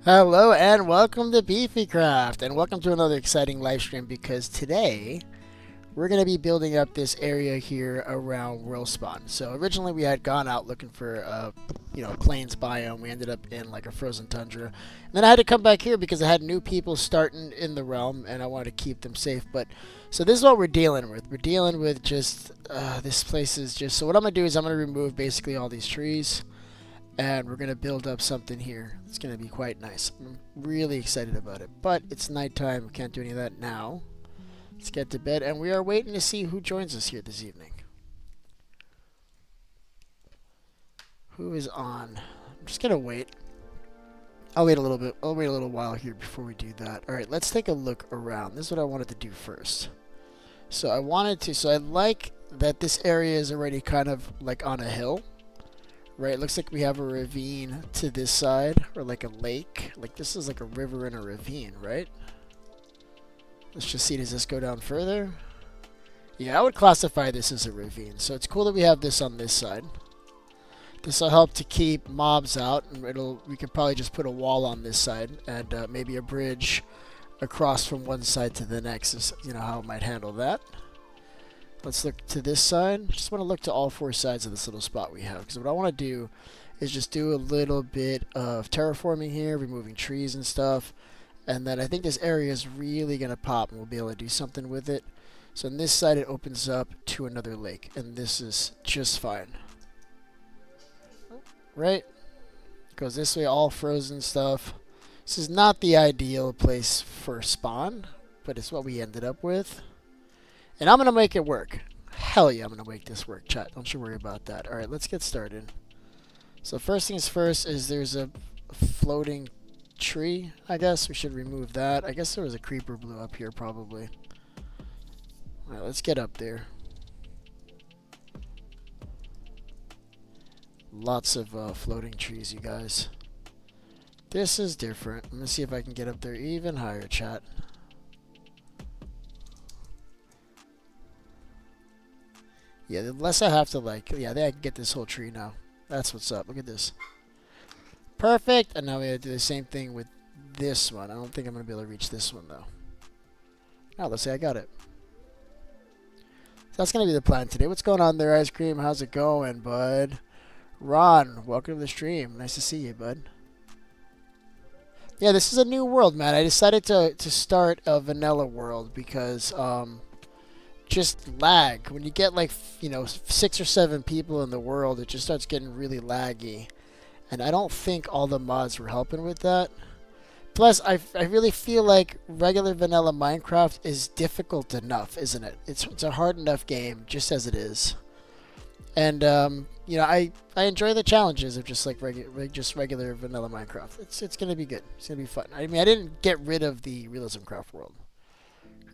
Hello and welcome to BeefyCraft, and welcome to another exciting live stream because today we're going to be building up this area here around world spawn. So originally we had gone out looking for plains biome. We ended up in like a frozen tundra, and then I had to come back here because I had new people starting in the realm and I wanted to keep them safe. But so this is what we're dealing with. We're dealing with just this place is just, so what I'm going to do is I'm going to remove basically all these trees. And we're going to build up something here. It's going to be quite nice. I'm really excited about it. But it's nighttime. We can't do any of that now. Let's get to bed. And we are waiting to see who joins us here this evening. Who is on? I'm just going to wait. I'll wait a little bit. I'll wait a little while here before we do that. Alright, let's take a look around. This is what I wanted to do first. So I like that this area is already kind of like on a hill. Right, it looks like we have a ravine to this side, or like a lake. Like this is like a river and a ravine, right? Let's just see, does this go down further? Yeah, I would classify this as a ravine. So it's cool that we have this on this side. This will help to keep mobs out, and we could probably just put a wall on this side, and maybe a bridge across from one side to the next is, how it might handle that. Let's look to this side. Just want to look to all four sides of this little spot we have. Because what I want to do is just do a little bit of terraforming here, removing trees and stuff. And then I think this area is really going to pop and we'll be able to do something with it. So on this side it opens up to another lake. And this is just fine. Right? Goes this way, all frozen stuff. This is not the ideal place for spawn, but it's what we ended up with. And I'm going to make it work. Hell yeah, I'm going to make this work, chat. Don't you worry about that. Alright, let's get started. So first things first is there's a floating tree, I guess. We should remove that. I guess there was a creeper blew up here, probably. Alright, let's get up there. Lots of floating trees, you guys. This is different. I'm going to see if I can get up there even higher, chat. Yeah, the less I have to yeah, I can get this whole tree now. That's what's up. Look at this. Perfect. And now we have to do the same thing with this one. I don't think I'm going to be able to reach this one, though. Now, let's say I got it. So that's going to be the plan today. What's going on there, Ice Cream? How's it going, bud? Ron, welcome to the stream. Nice to see you, bud. Yeah, this is a new world, man. I decided to start a vanilla world because, just lag. When you get like 6 or 7 people in the world, it just starts getting really laggy, and I don't think all the mods were helping with that. Plus I really feel like regular vanilla Minecraft is difficult enough, isn't it? It's a hard enough game just as it is, and I enjoy the challenges of just like regular vanilla Minecraft. It's gonna be good. It's gonna be fun. I mean, I didn't get rid of the realism craft world.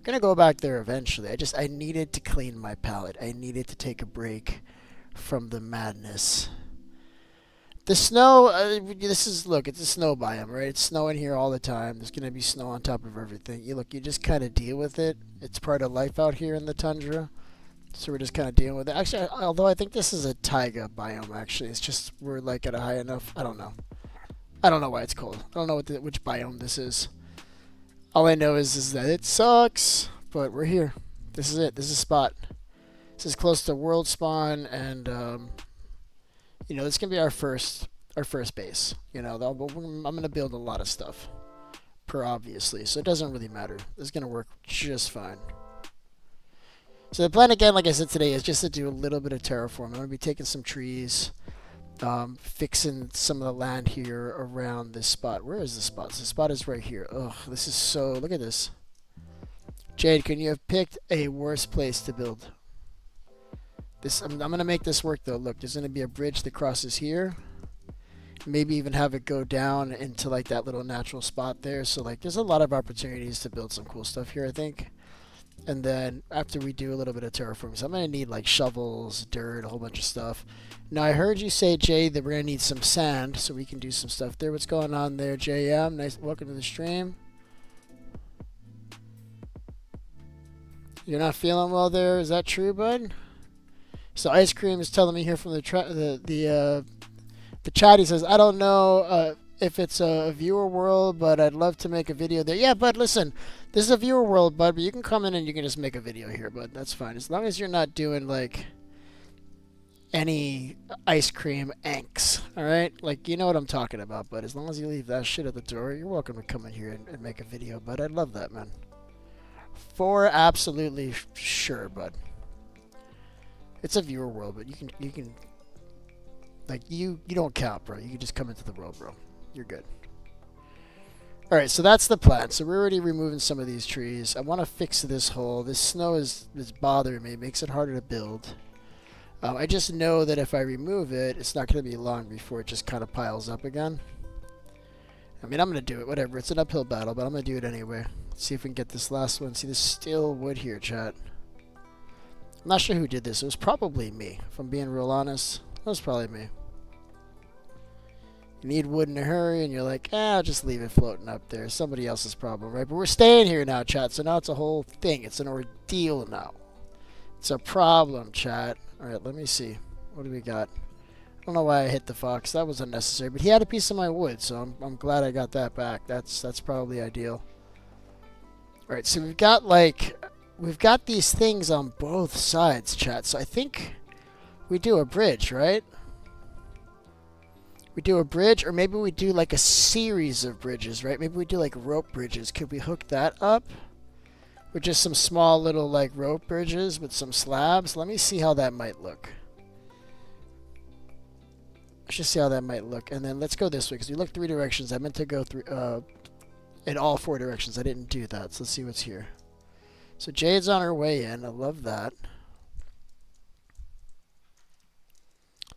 Gonna go back there eventually. I needed to clean my palette. I needed to take a break from the madness. The snow, it's a snow biome, right? It's snowing here all the time. There's gonna be snow on top of everything. You just kind of deal with it. It's part of life out here in the tundra. So we're just kind of dealing with it. Actually, although I think this is a taiga biome, actually. It's just we're like at a high enough, I don't know. I don't know why it's cold. I don't know which biome this is. All I know is that it sucks, but we're here. This is it. This is a spot. This is close to world spawn, and this can be our first base. I'm gonna build a lot of stuff, obviously, so it doesn't really matter. This is gonna work just fine. So the plan again, like I said today, is just to do a little bit of terraform. I'm gonna be taking some trees. Fixing some of the land here around this spot. Where is the spot? The spot is right here. Ugh, this is so... Look at this. Jade, can you have picked a worse place to build? I'm going to make this work, though. Look, there's going to be a bridge that crosses here. Maybe even have it go down into, like, that little natural spot there. So, like, there's a lot of opportunities to build some cool stuff here, I think. And then after we do a little bit of terraforming, so I'm going to need like shovels, dirt, a whole bunch of stuff. Now I heard you say, Jay, that we're going to need some sand so we can do some stuff there. What's going on there, JM? Nice. Welcome to the stream. You're not feeling well there. Is that true, bud? So Ice Cream is telling me here from the chat, he says, I don't know if it's a viewer world, but I'd love to make a video there. Yeah, bud, listen, this is a viewer world, bud, but you can come in and you can just make a video here, bud. That's fine. As long as you're not doing, like, any ice cream anks, alright? Like, you know what I'm talking about, but as long as you leave that shit at the door, you're welcome to come in here and make a video, bud. I'd love that, man. For absolutely sure, bud. It's a viewer world, but you can, like, you don't count, bro. You can just come into the world, bro. You're good. Alright, so that's the plan. So we're already removing some of these trees. I want to fix this hole. This snow is bothering me. It makes it harder to build. I just know that if I remove it, it's not going to be long before it just kind of piles up again. I mean, I'm going to do it. Whatever. It's an uphill battle, but I'm going to do it anyway. Let's see if we can get this last one. See, there's still wood here, chat. I'm not sure who did this. It was probably me, if I'm being real honest. It was probably me. You need wood in a hurry, and you're like, I'll just leave it floating up there. Somebody else's problem, right? But we're staying here now, chat, so now it's a whole thing. It's an ordeal now. It's a problem, chat. Alright, let me see. What do we got? I don't know why I hit the fox. That was unnecessary. But he had a piece of my wood, so I'm glad I got that back. That's probably ideal. Alright, so we've got these things on both sides, chat. So I think we do a bridge, right? We do a bridge, or maybe we do like a series of bridges, right? Maybe we do like rope bridges. Could we hook that up? With just some small little like rope bridges with some slabs. Let me see how that might look. Let's just see how that might look. And then let's go this way, because we looked 3 directions. I meant to go through in all 4 directions. I didn't do that. So let's see what's here. So Jade's on her way in. I love that.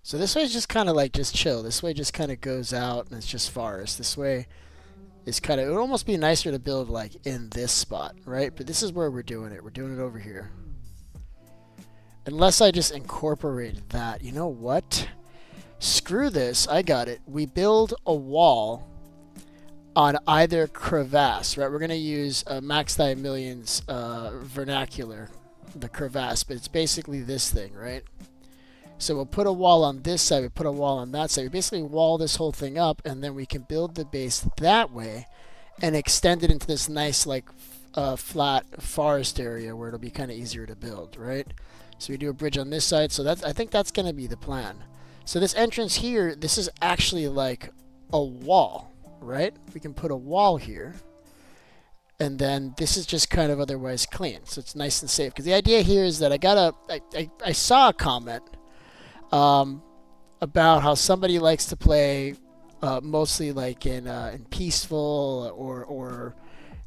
So this way is just kind of like just chill. This way just kind of goes out and it's just forest. This way is kind of, it would almost be nicer to build like in this spot, right? But this is where we're doing it. We're doing it over here. Unless I just incorporate that. You know what? Screw this. I got it. We build a wall on either crevasse, right? We're going to use Max Die Millions vernacular, the crevasse, but it's basically this thing, right? So we'll put a wall on this side, we put a wall on that side. We basically wall this whole thing up, and then we can build the base that way and extend it into this nice, like, flat forest area where it'll be kind of easier to build, right? So we do a bridge on this side. So I think that's going to be the plan. So this entrance here, this is actually like a wall, right? We can put a wall here. And then this is just kind of otherwise clean. So it's nice and safe. Because the idea here is that I saw a comment about how somebody likes to play mostly like in peaceful or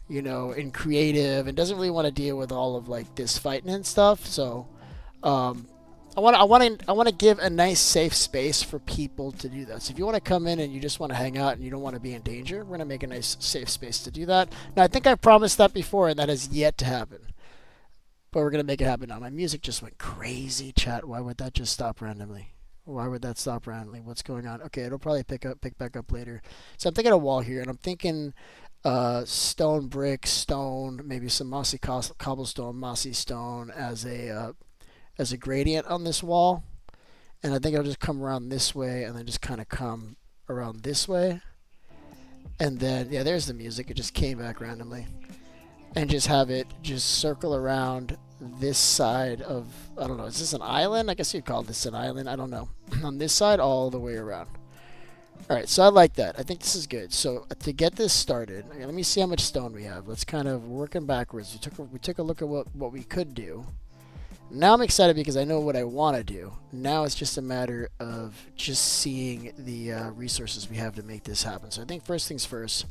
you know, in creative, and doesn't really want to deal with all of like this fighting and stuff. So I want to give a nice safe space for people to do that. So if you want to come in and you just want to hang out and you don't want to be in danger, we're going to make a nice safe space to do that. Now I think I promised that before, and that has yet to happen. But we're going to make it happen now. My music just went crazy, chat. Why would that just stop randomly? Why would that stop randomly? What's going on? Okay, it'll probably pick back up later. So I'm thinking a wall here, and I'm thinking stone brick, stone, maybe some mossy cobblestone, mossy stone as a gradient on this wall. And I think I'll just come around this way and then just kind of come around this way. And then, yeah, there's the music. It just came back randomly. And just have it just circle around this side of, I don't know, is this an island? I guess you'd call this an island. I don't know. On this side, all the way around. Alright, so I like that. I think this is good. So to get this started, okay, let me see how much stone we have. Let's kind of working backwards. We took a look at what we could do. Now I'm excited because I know what I want to do. Now it's just a matter of just seeing the resources we have to make this happen. So I think first things first,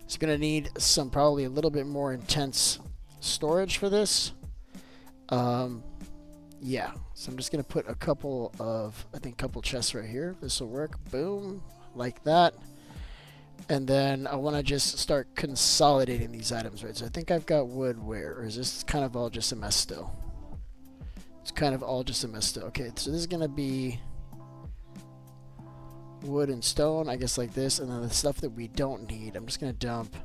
it's going to need some probably a little bit more intense storage for this. Yeah, so I'm just going to put a couple chests right here. This will work. Boom, like that. And then I want to just start consolidating these items, right? So I think I've got wood where, or is this kind of all just a mess still? It's kind of all just a mess still. Okay, so this is going to be wood and stone, I guess, like this. And then the stuff that we don't need, I'm just going to dump,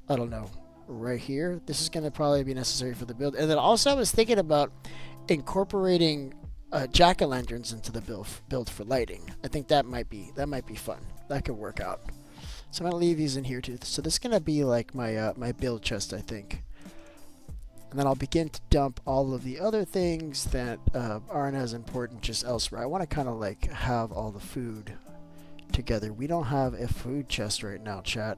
I don't know, right here. This is going to probably be necessary for the build. And then also I was thinking about incorporating jack-o'-lanterns into the build for lighting. I think that might be fun. That could work out. So I'm gonna leave these in here too. So this is gonna be like my my build chest, I think. And then I'll begin to dump all of the other things that aren't as important just elsewhere. I want to kind of like have all the food together. We don't have a food chest right now, chat.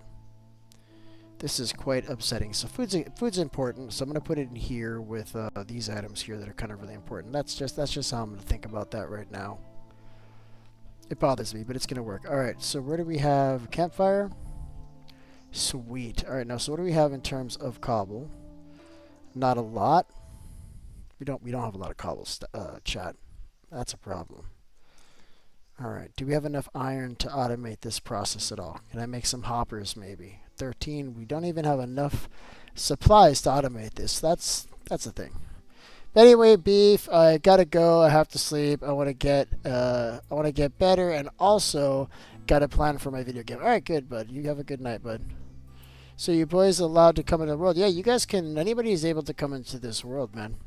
This is quite upsetting. So food's important. So I'm gonna put it in here with these items here that are kind of really important. That's just how I'm gonna think about that right now. It bothers me, but it's gonna work. All right. So where do we have campfire? Sweet. All right. Now, so what do we have in terms of cobble? Not a lot. We don't have a lot of cobble, chat. That's a problem. All right. Do we have enough iron to automate this process at all? Can I make some hoppers maybe? 13. We don't even have enough supplies to automate this. That's a thing. But anyway, beef. I gotta go. I have to sleep. I want to get better, and also got a plan for my video game. All right, good, bud. You have a good night, bud. So you boys allowed to come into the world? Yeah, you guys can. Anybody is able to come into this world, man.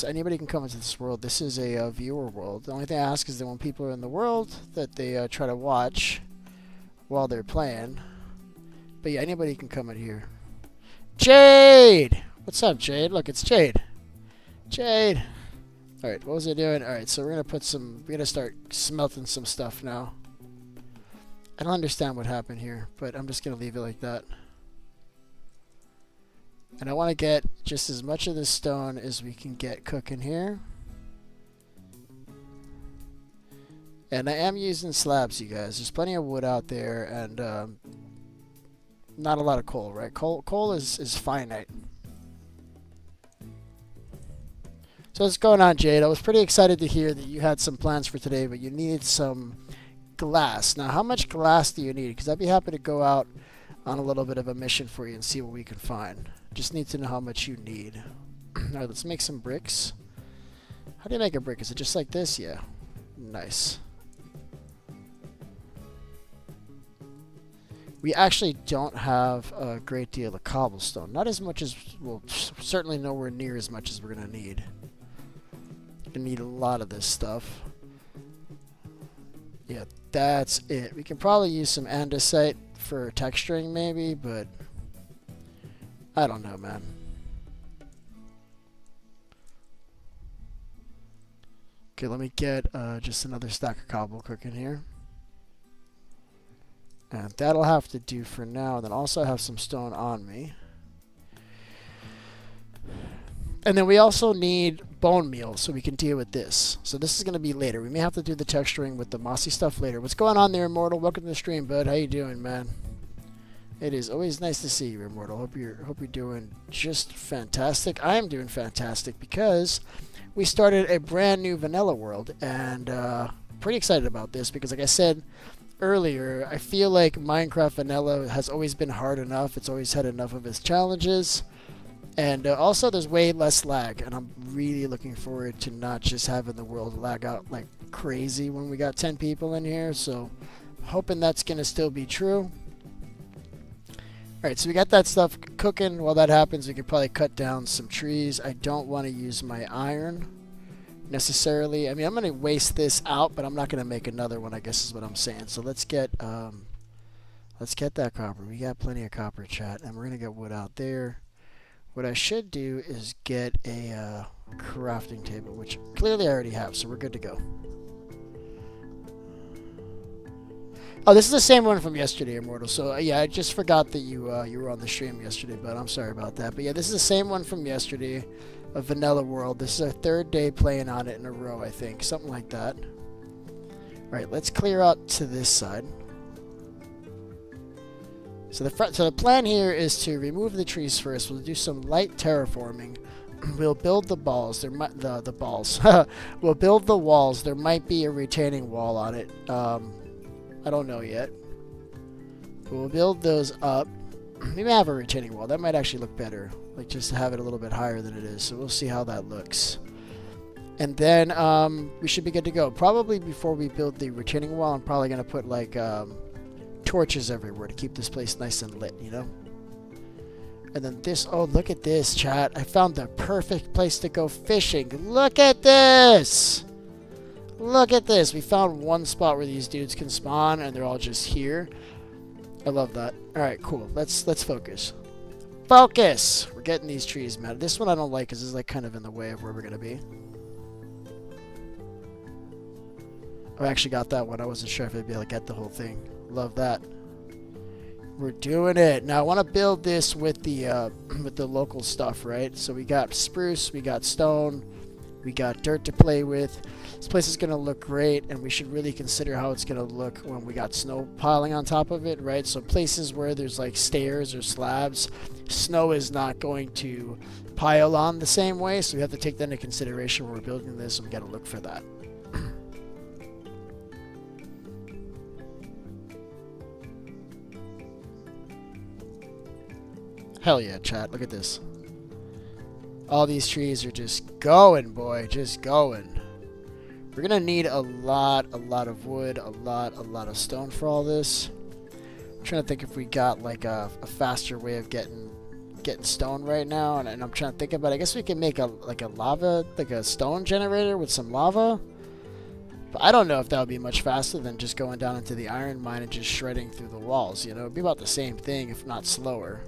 Anybody can come into this world. This is a viewer world. The only thing I ask is that when people are in the world, that they try to watch while they're playing. But yeah, anybody can come in here. Jade! What's up, Jade? Look, it's Jade. Jade! Alright, what was I doing? Alright, so we're gonna start smelting some stuff now. I don't understand what happened here, but I'm just gonna leave it like that. And I want to get just as much of this stone as we can get cooking here. And I am using slabs, you guys. There's plenty of wood out there, and not a lot of coal, right? Coal is finite. So what's going on, Jade? I was pretty excited to hear that you had some plans for today, but you needed some glass. Now, how much glass do you need? Because I'd be happy to go out on a little bit of a mission for you and see what we can find. Just need to know how much you need. Alright, let's make some bricks. How do you make a brick? Is it just like this? Yeah. Nice. We actually don't have a great deal of cobblestone. Not as much as, well, certainly nowhere near as much as we're going to need. We're going to need a lot of this stuff. Yeah, that's it. We can probably use some andesite for texturing maybe, but I don't know, man. Okay, let me get just another stack of cobble cooking here. And that'll have to do for now. Then also I have some stone on me. And then we also need bone meal so we can deal with this. So this is going to be later. We may have to do the texturing with the mossy stuff later. What's going on there, Immortal? Welcome to the stream, bud. How you doing, man? It is always nice to see you, Immortal. Hope you're doing just fantastic. I am doing fantastic because we started a brand new vanilla world, and pretty excited about this because, like I said earlier, I feel like Minecraft vanilla has always been hard enough. It's always had enough of its challenges. And also, there's way less lag, and I'm really looking forward to not just having the world lag out like crazy when we got 10 people in here. So, hoping that's going to still be true. Alright, so we got that stuff cooking. While that happens, we could probably cut down some trees. I don't want to use my iron necessarily. I mean, I'm going to waste this out, but I'm not going to make another one, I guess is what I'm saying. So, let's get that copper. We got plenty of copper, chat, and we're going to get wood out there. What I should do is get a crafting table, which clearly I already have, so we're good to go. Oh, this is the same one from yesterday, Immortal. So, yeah, I just forgot that you were on the stream yesterday, but I'm sorry about that. But, yeah, this is the same one from yesterday, of Vanilla World. This is our third day playing on it in a row, I think. Something like that. All right, let's clear out to this side. So the plan here is to remove the trees first. We'll do some light terraforming. We'll build the balls. The balls. We'll build the walls. There might be a retaining wall on it. I don't know yet. But we'll build those up. We may have a retaining wall. That might actually look better. Like just to have it a little bit higher than it is. So we'll see how that looks. And then we should be good to go. Probably before we build the retaining wall, I'm probably going to put like torches everywhere to keep this place nice and lit, you know? And then this, oh, look at this, chat. I found the perfect place to go fishing. Look at this! Look at this. We found one spot where these dudes can spawn, and they're all just here. I love that. All right, cool. Let's focus. Focus. We're getting these trees, man. This one I don't like because it's like kind of in the way of where we're gonna be. I actually got that one. I wasn't sure if I'd be able to get the whole thing. Love that. We're doing it. Now I want to build this with the local stuff, right? So we got spruce, we got stone, we got dirt to play with. This place is going to look great, and we should really consider how it's going to look when we got snow piling on top of it, right? So places where there's like stairs or slabs, snow is not going to pile on the same way, so we have to take that into consideration when we're building this, and we got to look for that. Hell yeah, chat. Look at this. All these trees are just going, boy. Just going. We're going to need a lot of wood, a lot of stone for all this. I'm trying to think if we got like a faster way of getting stone right now. And I'm trying to think about it. I guess we can make a stone generator with some lava. But I don't know if that would be much faster than just going down into the iron mine and just shredding through the walls. You know, it'd be about the same thing, if not slower.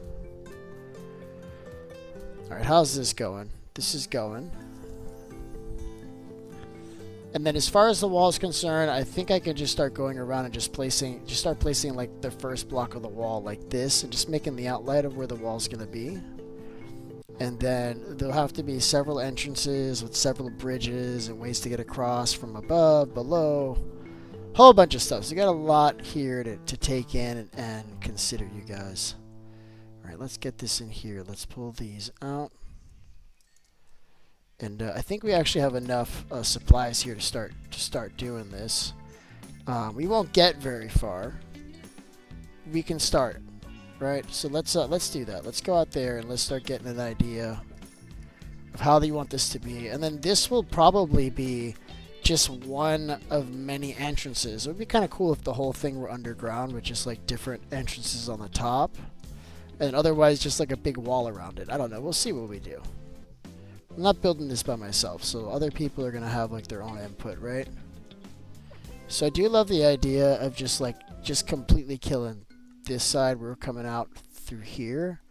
Alright, how's this going? This is going. And then as far as the wall is concerned, I think I can just start going around and just start placing like the first block of the wall like this, and just making the outline of where the wall's going to be. And then there'll have to be several entrances with several bridges and ways to get across from above, below, whole bunch of stuff. So we got a lot here to take in and consider, you guys. Alright, let's get this in here. Let's pull these out. And I think we actually have enough supplies here to start doing this. We won't get very far. We can start, right? So let's do that. Let's go out there and let's start getting an idea of how they want this to be. And then this will probably be just one of many entrances. It would be kind of cool if the whole thing were underground with just like different entrances on the top. And otherwise just like a big wall around it. I don't know. We'll see what we do. I'm not building this by myself, so other people are going to have like their own input, right? So I do love the idea of just completely killing this side. We're coming out through here.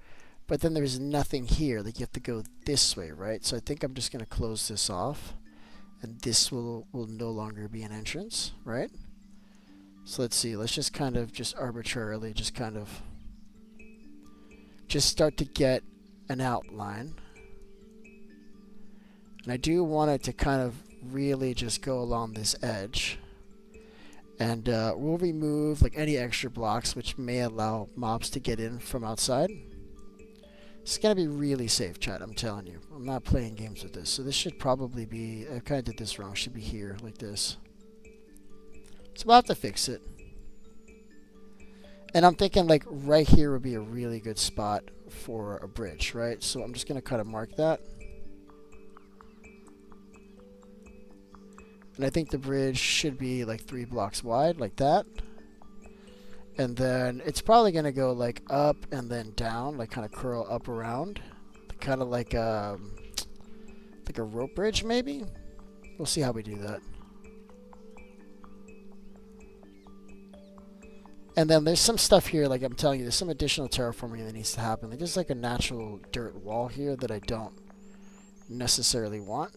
But then there's nothing here. Like you have to go this way, right? So I think I'm just going to close this off. And this will no longer be an entrance, right? So let's see. Let's just kind of just arbitrarily just kind of just start to get an outline. And I do want it to kind of really just go along this edge. And we'll remove like any extra blocks which may allow mobs to get in from outside. It's going to be really safe, chat, I'm telling you. I'm not playing games with this. So this should probably be, I kind of did this wrong, should be here like this. So we'll have to fix it. And I'm thinking like right here would be a really good spot for a bridge, right? So I'm just going to kind of mark that. And I think the bridge should be like 3 blocks wide, like that. And then it's probably going to go like up and then down, like kind of curl up around. Kind of like a rope bridge maybe? We'll see how we do that. And then there's some stuff here, like I'm telling you, there's some additional terraforming that needs to happen. Like, there's like a natural dirt wall here that I don't necessarily want.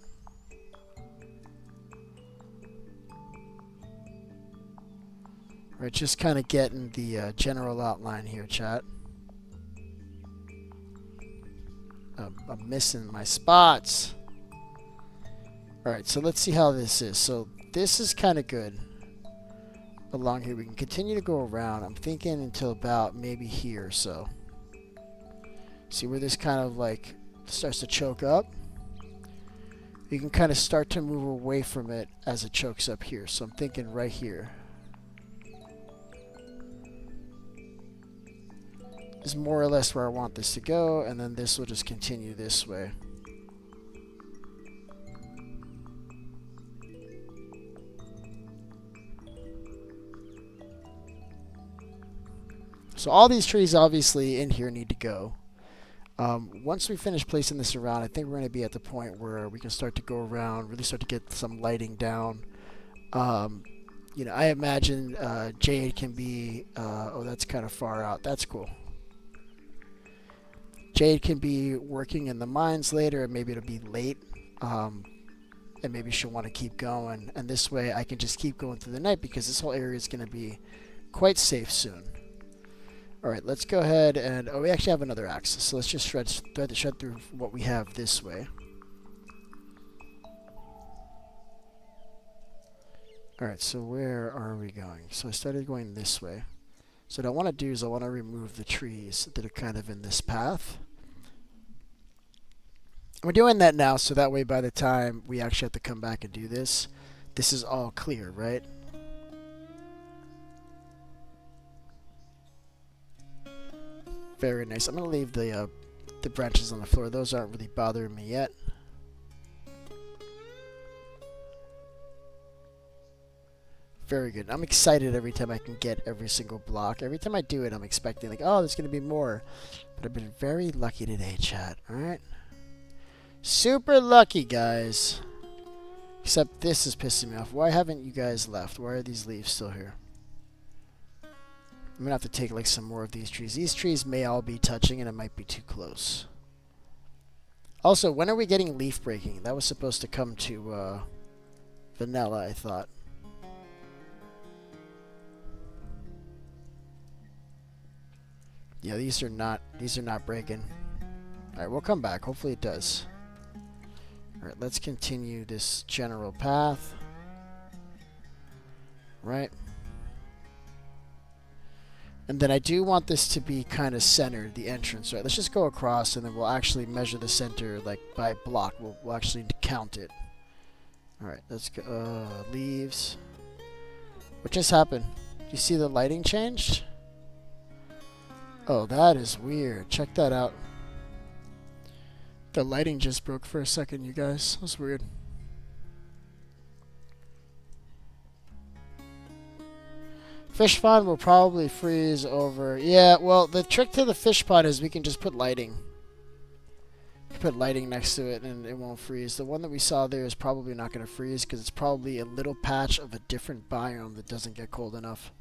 We're just kind of getting the general outline here, chat. I'm missing my spots. Alright, so let's see how this is. So this is kind of good. Along here, we can continue to go around. I'm thinking until about maybe here, so. See where this kind of like starts to choke up? You can kind of start to move away from it as it chokes up here. So I'm thinking right here is more or less where I want this to go, and then this will just continue this way. So all these trees obviously in here need to go. Once we finish placing this around, I think we're going to be at the point where we can start to go around, really start to get some lighting down. You know, I imagine Jade can be. Oh, that's kind of far out. That's cool. Jade can be working in the mines later, and maybe it'll be late. And maybe she'll want to keep going. And this way I can just keep going through the night because this whole area is going to be quite safe soon. Alright, let's go ahead and... Oh, we actually have another axis. So let's just shred through what we have this way. Alright, so where are we going? So I started going this way. So what I want to do is I want to remove the trees that are kind of in this path. We're doing that now, so that way by the time we actually have to come back and do this, this is all clear, right? Very nice. I'm going to leave the branches on the floor. Those aren't really bothering me yet. Very good. I'm excited every time I can get every single block. Every time I do it, I'm expecting like, oh, there's going to be more. But I've been very lucky today, chat. Alright? Super lucky, guys. Except this is pissing me off. Why haven't you guys left? Why are these leaves still here? I'm going to have to take like some more of these trees. These trees may all be touching and it might be too close. Also, when are we getting leaf breaking? That was supposed to come to vanilla, I thought. Yeah, these are not breaking. Alright, we'll come back. Hopefully it does. Alright, let's continue this general path. Right. And then I do want this to be kind of centered, the entrance. Right, let's just go across and then we'll actually measure the center like by block. We'll actually count it. Alright, let's go. Leaves. What just happened? Do you see the lighting changed? Oh, that is weird. Check that out. The lighting just broke for a second, you guys. That's weird. Fish pond will probably freeze over. Yeah, well, the trick to the fish pond is we can just put lighting. You put lighting next to it and it won't freeze. The one that we saw there is probably not going to freeze because it's probably a little patch of a different biome that doesn't get cold enough.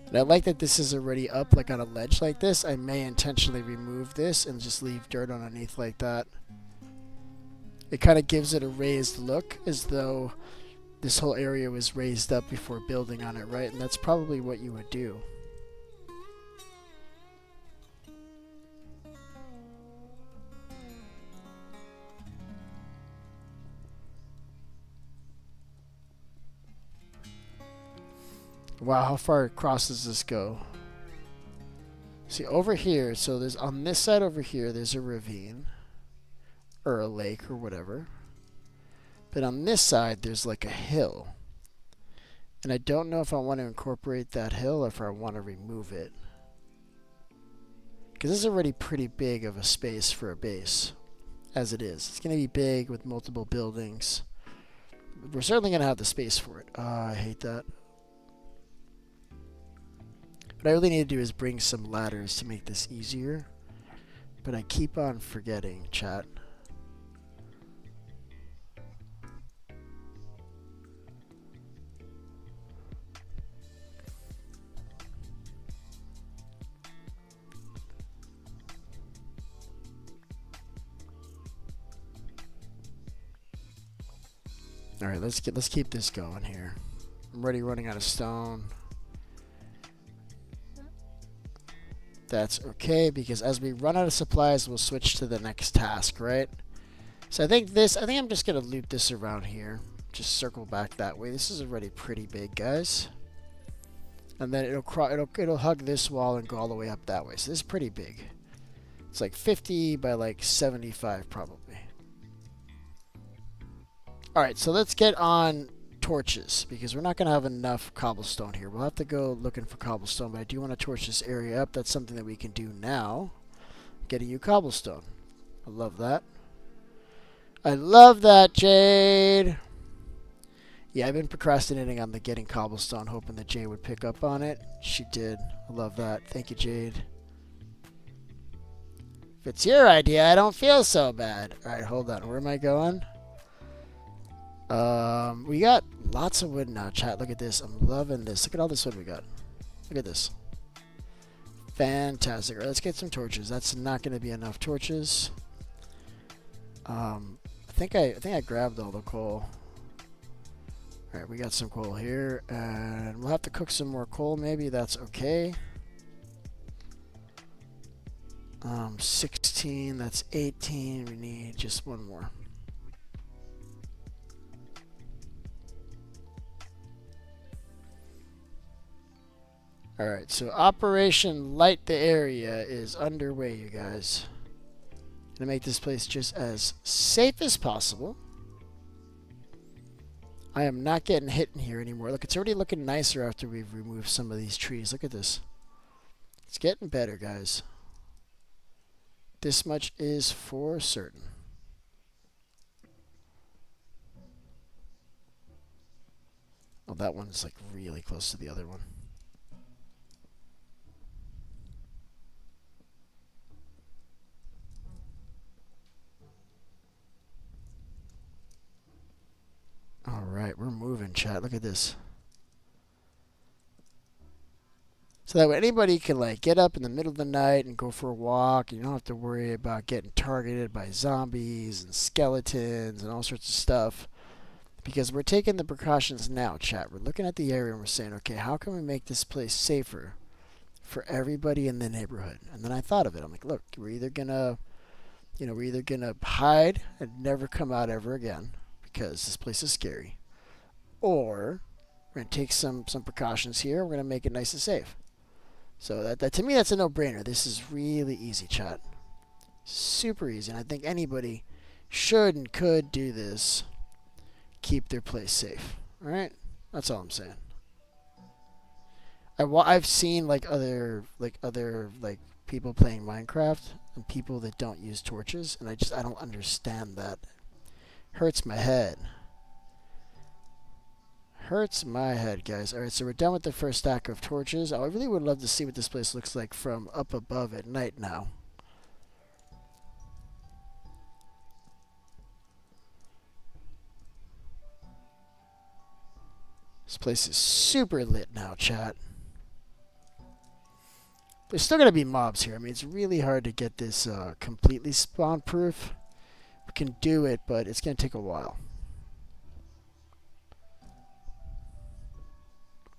And I like that this is already up like on a ledge like this. I may intentionally remove this and just leave dirt underneath like that. It kind of gives it a raised look as though this whole area was raised up before building on it, right? And that's probably what you would do. Wow, how far across does this go? See, over here, so there's on this side over here, there's a ravine. Or a lake or whatever. But on this side, there's like a hill. And I don't know if I want to incorporate that hill or if I want to remove it. Because this is already pretty big of a space for a base. As it is. It's going to be big with multiple buildings. We're certainly going to have the space for it. I hate that. What I really need to do is bring some ladders to make this easier. But I keep on forgetting, chat. Alright, let's keep this going here. I'm already running out of stone. That's okay, because as we run out of supplies, we'll switch to the next task, right? So I think I'm just going to loop this around here. Just circle back that way. This is already pretty big, guys. And then it'll hug this wall and go all the way up that way. So this is pretty big. It's like 50 by like 75 probably. Alright, so let's get on torches, because we're not going to have enough cobblestone here. We'll have to go looking for cobblestone, but I do want to torch this area up. That's something that we can do now. Getting you cobblestone. I love that. I love that, Jade! Yeah, I've been procrastinating on the getting cobblestone, hoping that Jade would pick up on it. She did. I love that. Thank you, Jade. If it's your idea, I don't feel so bad. Alright, hold on. Where am I going? We got lots of wood now, chat. Look at this. I'm loving this. Look at all this wood we got. Look at this. Fantastic. Alright, let's get some torches. That's not going to be enough torches. I think I grabbed all the coal. Alright, we got some coal here, and we'll have to cook some more coal, maybe. That's okay. 16, that's 18. We need just one more. Alright, so Operation Light the Area is underway, you guys. Gonna make this place just as safe as possible. I am not getting hit in here anymore. Look, it's already looking nicer after we've removed some of these trees. Look at this. It's getting better, guys. This much is for certain. Oh, that one's like really close to the other one. Alright, we're moving, chat. Look at this. So that way anybody can like get up in the middle of the night and go for a walk. And you don't have to worry about getting targeted by zombies and skeletons and all sorts of stuff. Because we're taking the precautions now, chat. We're looking at the area and we're saying, okay, how can we make this place safer for everybody in the neighborhood? And then I thought of it. I'm like, look, we're either gonna hide and never come out ever again because this place is scary, or we're gonna take some precautions here. We're gonna make it nice and safe. So that to me, that's a no-brainer. This is really easy, chat. Super easy. And I think anybody should and could do this. Keep their place safe. All right? That's all I'm saying. I've seen like other people playing Minecraft and people that don't use torches, and I don't understand that. Hurts my head. Hurts my head, guys. Alright, so we're done with the first stack of torches. I really would love to see what this place looks like from up above at night now. This place is super lit now, chat. There's still going to be mobs here. I mean, it's really hard to get this completely spawn-proof. We can do it, but it's going to take a while.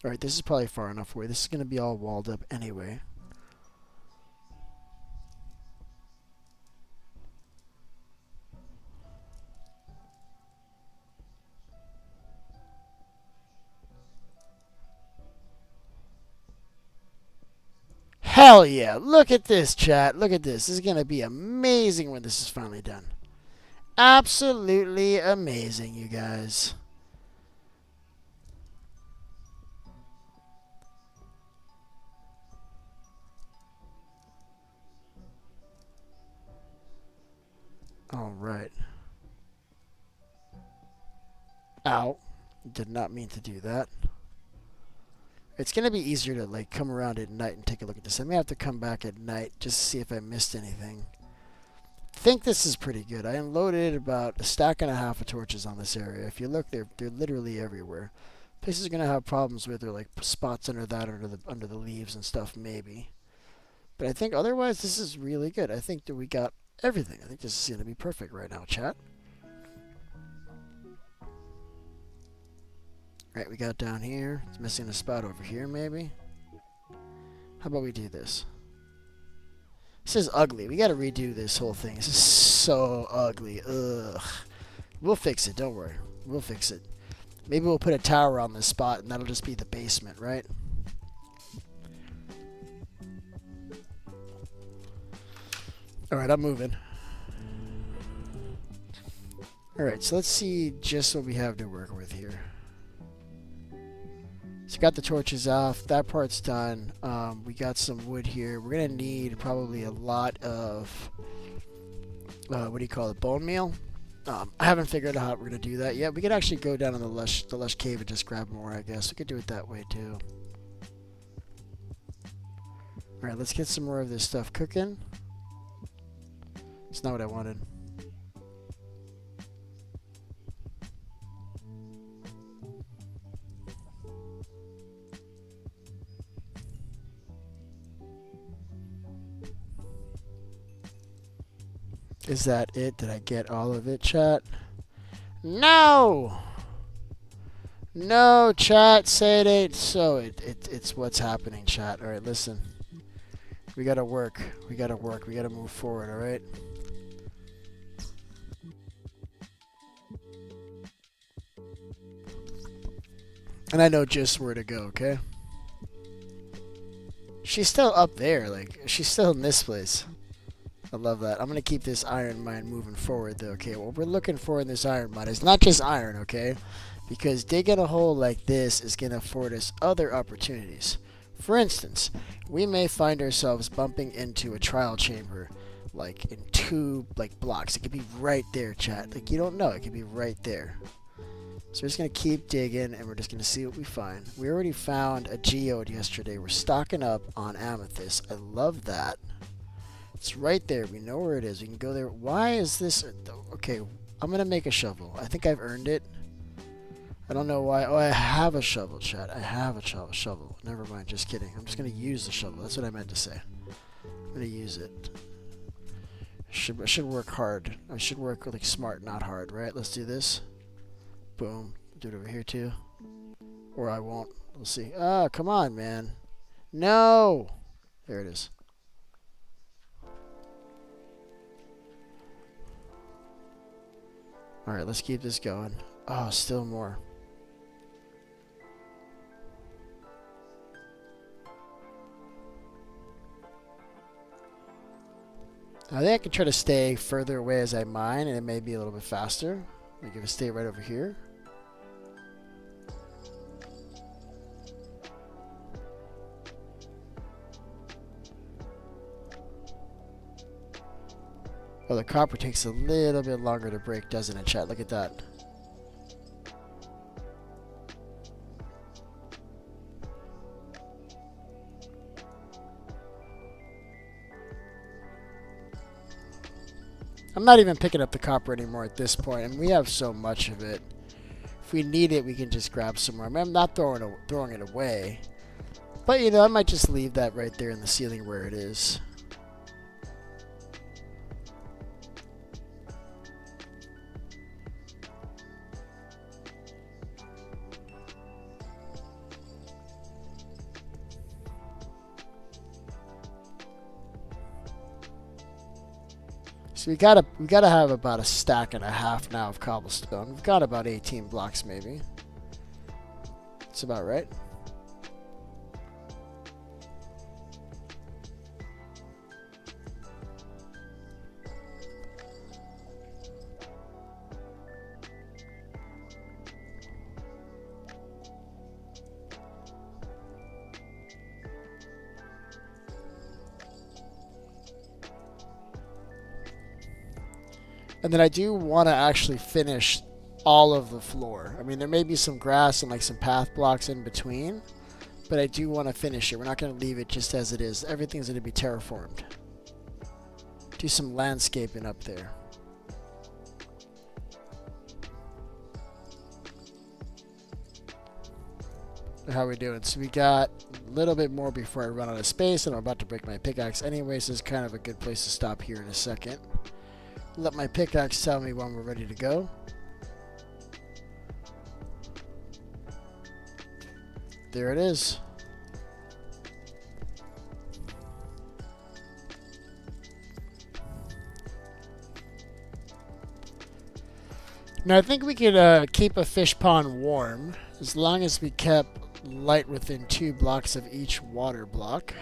Alright, this is probably far enough away. This is going to be all walled up anyway. Hell yeah! Look at this, chat. Look at this. This is going to be amazing when this is finally done. Absolutely amazing, you guys. Alright. Ow. Did not mean to do that. It's going to be easier to like come around at night and take a look at this. I may have to come back at night just to see if I missed anything. I think this is pretty good. I unloaded about a stack and a half of torches on this area. If you look, they're literally everywhere. Places are going to have problems with, or like spots under that, under the leaves and stuff, maybe. But I think otherwise this is really good. I think that we got everything. I think this is going to be perfect right now, chat. Right, we got down here. It's missing a spot over here, maybe. How about we do this? This is ugly. We got to redo this whole thing. This is so ugly. Ugh. We'll fix it. Don't worry. We'll fix it. Maybe we'll put a tower on this spot, and that'll just be the basement, right? Alright, I'm moving. Alright, so let's see just what we have to work with here. So got the torches off. That part's done. We got some wood here. We're going to need probably a lot of, what do you call it, bone meal. I haven't figured out how we're going to do that yet. We could actually go down in the lush cave and just grab more, I guess. We could do it that way, too. Alright, let's get some more of this stuff cooking. It's not what I wanted. Is that it? Did I get all of it, chat? No! No, chat, say it ain't so. It's what's happening, chat. All right, listen. We gotta work. We gotta work. We gotta move forward, all right? And I know just where to go, okay? She's still up there. Like, she's still in this place. I love that. I'm going to keep this iron mine moving forward, though, okay? What we're looking for in this iron mine is not just iron, okay? Because digging a hole like this is going to afford us other opportunities. For instance, we may find ourselves bumping into a trial chamber, like, in 2, like, blocks. It could be right there, chat. Like, you don't know. It could be right there. So we're just going to keep digging, and we're just going to see what we find. We already found a geode yesterday. We're stocking up on amethyst. I love that. It's right there. We know where it is. We can go there. Why is this? Okay, I'm going to make a shovel. I think I've earned it. I don't know why. Oh, I have a shovel, chat. I have a shovel. Never mind. Just kidding. I'm just going to use the shovel. That's what I meant to say. I'm going to use it. I should work hard. I should work like smart, not hard, right? Let's do this. Boom. Do it over here, too. Or I won't. We'll see. Ah, come on, man. No! There it is. Alright, let's keep this going. Oh, still more. I think I can try to stay further away as I mine, and it may be a little bit faster. Like if I stay right over here. Oh, the copper takes a little bit longer to break, doesn't it, chat? Look at that. I'm not even picking up the copper anymore at this point, and we have so much of it. If we need it, we can just grab some more. I mean, I'm not throwing it away. But, you know, I might just leave that right there in the ceiling where it is. So we gotta have about a stack and a half now of cobblestone. We've got about 18 blocks maybe. That's about right. And then I do want to actually finish all of the floor. I mean, there may be some grass and like some path blocks in between, but I do want to finish it. We're not going to leave it just as it is. Everything's going to be terraformed. Do some landscaping up there. How are we doing? So we got a little bit more before I run out of space, and I'm about to break my pickaxe anyway, so it's kind of a good place to stop here in a second. Let my pickaxe tell me when we're ready to go. There it is. Now I think we could keep a fish pond warm as long as we kept light within 2 blocks of each water block.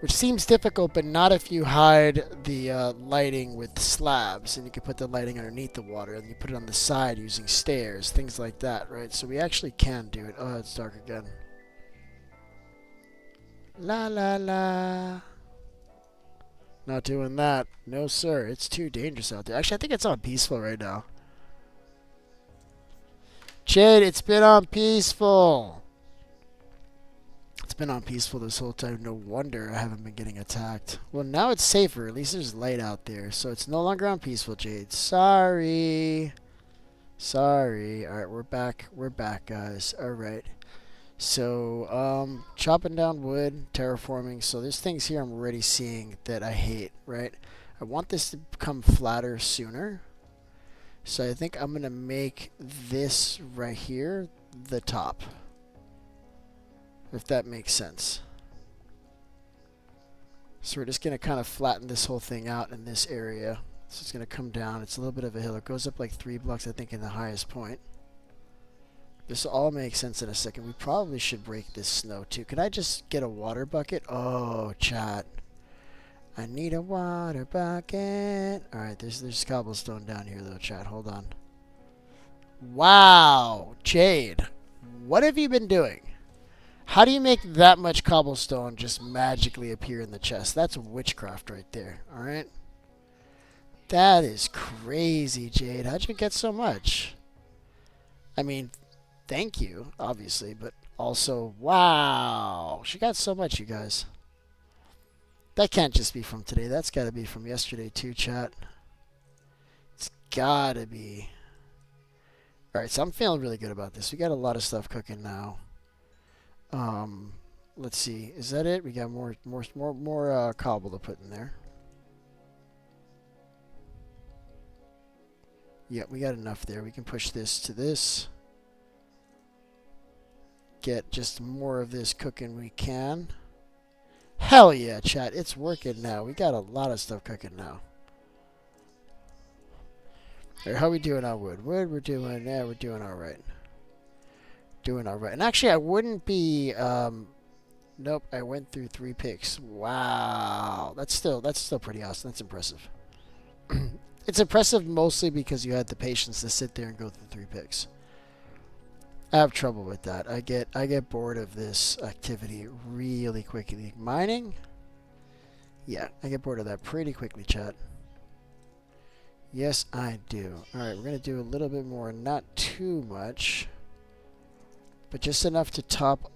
Which seems difficult, but not if you hide the lighting with slabs, and you can put the lighting underneath the water, and you put it on the side using stairs, things like that, right? So we actually can do it. Oh, it's dark again. La la la. Not doing that. No, sir. It's too dangerous out there. Actually, I think it's on peaceful right now. Jade, it's been on peaceful. been on peaceful this whole time. No wonder I haven't been getting attacked. Well, now it's safer. At least there's light out there. So it's no longer on peaceful, Jade. Sorry. Sorry. Alright, we're back. We're back, guys. Alright. So, chopping down wood, terraforming. So there's things here I'm already seeing that I hate, right? I want this to become flatter sooner. So I think I'm going to make this right here the top. If that makes sense. So we're just going to kind of flatten this whole thing out in this area. So it's going to come down. It's a little bit of a hill. It goes up like 3 blocks, I think, in the highest point. This will all make sense in a second. We probably should break this snow too. Could I just get a water bucket? Oh, chat. I need a water bucket. Alright, there's cobblestone down here though, chat. Hold on. Wow, Jade. What have you been doing? How do you make that much cobblestone just magically appear in the chest? That's witchcraft right there, alright? That is crazy, Jade. How'd you get so much? I mean, thank you, obviously, but also, wow. She got so much, you guys. That can't just be from today. That's got to be from yesterday too, chat. It's got to be. Alright, so I'm feeling really good about this. We got a lot of stuff cooking now. Let's see. Is that it? We got more cobble to put in there. Yeah, we got enough there. We can push this to this. Get just more of this cooking we can. Hell yeah, chat. It's working now. We got a lot of stuff cooking now. Alright, how we doing on wood? Wood, we're doing alright. Doing alright. And actually, I wouldn't be, nope, I went through 3 picks. Wow. That's still pretty awesome. That's impressive. It's impressive mostly because you had the patience to sit there and go through 3 picks. I have trouble with that. I get bored of this activity really quickly. Mining? Yeah, I get bored of that pretty quickly, chat. Yes, I do. Alright, we're going to do a little bit more. Not too much. But just enough to top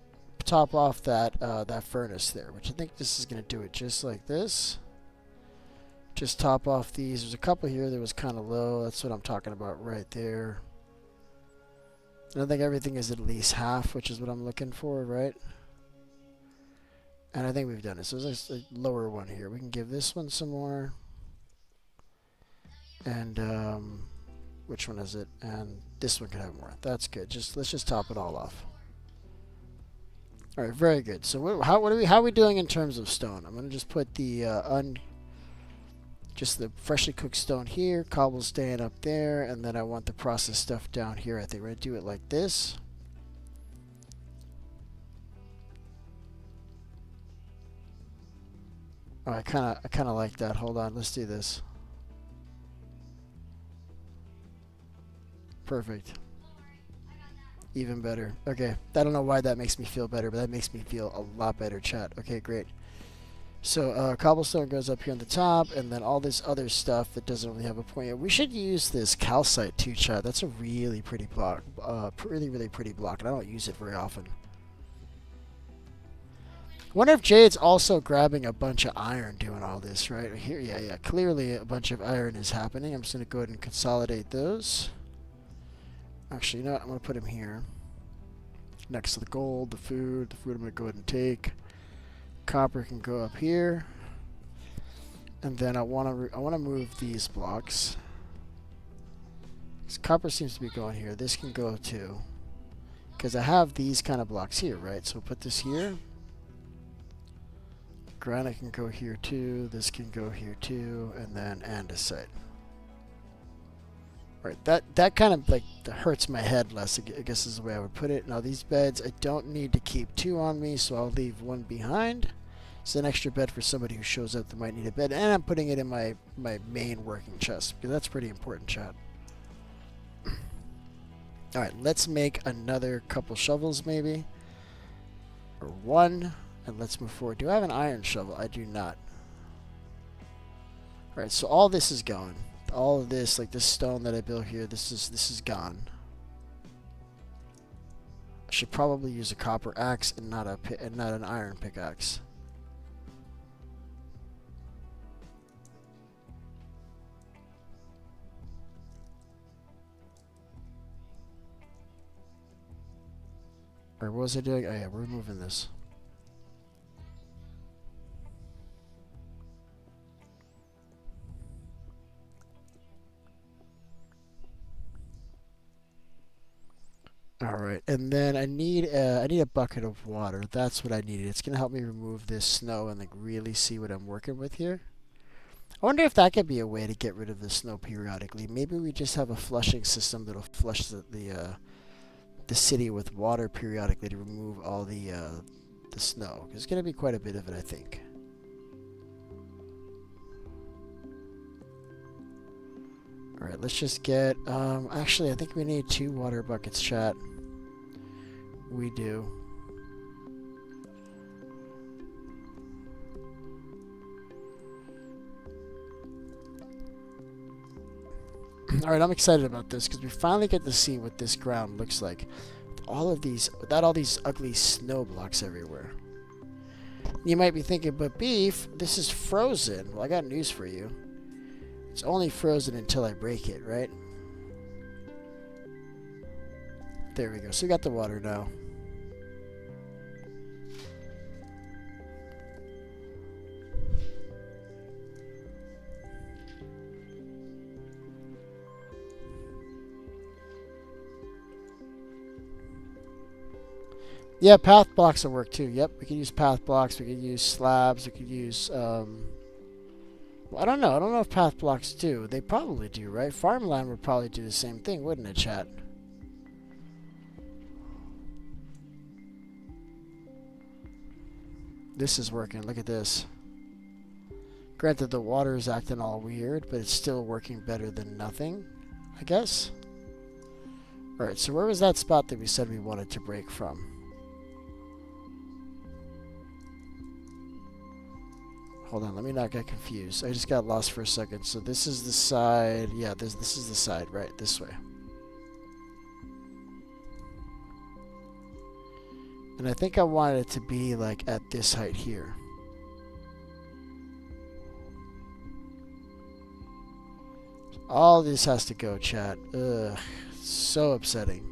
off that that furnace there. Which I think this is going to do it just like this. Just top off these. There's a couple here that was kind of low. That's what I'm talking about right there. And I think everything is at least half, which is what I'm looking for, right? And I think we've done it. So there's a lower one here. We can give this one some more. And which one is it? And this one could have more. That's good. Let's just top it all off. All right, very good. So how are we doing in terms of stone? I'm gonna just put the just the freshly cooked stone here, cobble staying up there, and then I want the processed stuff down here. I think we're gonna do it like this. Oh, I kind of like that. Hold on, let's do this. Perfect. Even better. Okay, I don't know why that makes me feel better, but that makes me feel a lot better, chat. Okay, great. So cobblestone goes up here on the top, and then all this other stuff that doesn't really have a point yet. We should use this calcite too, chat. That's a really pretty block. Really pretty block, and I don't use it very often. Wonder if Jade's also grabbing a bunch of iron doing all this, right? Here, yeah. Clearly a bunch of iron is happening. I'm just going to go ahead and consolidate those. Actually, you know what? I'm going to put them here. Next to the gold, the food. The food I'm going to go ahead and take. Copper can go up here. And then I want to move these blocks. Because copper seems to be going here. This can go too. Because I have these kind of blocks here, right? So we'll put this here. Granite can go here too. This can go here too. And then andesite. Right, that kind of like hurts my head less, I guess is the way I would put it. Now these beds, I don't need to keep 2 on me, so I'll leave 1 behind. It's an extra bed for somebody who shows up that might need a bed, and I'm putting it in my main working chest, because that's pretty important, chat. Alright, let's make another couple shovels maybe. Or 1, and let's move forward. Do I have an iron shovel? I do not. Alright, so all this is going. All of this, like this stone that I built here, this is gone. should probably use a copper axe and not an iron pickaxe. Or what was I doing? Oh yeah, we're removing this. Alright, and then I need a bucket of water. That's what I needed. It's gonna help me remove this snow and like really see what I'm working with here. I wonder if that could be a way to get rid of the snow periodically. Maybe we just have a flushing system that'll flush the city with water periodically to remove all the snow. There's gonna be quite a bit of it, I think. Alright, let's just get, actually I think we need 2 water buckets, chat. We do. Alright, I'm excited about this because we finally get to see what this ground looks like. Without all these ugly snow blocks everywhere. You might be thinking, but Beef, this is frozen. Well, I got news for you. It's only frozen until I break it, right? There we go. So we got the water now. Yeah, path blocks will work too. Yep, we could use path blocks. We could use slabs. We could use, well, I don't know. I don't know if path blocks do. They probably do, right? Farmland would probably do the same thing, wouldn't it, chat? This is working. Look at this. Granted, the water is acting all weird, but it's still working better than nothing, I guess. Alright, so where was that spot that we said we wanted to break from? Hold on, let me not get confused. I just got lost for a second. So this is the side. Yeah, this is the side, right? This way. And I think I wanted it to be like at this height here. All this has to go, chat. Ugh, so upsetting.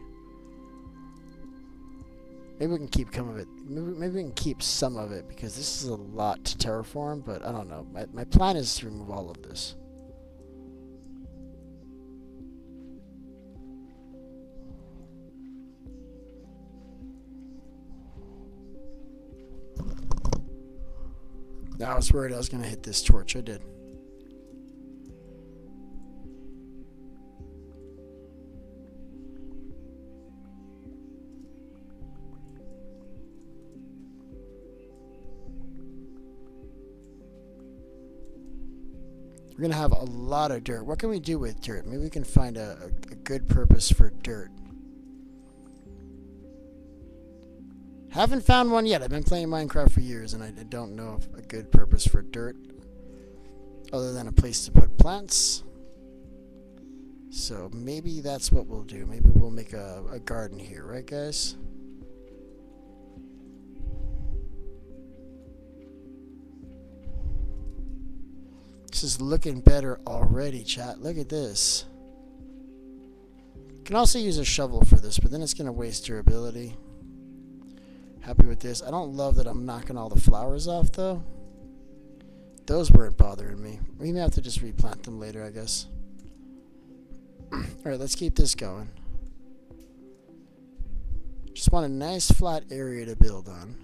Maybe we can keep some of it. Maybe we can keep some of it because this is a lot to terraform. But I don't know. My plan is to remove all of this. I was worried I was gonna hit this torch. I did. We're going to have a lot of dirt. What can we do with dirt? Maybe we can find a good purpose for dirt. Haven't found one yet. I've been playing Minecraft for years, and I don't know of a good purpose for dirt other than a place to put plants. So maybe that's what we'll do. Maybe we'll make a garden here, right, guys? This is looking better already, chat. Look at this. You can also use a shovel for this, but then it's going to waste durability. Happy with this. I don't love that I'm knocking all the flowers off, though. Those weren't bothering me. We may have to just replant them later, I guess. Alright, let's keep this going. Just want a nice flat area to build on.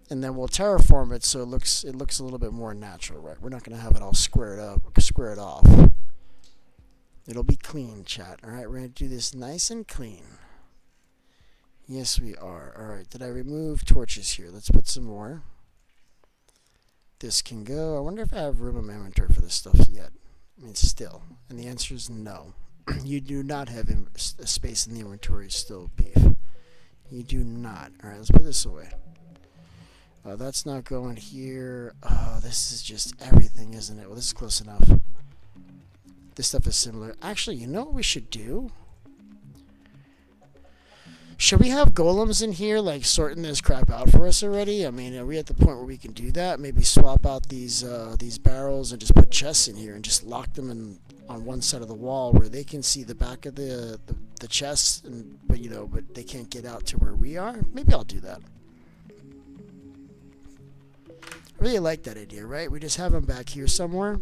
And then we'll terraform it so it looks a little bit more natural, right? We're not going to have it all squared off. It'll be clean, chat. Alright, we're going to do this nice and clean. Yes, we are. Alright, did I remove torches here? Let's put some more. This can go. I wonder if I have room in my inventory for this stuff yet. I mean, still. And the answer is no. You do not have a space in the inventory still, Beef. You do not. Alright, let's put this away. That's not going here. Oh, this is just everything, isn't it? Well, this is close enough. This stuff is similar. Actually, you know what we should do? Should we have golems in here, like, sorting this crap out for us already? I mean, are we at the point where we can do that? Maybe swap out these barrels and just put chests in here and just lock them in on one side of the wall where they can see the back of the chests, but they can't get out to where we are? Maybe I'll do that. I really like that idea, right? We just have them back here somewhere.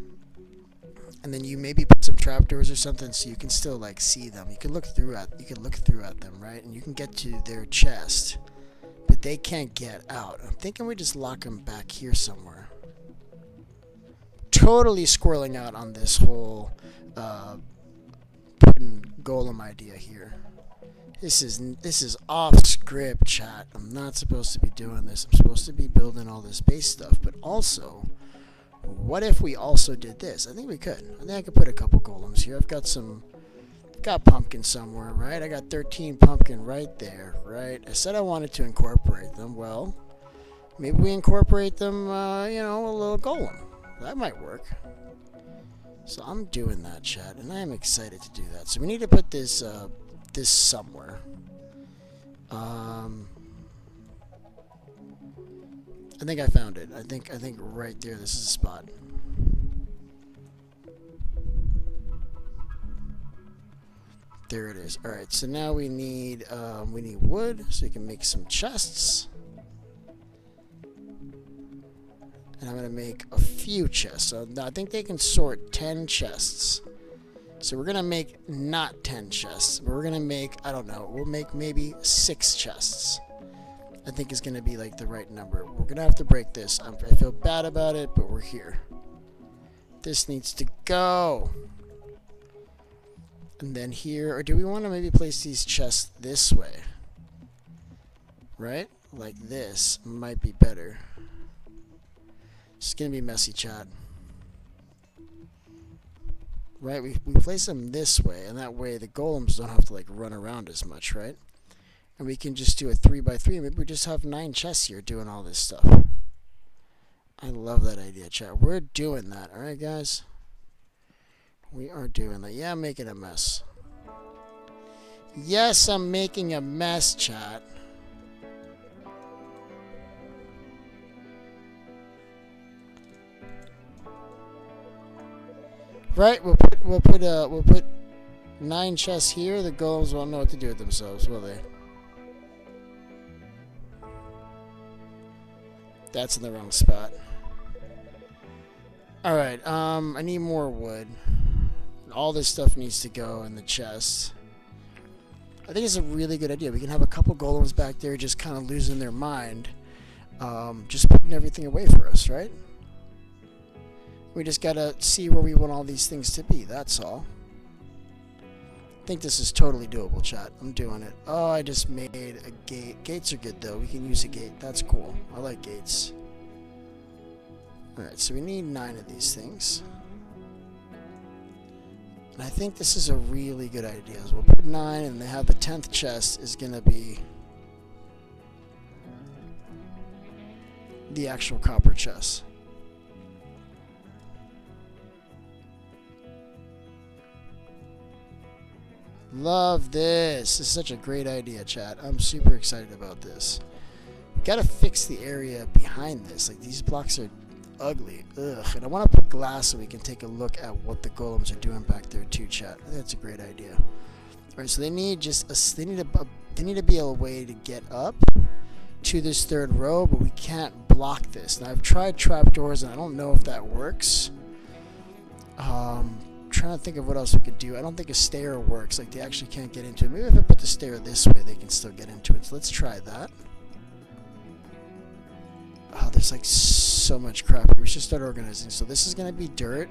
And then you maybe put some trapdoors or something so you can still like see them. You can look through at them, right? And you can get to their chest, but they can't get out. I'm thinking we just lock them back here somewhere. Totally squirreling out on this whole putting golem idea here. This is off script, chat. I'm not supposed to be doing this. I'm supposed to be building all this base stuff, but also, what if we also did this? I think we could. I think I could put a couple golems here. I've got pumpkin somewhere, right? I got 13 pumpkin right there, right? I said I wanted to incorporate them. Well, maybe we incorporate them, a little golem. That might work. So I'm doing that, chat, and I am excited to do that. So we need to put this somewhere. I think I found it. I think right there. This is a spot. There it is. All right. So now we need wood, so we can make some chests. And I'm gonna make a few chests. So I think they can sort 10 chests. So we're gonna make not 10 chests, but we're gonna make, I don't know, we'll make maybe 6 chests. I think is going to be like the right number. We're going to have to break this. I feel bad about it, but we're here. This needs to go. And then here, or do we want to maybe place these chests this way? Right? Like this might be better. It's going to be messy, chat. Right? We place them this way, and that way the golems don't have to like run around as much, right? And we can just do a 3x3. Maybe we just have 9 chests here doing all this stuff. I love that idea, chat. We're doing that. Alright, guys? We are doing that. Yeah, I'm making a mess. Yes, I'm making a mess, chat. Right? We'll put 9 chests here. The golems won't know what to do with themselves, will they? That's in the wrong spot. Alright, I need more wood. All this stuff needs to go in the chest. I think it's a really good idea. We can have a couple golems back there just kind of losing their mind. Just putting everything away for us, right? We just gotta see where we want all these things to be, that's all. I think this is totally doable, chat. I'm doing it. Oh, I just made a gate. Gates are good, though. We can use a gate. That's cool. I like gates. Alright, so we need 9 of these things. And I think this is a really good idea. So we'll put 9, and they have the 10th chest is going to be the actual copper chest. Love this. This is such a great idea, chat. I'm super excited about this. We gotta fix the area behind this. Like, these blocks are ugly. Ugh. And I want to put glass so we can take a look at what the golems are doing back there too, chat. I think that's a great idea. Alright, so they need they need to be a way to get up to this 3rd row, but we can't block this. Now, I've tried trapdoors, and I don't know if that works. Trying to think of what else we could do. I don't think a stair works. Like, they actually can't get into it. Maybe if I put the stair this way, they can still get into it. So let's try that. Oh, there's like so much crap. We should start organizing. So this is going to be dirt.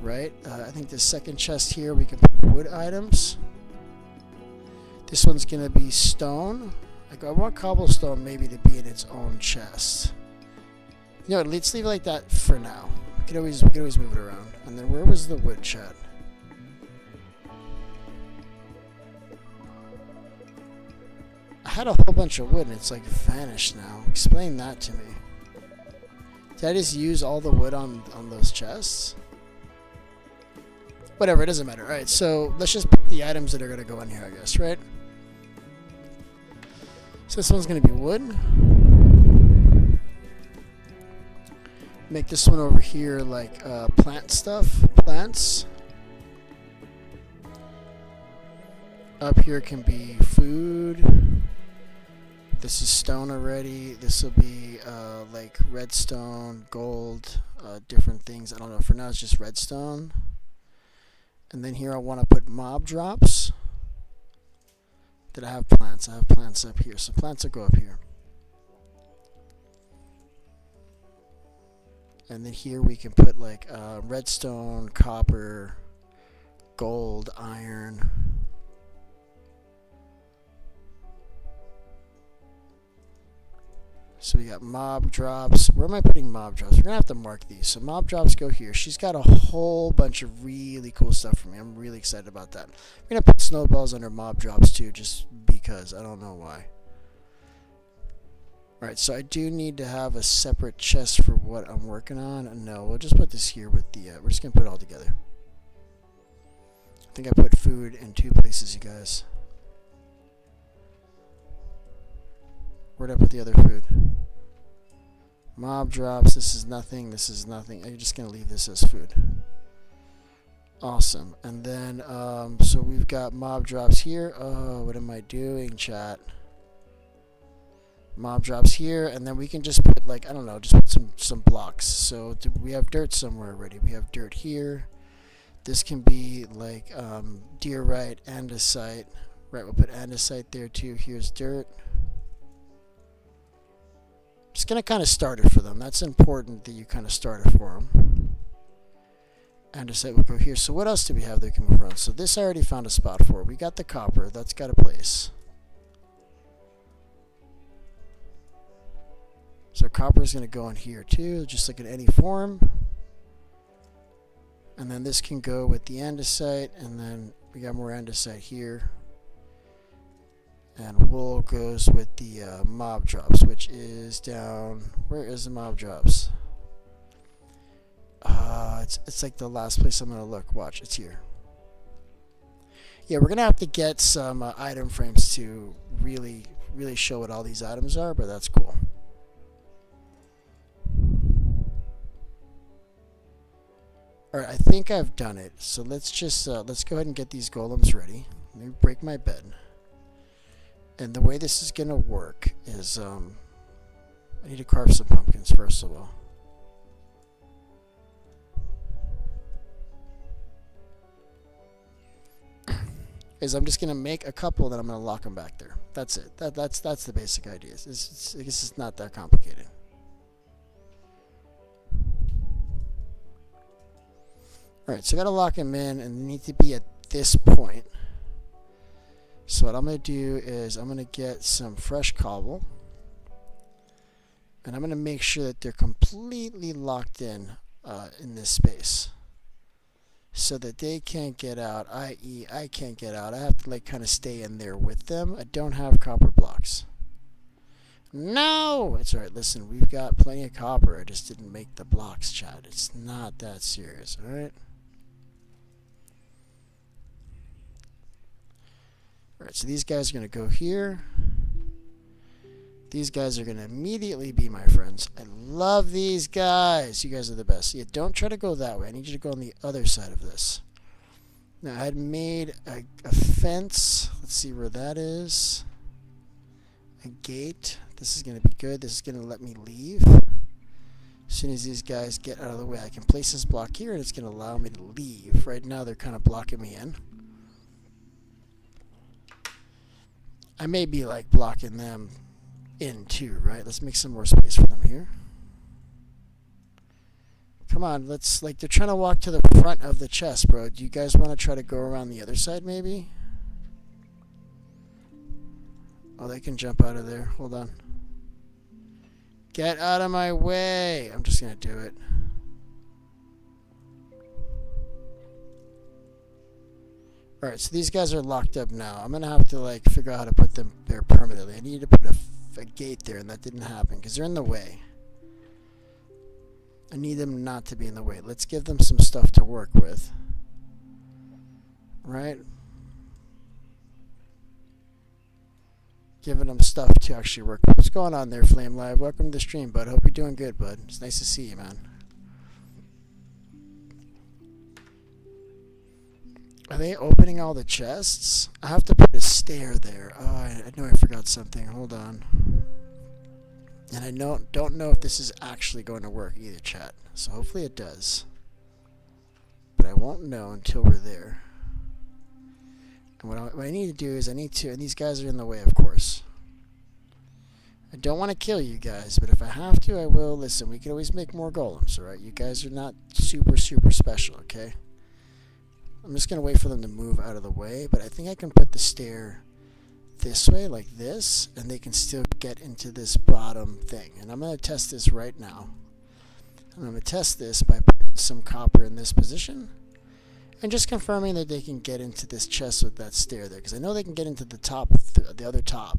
Right? I think the 2nd chest here, we can put wood items. This one's going to be stone. Like, I want cobblestone maybe to be in its own chest. You know what? Let's leave it like that for now. We can always move it around. And then where was the wood, chat? I had a whole bunch of wood and it's like vanished now. Explain that to me. Did I just use all the wood on those chests? Whatever, it doesn't matter. Alright, so let's just pick the items that are going to go in here, I guess, right? So this one's going to be wood. Make this one over here like plant stuff, plants. Up here can be food. This is stone already. This will be like redstone, gold, different things. I don't know. For now, it's just redstone. And then here I want to put mob drops. Did I have plants? I have plants up here. So plants will go up here. And then here we can put like redstone, copper, gold, iron. So we got mob drops. Where am I putting mob drops? We're going to have to mark these. So mob drops go here. She's got a whole bunch of really cool stuff for me. I'm really excited about that. I'm going to put snowballs under mob drops too, just because. I don't know why. Alright, so I do need to have a separate chest for what I'm working on. No, we'll just put this here with the... we're just going to put it all together. I think I put food in 2 places, you guys. Where'd I put the other food? Mob drops. This is nothing. This is nothing. I'm just going to leave this as food. Awesome. And then, so we've got mob drops here. Oh, what am I doing, chat? Mob drops here, and then we can just put, like, I don't know, just put some blocks. So we have dirt somewhere already. We have dirt here. This can be, like, diorite, andesite. Right, we'll put andesite there, too. Here's dirt. Just going to kind of start it for them. That's important that you kind of start it for them. Andesite will go here. So what else do we have that we can move around? So this I already found a spot for. We got the copper. That's got a place. So copper is going to go in here too, just like in any form. And then this can go with the andesite, and then we got more andesite here. And wool goes with the mob drops, which is down... Where is the mob drops? It's like the last place I'm going to look. Watch, it's here. Yeah, we're going to have to get some item frames to really show what all these items are, but that's cool. Alright, I think I've done it. So let's just, let's go ahead and get these golems ready. Let me break my bed. And the way this is going to work is, I need to carve some pumpkins first of all. Is I'm just going to make a couple, then I'm going to lock them back there. That's it. That's the basic idea. This is not that complicated. Alright, so I gotta lock them in, and they need to be at this point. So what I'm gonna do is I'm gonna get some fresh cobble, and I'm gonna make sure that they're completely locked in this space, so that they can't get out. I.e., I can't get out. I have to like kind of stay in there with them. I don't have copper blocks. No! It's alright. Listen, we've got plenty of copper. I just didn't make the blocks, chat. It's not that serious, alright? Alright, so these guys are going to go here. These guys are going to immediately be my friends. I love these guys. You guys are the best. Yeah, don't try to go that way. I need you to go on the other side of this. Now, I had made a fence. Let's see where that is. A gate. This is going to be good. This is going to let me leave. As soon as these guys get out of the way, I can place this block here, and it's going to allow me to leave. Right now, they're kind of blocking me in. I may be like blocking them in too, right? Let's make some more space for them here. Come on, let's, like, they're trying to walk to the front of the chest, bro. Do you guys want to try to go around the other side, maybe? Oh, they can jump out of there. Hold on. Get out of my way. I'm just going to do it. Alright, so these guys are locked up now. I'm going to have to like figure out how to put them there permanently. I need to put a gate there, and that didn't happen because they're in the way. I need them not to be in the way. Let's give them some stuff to work with. Right? giving them stuff to actually work. What's going on there, Flame Live? Welcome to the stream, bud. Hope you're doing good, bud. It's nice to see you, man. Are they opening all the chests? I have to put a stair there. Oh, I know I forgot something. Hold on. And I don't know if this is actually going to work either, chat. So hopefully it does. But I won't know until we're there. And what I need to do is and these guys are in the way, of course. I don't want to kill you guys, but if I have to, I will. Listen, we can always make more golems, alright? You guys are not super special, okay? I'm just going to wait for them to move out of the way, but I think I can put the stair this way, like this, and they can still get into this bottom thing. And I'm going to test this right now. And I'm going to test this by putting some copper in this position, and just confirming that they can get into this chest with that stair there, because I know they can get into the top, the other top.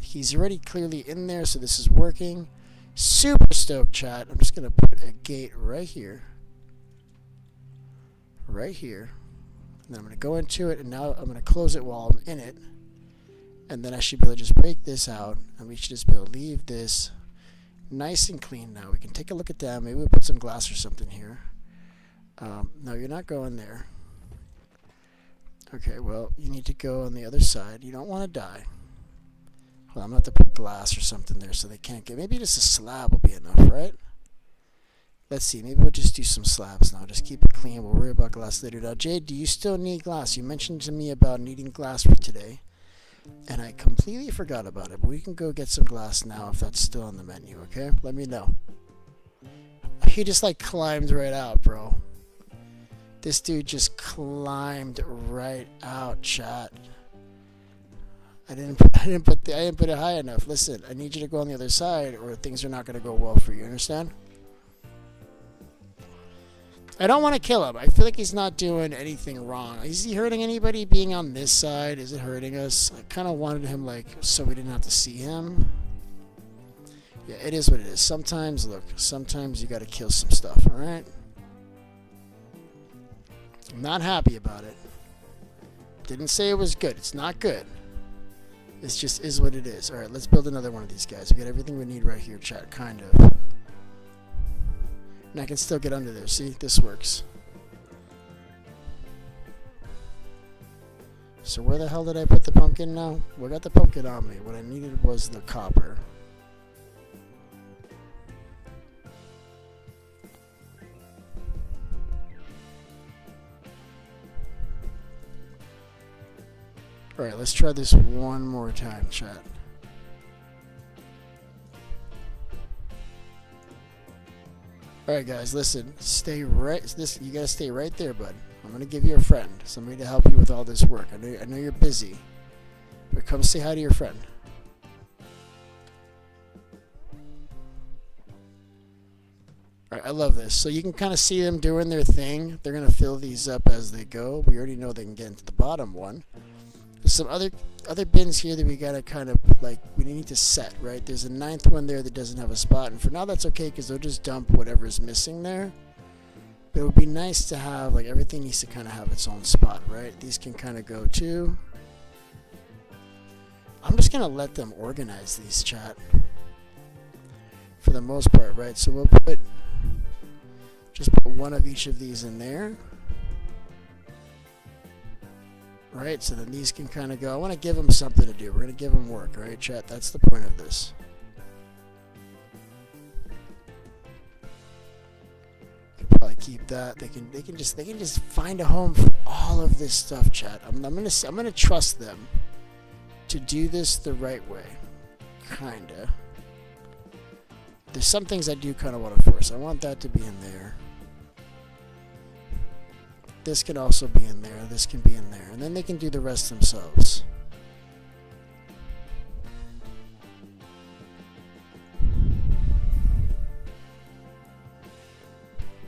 He's already clearly in there, so this is working. Super stoked, chat. I'm just going to put a gate right here. Right here, and then I'm going to go into it, and now I'm going to close it while I'm in it, and then I should be able to just break this out, and we should just be able to leave this nice and clean. Now we can take a look at that. Maybe we'll put some glass or something here. No, you're not going there. Okay, well, you need to go on the other side. You don't want to die. Well, I'm going to have to put glass or something there so they can't get, maybe just a slab will be enough, right? Let's see, maybe we'll just do some slabs now. Just keep it clean. We'll worry about glass later. Now, Jade, do you still need glass? You mentioned to me about needing glass for today, and I completely forgot about it. But we can go get some glass now if that's still on the menu, okay? Let me know. He just, like, climbed right out, bro. This dude just climbed right out, chat. I didn't put it high enough. Listen, I need you to go on the other side, or things are not going to go well for you. Understand? I don't want to kill him. I feel like he's not doing anything wrong. Is he hurting anybody being on this side? Is it hurting us? I kind of wanted him, like, so we didn't have to see him. Yeah, it is what it is. Sometimes, look, sometimes you got to kill some stuff, alright? I'm not happy about it. Didn't say it was good. It's not good. It just is what it is. Alright, let's build another one of these guys. We got everything we need right here, chat, kind of. And I can still get under there. See? This works. So where the hell did I put the pumpkin now? Well, I got the pumpkin on me. What I needed was the copper. Alright, let's try this one more time, chat. Alright guys, listen, stay right, you gotta stay right there, bud. I'm gonna give you a friend, somebody to help you with all this work. I know you're busy, but come say hi to your friend. Alright, I love this. So you can kind of see them doing their thing. They're gonna fill these up as they go. We already know they can get into the bottom one. There's some other bins here that we gotta kind of, like, we need to set, right? There's a 9th one there that doesn't have a spot, and for now that's okay because they'll just dump whatever's missing there. But it would be nice to have, like, everything needs to kind of have its own spot, right? These can kind of go too. I'm just gonna let them organize these, chat, for the most part, right? So we'll just put one of each of these in there. Right, so then these can kind of go. I want to give them something to do. We're going to give them work, right, chat? That's the point of this. Could probably keep that. They can just find a home for all of this stuff, chat. I'm gonna trust them to do this the right way, kinda. There's some things I do kind of want to force. I want that to be in there. This can also be in there. This can be in there. And then they can do the rest themselves.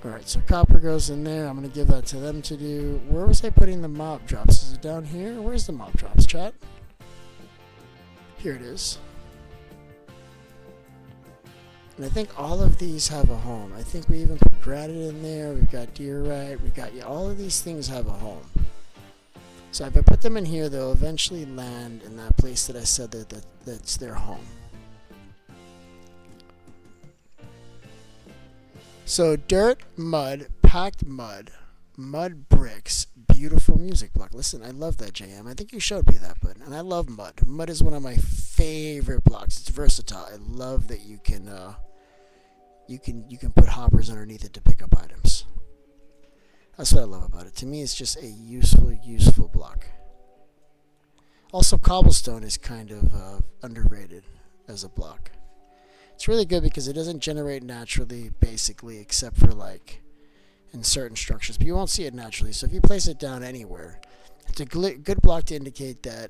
Alright, so copper goes in there. I'm going to give that to them to do. Where was I putting the mob drops? Is it down here? Where's the mob drops, chat? Here it is. And I think all of these have a home. I think we even put granite in there. We've got diorite. We've got, yeah, all of these things have a home. So if I put them in here, they'll eventually land in that place that I said that's their home. So dirt, mud, packed mud, mud bricks, beautiful music block. Listen, I love that, JM. I think you showed me that, but and I love mud. Mud is one of my favorite blocks. It's versatile. I love that you can put hoppers underneath it to pick up items. That's what I love about it. To me, it's just a useful block. Also, cobblestone is kind of underrated as a block. It's really good because it doesn't generate naturally, basically, except for like in certain structures. But you won't see it naturally. So if you place it down anywhere, it's a good block to indicate that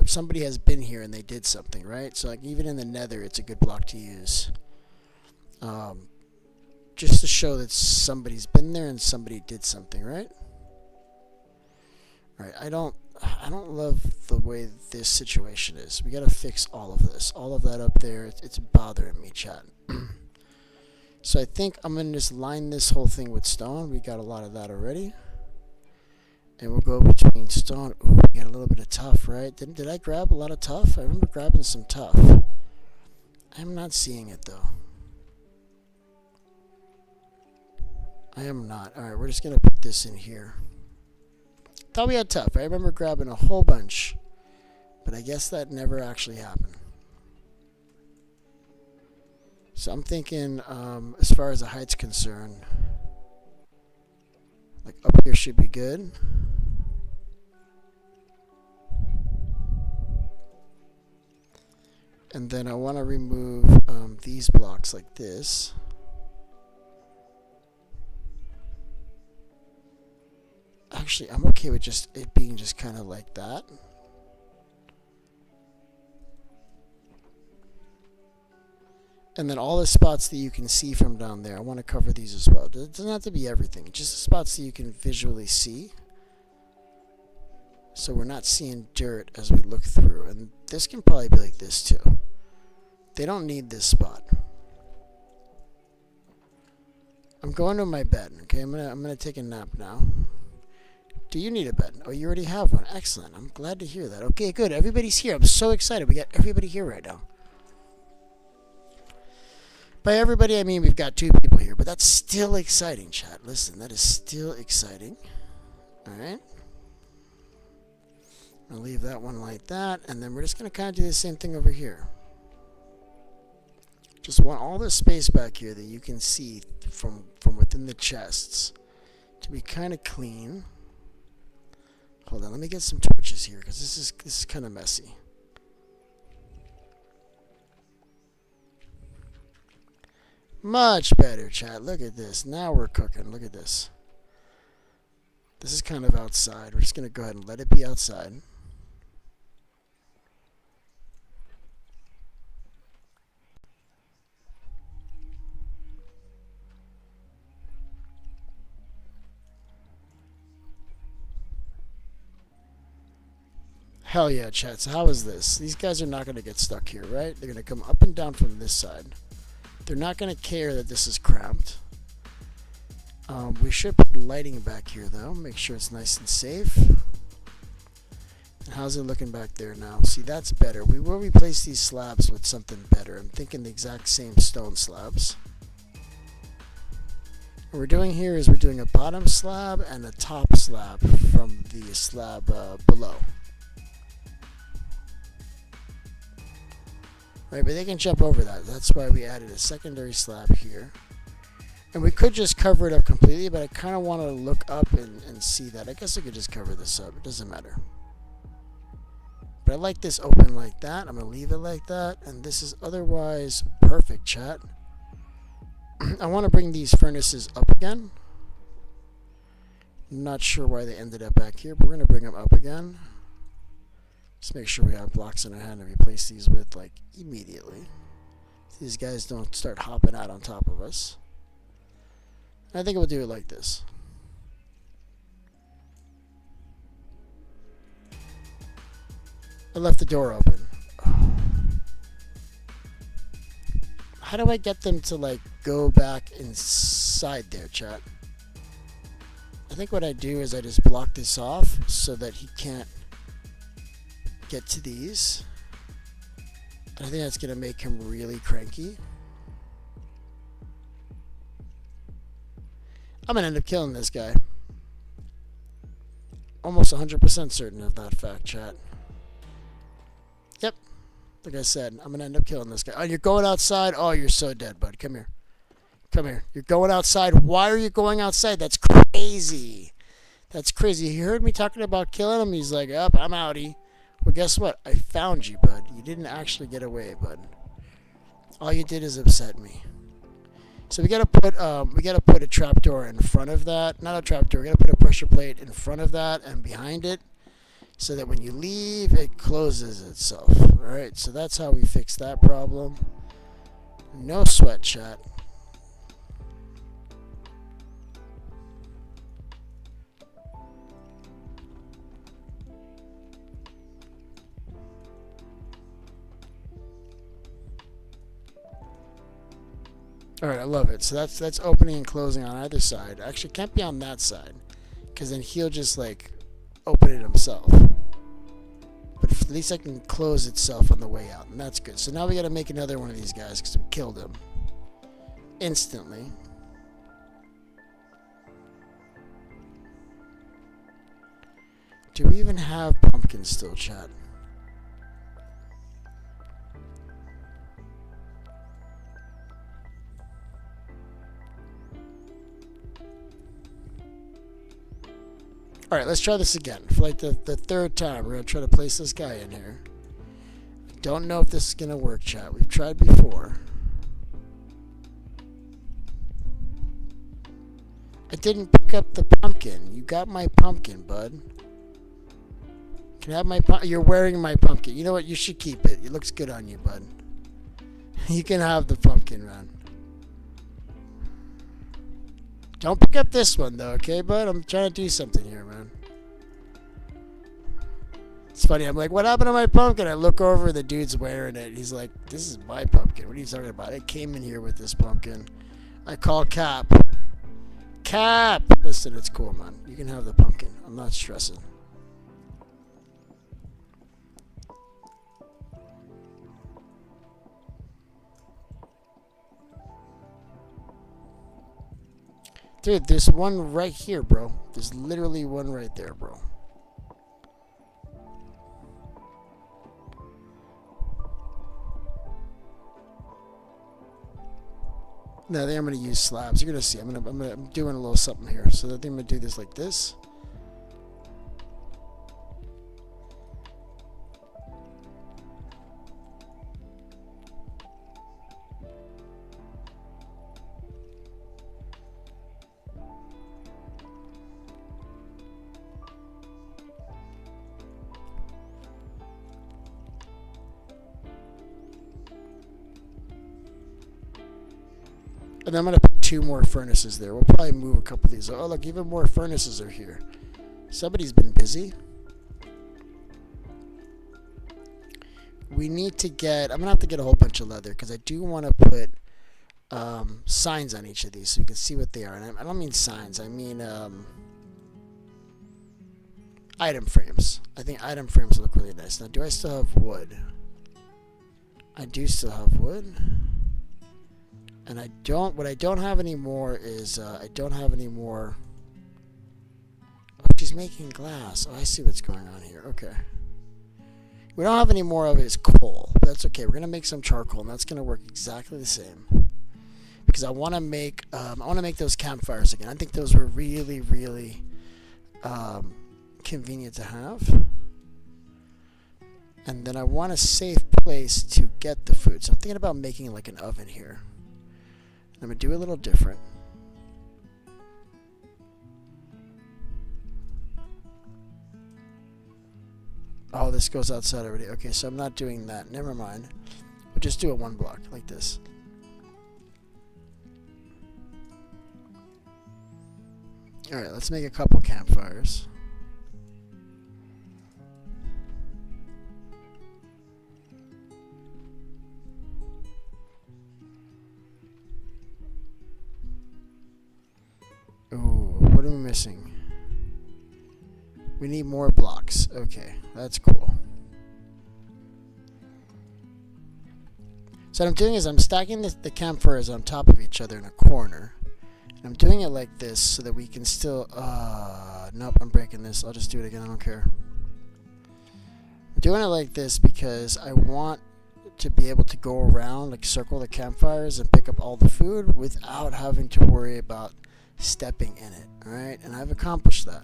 somebody has been here and they did something, right? So like even in the nether, it's a good block to use. Just to show that somebody's been there and somebody did something, right? Right. I don't love the way this situation is. We gotta fix all of this. All of that up there, it's bothering me, chat. So I think I'm gonna just line this whole thing with stone. We got a lot of that already. And we'll go between stone. Ooh, we got a little bit of tough, right? Did I grab a lot of tough? I remember grabbing some tough. I'm not seeing it though. I am not. Alright, we're just going to put this in here. Thought we had tough. I remember grabbing a whole bunch. But I guess that never actually happened. So I'm thinking, as far as the height's concerned, like up here should be good. And then I want to remove these blocks like this. Actually, I'm okay with just it being just kind of like that. And then all the spots that you can see from down there, I want to cover these as well. It doesn't have to be everything, just the spots that you can visually see. So we're not seeing dirt as we look through. And this can probably be like this too. They don't need this spot. I'm going to my bed, okay? I'm gonna take a nap now. Do you need a bed? Oh, you already have one. Excellent. I'm glad to hear that. Okay, good. Everybody's here. I'm so excited. We got everybody here right now. By everybody, I mean we've got 2 people here, but that's still exciting, chat. Listen, that is still exciting. All right. I'll leave that one like that, and then we're just going to kind of do the same thing over here. Just want all this space back here that you can see from within the chests to be kind of clean. Hold on, let me get some torches here because this is kind of messy. Much better, chat. Look at this. Now we're cooking. Look at this. This is kind of outside. We're just going to go ahead and let it be outside. Hell yeah, chat. So how is this? These guys are not going to get stuck here, right? They're going to come up and down from this side. They're not going to care that this is cramped. We should put lighting back here, though. Make sure it's nice and safe. And how's it looking back there now? See, that's better. We will replace these slabs with something better. I'm thinking the exact same stone slabs. What we're doing here is we're doing a bottom slab and a top slab from the slab below. Right, but they can jump over that. That's why we added a secondary slab here. And we could just cover it up completely, but I kind of want to look up and see that. I guess I could just cover this up. It doesn't matter. But I like this open like that. I'm going to leave it like that. And this is otherwise perfect, chat. I want to bring these furnaces up again. I'm not sure why they ended up back here, but we're going to bring them up again. Just make sure we have blocks in our hand to replace these with, like, immediately. So these guys don't start hopping out on top of us. I think we'll do it like this. I left the door open. How do I get them to, like, go back inside there, chat? I think what I do is I just block this off so that he can't get to these. I think that's going to make him really cranky. I'm going to end up killing this guy. Almost 100% certain of that fact, chat. Yep. Like I said, I'm going to end up killing this guy. Oh, you're going outside? Oh, you're so dead, bud. Come here. Come here. You're going outside. Why are you going outside? That's crazy. That's crazy. He heard me talking about killing him. He's like, up, I'm outie. Well, guess what? I found you, bud. You didn't actually get away, bud. All you did is upset me. So we gotta put a trapdoor in front of that. Not a trapdoor. We gotta put a pressure plate in front of that and behind it, so that when you leave, it closes itself. All right. So that's how we fix that problem. No sweat, chat. Alright, I love it. So that's opening and closing on either side. Actually, it can't be on that side, because then he'll just like open it himself. But at least I can close itself on the way out, and that's good. So now we gotta make another one of these guys, because we killed him instantly. Do we even have pumpkins still, chat? Alright, let's try this again. For like the third time, we're going to try to place this guy in here. Don't know if this is going to work, chat. We've tried before. I didn't pick up the pumpkin. You got my pumpkin, bud. Can I have my pumpkin? You're wearing my pumpkin. You know what? You should keep it. It looks good on you, bud. You can have the pumpkin, man. Don't pick up this one, though, okay, bud? I'm trying to do something here, man. It's funny. I'm like, what happened to my pumpkin? I look over, the dude's wearing it. He's like, this is my pumpkin. What are you talking about? I came in here with this pumpkin. I call Cap. Cap! Listen, it's cool, man. You can have the pumpkin. I'm not stressing. Dude, there's one right here, bro. There's literally one right there, bro. No, I think I'm gonna use slabs. You're gonna see. I'm doing a little something here. So I think I'm gonna do this like this. And then I'm going to put 2 more furnaces there. We'll probably move a couple of these. Oh, look, even more furnaces are here. Somebody's been busy. We need to get... I'm going to have to get a whole bunch of leather, because I do want to put signs on each of these so you can see what they are. And I don't mean signs. I mean item frames. I think item frames look really nice. Now, do I still have wood? I do still have wood. And what I don't have anymore is, I don't have any more. Oh, she's making glass. Oh, I see what's going on here. Okay. We don't have any more of it as coal, but that's okay. We're going to make some charcoal, and that's going to work exactly the same. Because I want to make those campfires again. I think those were really, really convenient to have. And then I want a safe place to get the food. So I'm thinking about making like an oven here. I'm going to do a little different. Oh, this goes outside already. Okay, so I'm not doing that. Never mind. We'll just do it 1 block, like this. Alright, let's make a couple campfires. Ooh, what are we missing? We need more blocks. Okay, that's cool. So what I'm doing is I'm stacking the campfires on top of each other in a corner. And I'm doing it like this so that we can still... nope, I'm breaking this. I'll just do it again. I don't care. I'm doing it like this because I want to be able to go around, like circle the campfires and pick up all the food without having to worry about stepping in it. Alright, and I've accomplished that.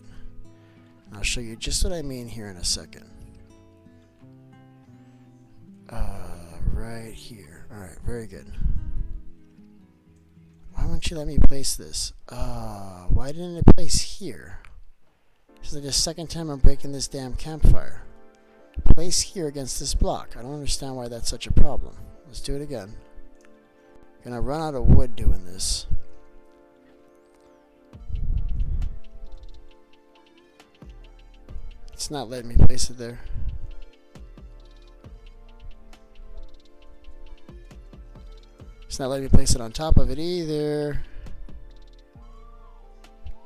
And I'll show you just what I mean here in a second. Right here. Alright, very good. Why won't you let me place this? Why didn't it place here? This is like the second time I'm breaking this damn campfire. Place here against this block. I don't understand why that's such a problem. Let's do it again. Gonna run out of wood doing this. It's not letting me place it there. It's not letting me place it on top of it either.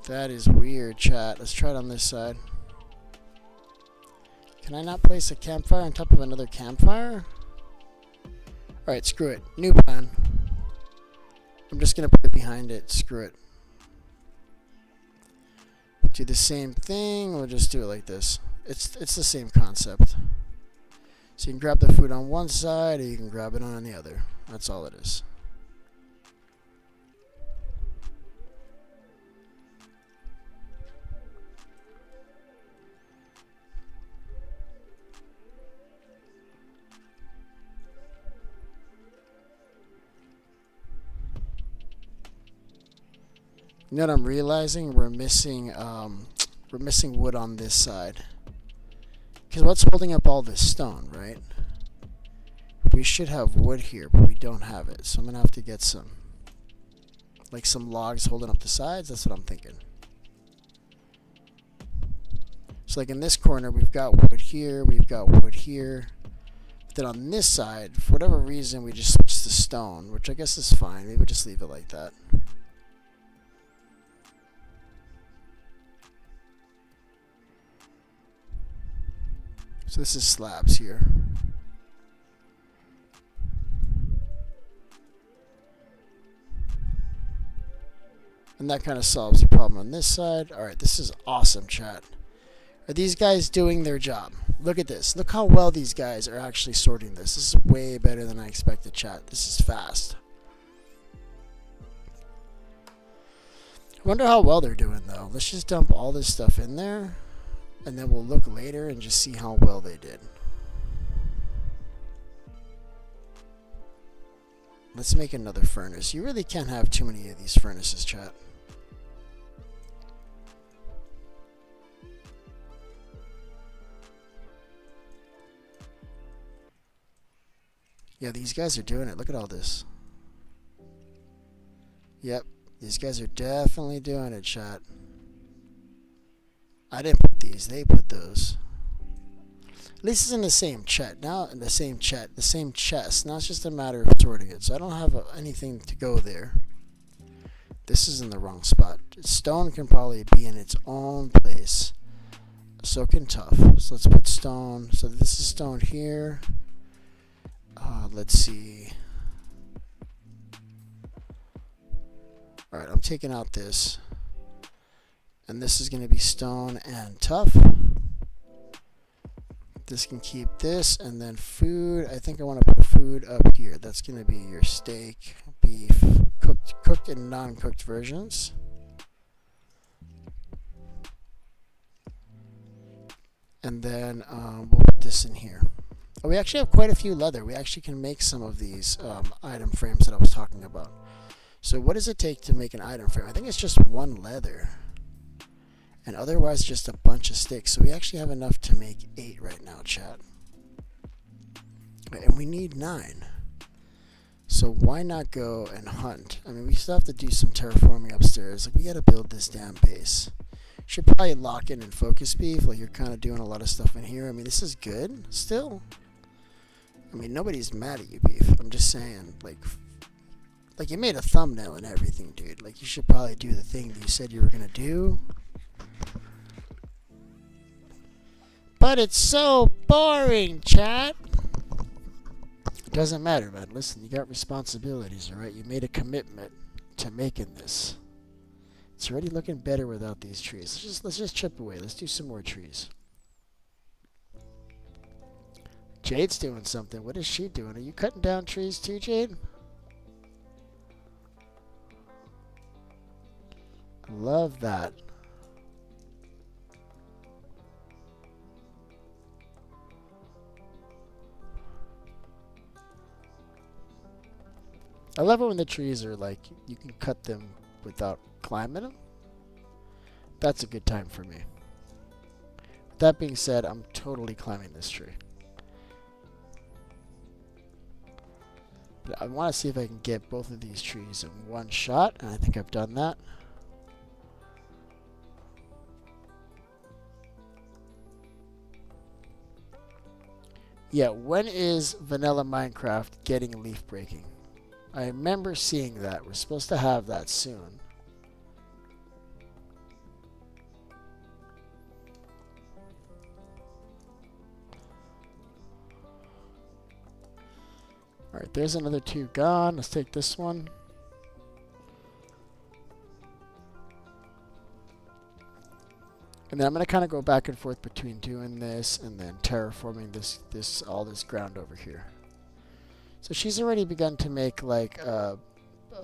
That is weird, chat. Let's try it on this side. Can I not place a campfire on top of another campfire? Alright, screw it. New plan. I'm just going to put it behind it. Screw it. Do the same thing. We'll just do it like this. It's the same concept. So you can grab the food on one side or you can grab it on the other. That's all it is. You know what I'm realizing? We're missing wood on this side. Because what's holding up all this stone, right? We should have wood here, but we don't have it. So I'm gonna have to get some, like some logs holding up the sides. That's what I'm thinking. So like in this corner, we've got wood here, we've got wood here. But then on this side, for whatever reason, we just switched to stone, which I guess is fine. Maybe we'll just leave it like that. So this is slabs here. And that kind of solves the problem on this side. Alright, this is awesome, chat. Are these guys doing their job? Look at this. Look how well these guys are actually sorting this. This is way better than I expected, chat. This is fast. I wonder how well they're doing, though. Let's just dump all this stuff in there. And then we'll look later and just see how well they did. Let's make another furnace. You really can't have too many of these furnaces, chat. Yeah, these guys are doing it. Look at all this. Yep, these guys are definitely doing it, chat. I didn't put these, they put those. At least it's in the same chat. Now in the same chat, the same chest. Now it's just a matter of sorting it. So I don't have anything to go there. This is in the wrong spot. Stone can probably be in its own place. So can tough. So let's put stone. So this is stone here. Let's see. Alright, I'm taking out this. And this is going to be stone and tough. This can keep this, and then food. I think I want to put food up here. That's going to be your steak, beef, cooked and non-cooked versions. And then we'll put this in here. Oh, we actually have quite a few leather. We actually can make some of these item frames that I was talking about. So what does it take to make an item frame? I think it's just one leather. And otherwise just a bunch of sticks. So we actually have enough to make 8 right now, chat. And we need 9. So why not go and hunt? I mean, we still have to do some terraforming upstairs. Like, we gotta build this damn base. Should probably lock in and focus beef. Like, you're kind of doing a lot of stuff in here. I mean, this is good still. I mean, nobody's mad at you, beef. I'm just saying, like you made a thumbnail and everything, dude. Like, you should probably do the thing that you said you were gonna do. But it's so boring, chat. Doesn't matter, man. Listen, you got responsibilities, alright? You made a commitment to making this. It's already looking better without these trees. Let's just chip away. Let's do some more trees. Jade's doing something. What is she doing? Are you cutting down trees too, Jade? Love that. I love it when the trees are like, you can cut them without climbing them. That's a good time for me. With that being said, I'm totally climbing this tree. But I want to see if I can get both of these trees in one shot, and I think I've done that. Yeah, when is Vanilla Minecraft getting leaf breaking? I remember seeing that. We're supposed to have that soon. Alright, there's another 2 gone. Let's take this one. And then I'm going to kind of go back and forth between doing this and then terraforming all this ground over here. So she's already begun to make like a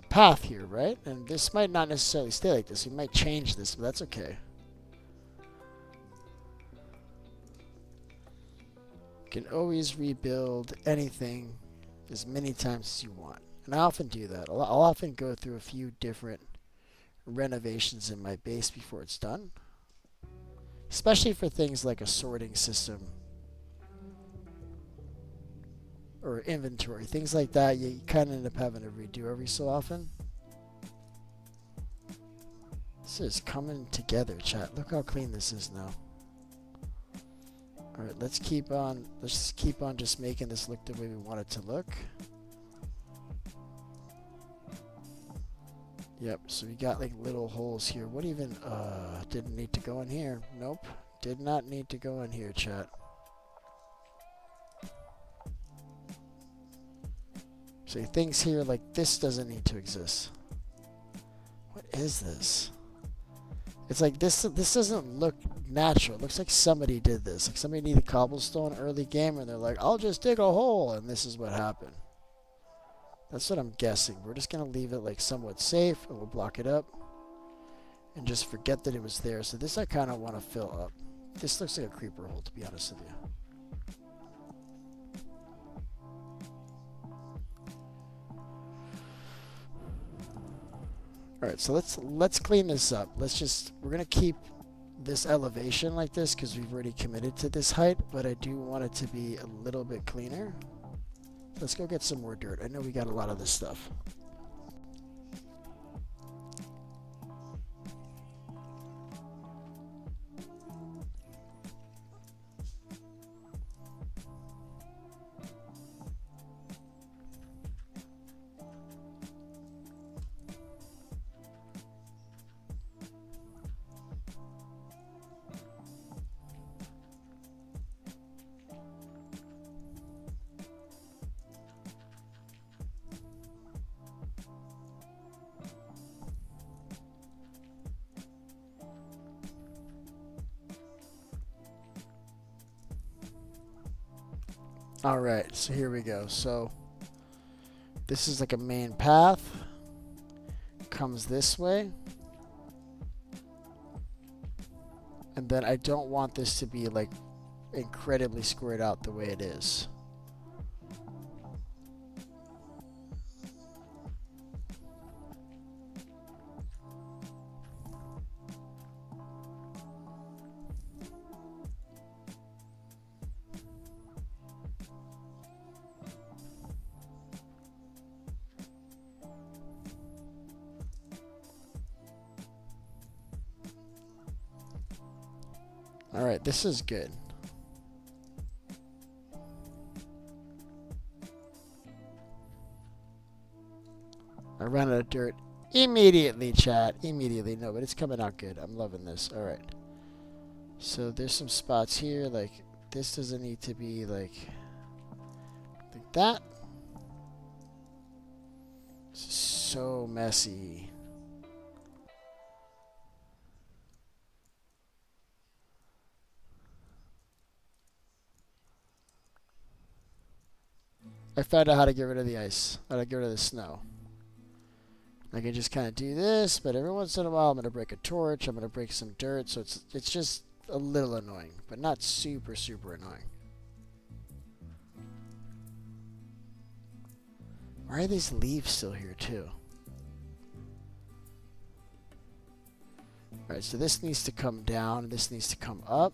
path here, right? And this might not necessarily stay like this. We might change this, but that's okay. You can always rebuild anything as many times as you want. And I often do that. I'll often go through a few different renovations in my base before it's done. Especially for things like a sorting system or inventory, things like that, you kind of end up having to redo every so often. This is coming together, chat. Look how clean this is now. Alright, let's just keep on just making this look the way we want it to look. Yep, so we got like little holes here. What even, didn't need to go in here. Nope, did not need to go in here, chat. So things here like this doesn't need to exist. What is this? It's like this doesn't look natural. It looks like somebody did this. Like somebody needed cobblestone early game and they're like, I'll just dig a hole, and this is what happened. That's what I'm guessing. We're just going to leave it like somewhat safe and we'll block it up and just forget that it was there. So this I kind of want to fill up. This looks like a creeper hole, to be honest with you. Alright, so let's clean this up. We're going to keep this elevation like this because we've already committed to this height, but I do want it to be a little bit cleaner. Let's go get some more dirt. I know we got a lot of this stuff. Alright, so here we go. So this is like a main path. Comes this way. And then I don't want this to be like incredibly squared out the way it is. Alright, this is good. I ran out of dirt immediately, chat. Immediately. No, but it's coming out good. I'm loving this. Alright. So there's some spots here, like this doesn't need to be like that. This is so messy. I found out how to get rid of the ice, how to get rid of the snow. I can just kind of do this, but every once in a while I'm going to break a torch, I'm going to break some dirt, so it's just a little annoying, but not super, super annoying. Why are these leaves still here too? Alright, so this needs to come down, this needs to come up.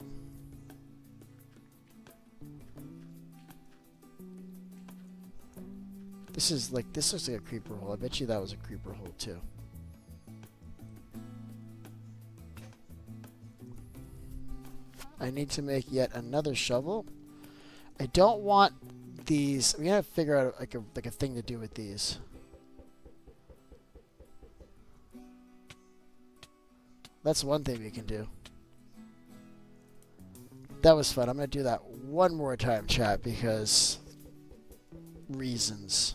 This looks like a creeper hole. I bet you that was a creeper hole too. I need to make yet another shovel. I don't want these. We gotta figure out like a thing to do with these. That's one thing we can do. That was fun. I'm gonna do that one more time, chat, because reasons.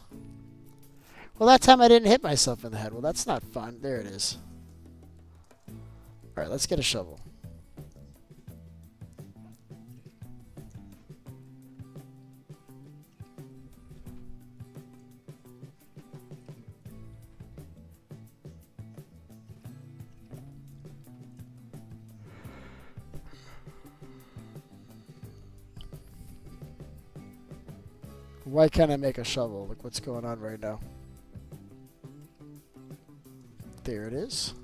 Well, that time I didn't hit myself in the head. Well, that's not fun. There it is. Alright, let's get a shovel. Why can't I make a shovel? Look what's going on right now. There it is.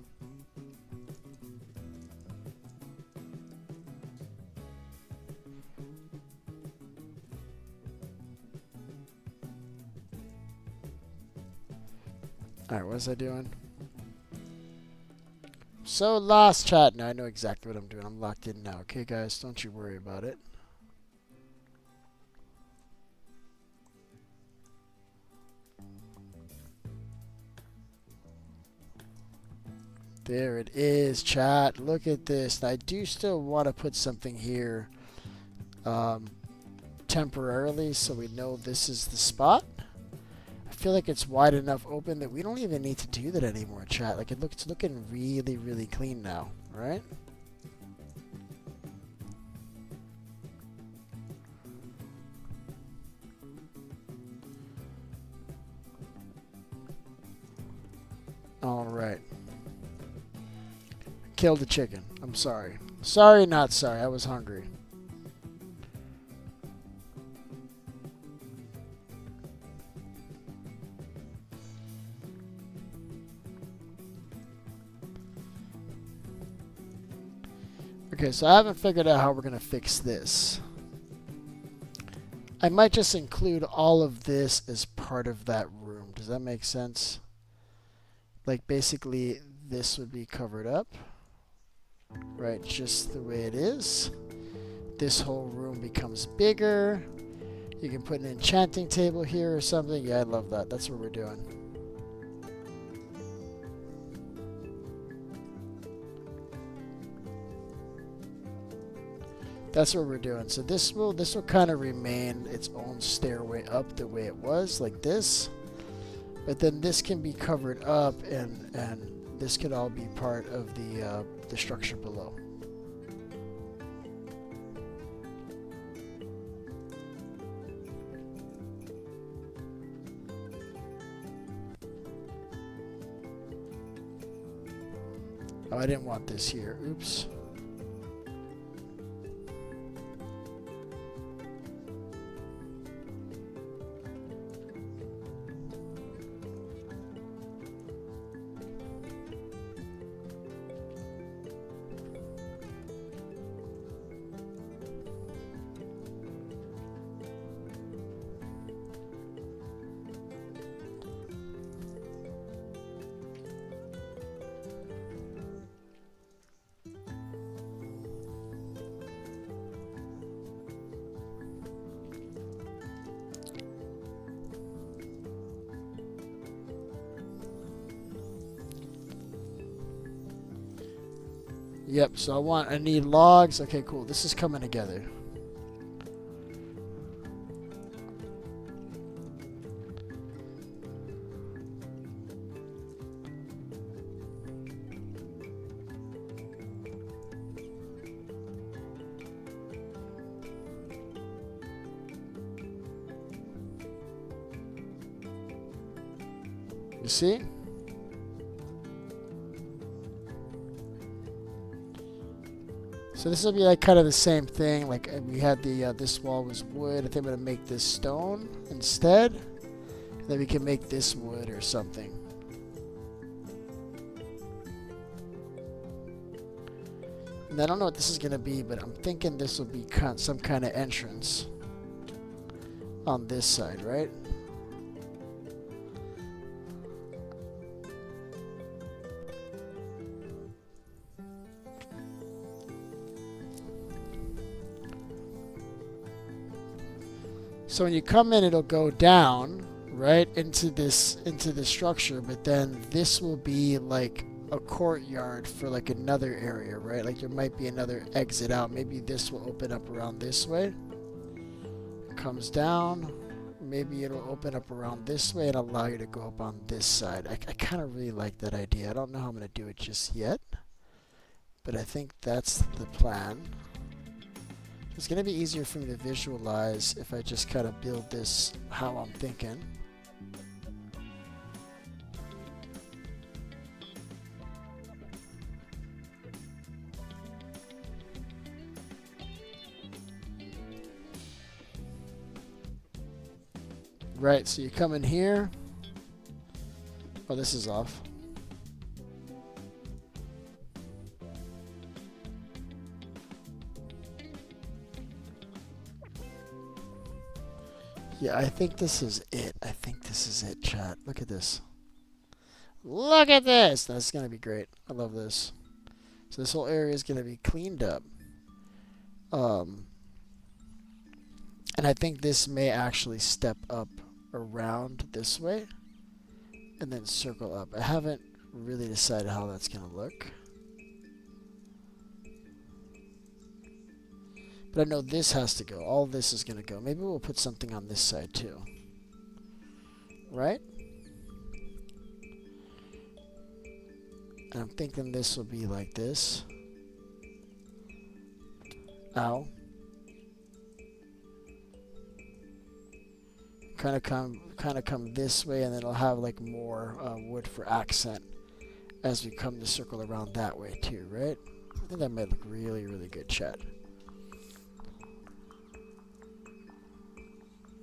Alright, what was I doing? So lost, chat. Now I know exactly what I'm doing. I'm locked in now. Okay, guys, don't you worry about it. There it is, chat. Look at this. I do still want to put something here temporarily so we know this is the spot. I feel like it's wide enough open that we don't even need to do that anymore, chat. Like it's looking really, really clean now, right? All right. Killed the chicken. I'm sorry. Sorry, not sorry. I was hungry. Okay, so I haven't figured out how we're going to fix this. I might just include all of this as part of that room. Does that make sense? Like basically this would be covered up. Right, just the way it is. This whole room becomes bigger. You can put an enchanting table here or something. Yeah, I love that. That's what we're doing. That's what we're doing. So this will kind of remain its own stairway up the way it was, like this. But then this can be covered up, and this could all be part of the structure below. Oh, I didn't want this here. Oops. Yep, so I need logs. Okay, cool. This is coming together. You see? So this will be like kind of the same thing. Like we had the this wall was wood. I think I'm gonna make this stone instead. And then we can make this wood or something. And I don't know what this is gonna be, but I'm thinking this will be some kind of entrance on this side, right? So when you come in, it'll go down, right, into this structure, but then this will be like a courtyard for like another area, right? Like there might be another exit out. Maybe this will open up around this way. It comes down. Maybe it'll open up around this way and allow you to go up on this side. I kind of really like that idea. I don't know how I'm going to do it just yet, but I think that's the plan. It's going to be easier for me to visualize if I just kind of build this how I'm thinking. Right, so you come in here. Oh, this is off. Yeah, I think this is it. I think this is it, chat. Look at this. Look at this! That's going to be great. I love this. So this whole area is going to be cleaned up. And I think this may actually step up around this way and then circle up. I haven't really decided how that's going to look. But I know this has to go. All this is going to go. Maybe we'll put something on this side too. Right? And I'm thinking this will be like this. Ow. Kind of come this way, and then it'll have like more wood for accent as we come to circle around that way too, right? I think that might look really, really good, chat.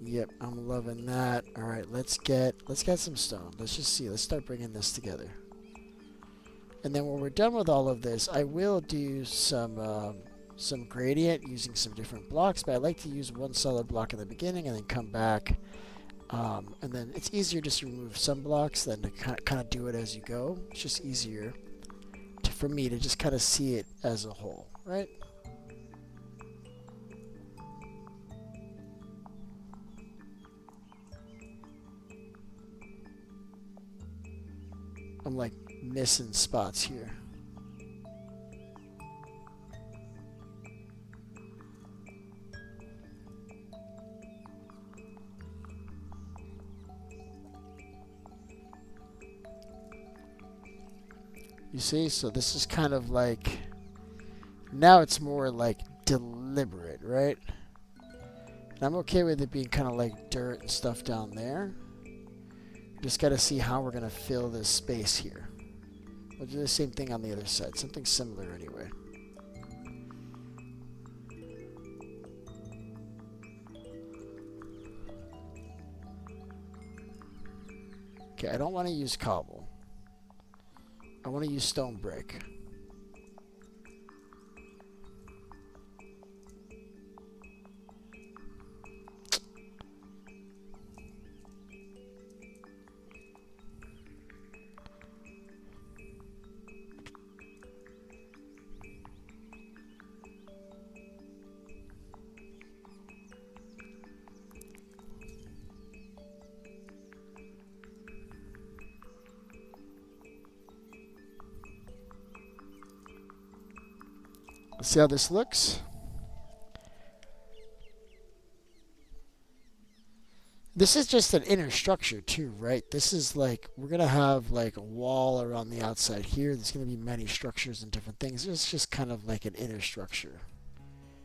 Yep, I'm loving that. All right, let's get some stone. Let's just see. Let's start bringing this together. And then when we're done with all of this, I will do some gradient using some different blocks, but I like to use one solid block in the beginning and then come back. And then it's easier just to remove some blocks than to kind of do it as you go. It's just easier for me to just kind of see it as a whole, right? I'm like missing spots here. You see, so this is kind of like, now it's more like deliberate, right? And I'm okay with it being kind of like dirt and stuff down there. Just got to see how we're going to fill this space here. We'll do the same thing on the other side, something similar anyway. Okay, I don't want to use cobble. I want to use stone brick. Let's see how this looks. This is just an inner structure too, right? This is like, we're going to have like a wall around the outside here. There's going to be many structures and different things. It's just kind of like an inner structure.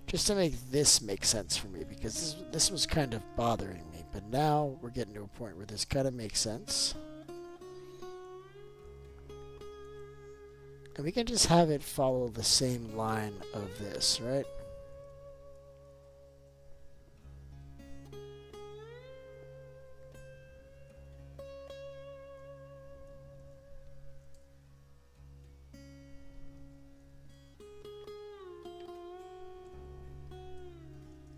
Just to make this make sense for me, because this was kind of bothering me. But now we're getting to a point where this kind of makes sense. And we can just have it follow the same line of this, right?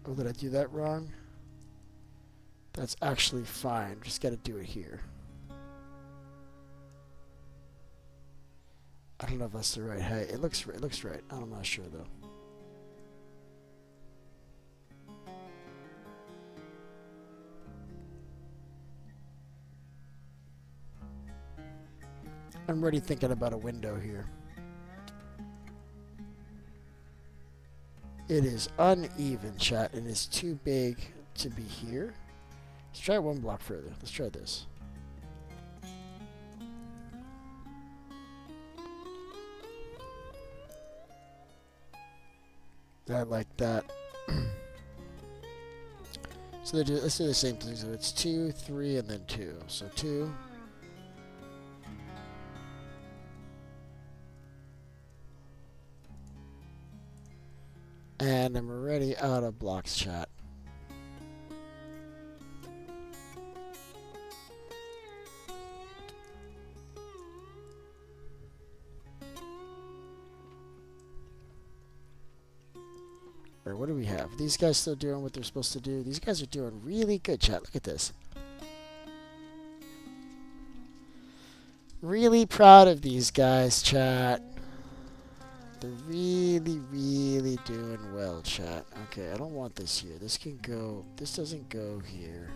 Oh, did I do that wrong? That's actually fine. Just got to do it here. I don't know if that's the right height. It looks right. I'm not sure though. I'm already thinking about a window here. It is uneven, chat, and it's too big to be here. Let's try one block further. Let's try this. I like that. So let's do the same thing. So it's 2, 3, and then 2. So 2. And I'm already out of blocks, chat. Or what do we have? These guys still doing what they're supposed to do? These guys are doing really good, chat. Look at this. Really proud of these guys, chat. They're really, really doing well, chat. Okay, I don't want this here. This can go... This doesn't go here.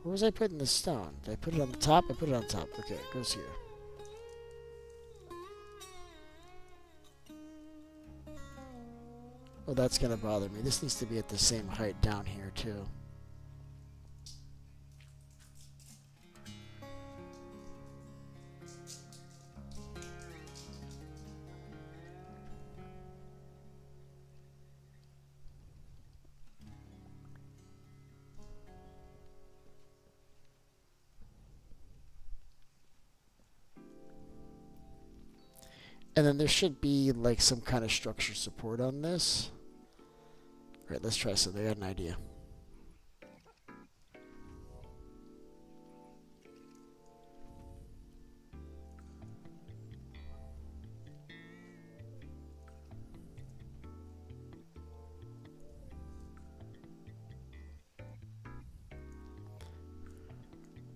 Where was I putting the stone? Did I put it on the top? I put it on top. Okay, it goes here. Oh, that's going to bother me. This needs to be at the same height down here, too. And then there should be like some kind of structure support on this. Alright, let's try something. I got an idea.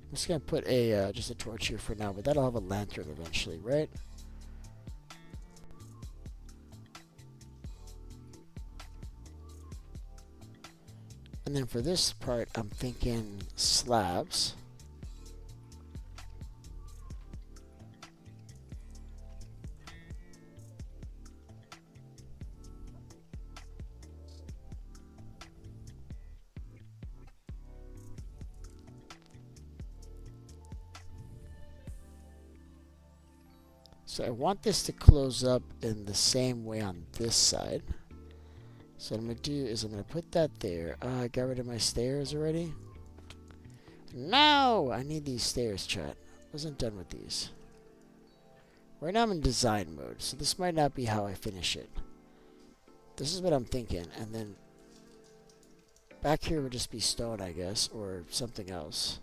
I'm just gonna put a just a torch here for now, but that'll have a lantern eventually, right? And then for this part, I'm thinking slabs. So I want this to close up in the same way on this side. So what I'm going to do is I'm going to put that there. I got rid of my stairs already. No! I need these stairs, chat. Wasn't done with these. Right now I'm in design mode, so this might not be how I finish it. This is what I'm thinking, and then back here would just be stone, I guess, or something else.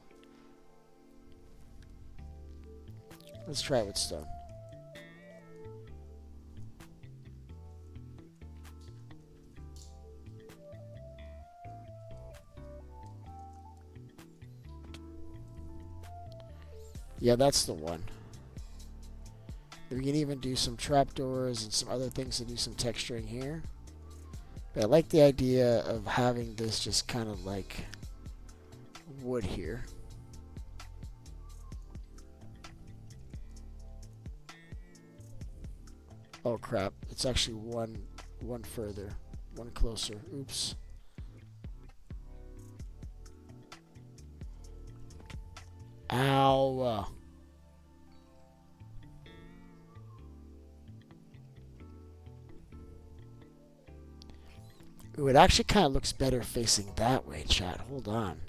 Let's try it with stone. Yeah, that's the one. We can even do some trapdoors and some other things to do some texturing here. But I like the idea of having this just kind of like wood here. Oh crap, it's actually one further, one closer. Oops. Ow. Ooh, it actually kind of looks better facing that way, chat. Hold on.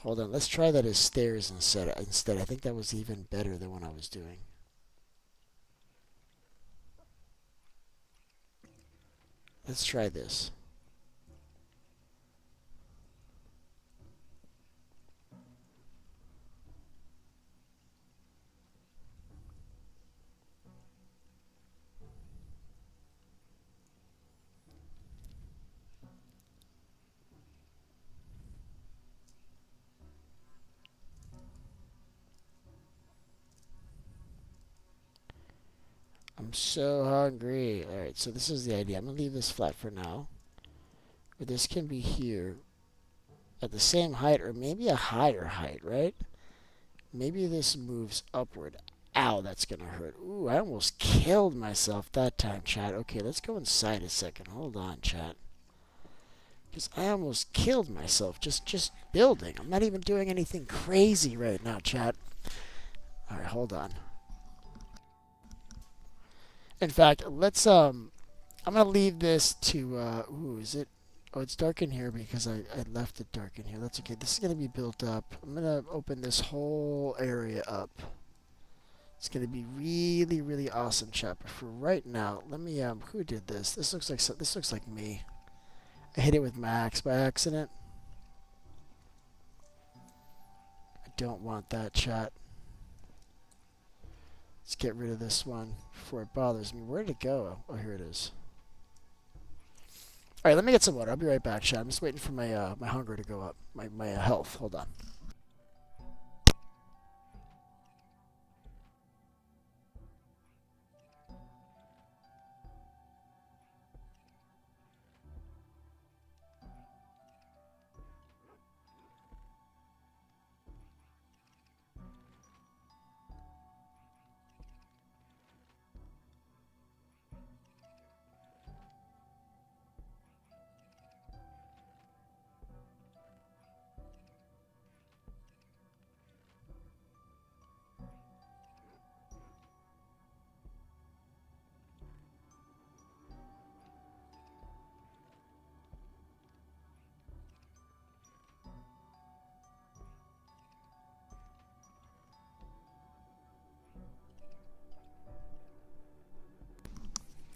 Hold on, let's try that as stairs instead. I think that was even better than what I was doing. Let's try this. I'm so hungry. Alright, so this is the idea. I'm going to leave this flat for now. But this can be here at the same height or maybe a higher height, right? Maybe this moves upward. Ow, that's going to hurt. Ooh, I almost killed myself that time, chat. Okay, let's go inside a second. Hold on, chat. Because I almost killed myself just building. I'm not even doing anything crazy right now, chat. Alright, hold on. In fact, let's, I'm going to leave this to, ooh, is it? Oh, it's dark in here because I left it dark in here. That's okay. This is going to be built up. I'm going to open this whole area up. It's going to be really, really awesome, chat. But for right now, let me, who did this? This looks like me. I hit it with my axe by accident. I don't want that, chat. Let's get rid of this one before it bothers me. Where did it go? Oh, here it is. Alright, let me get some water. I'll be right back, chat. I'm just waiting for my my hunger to go up. My health. Hold on.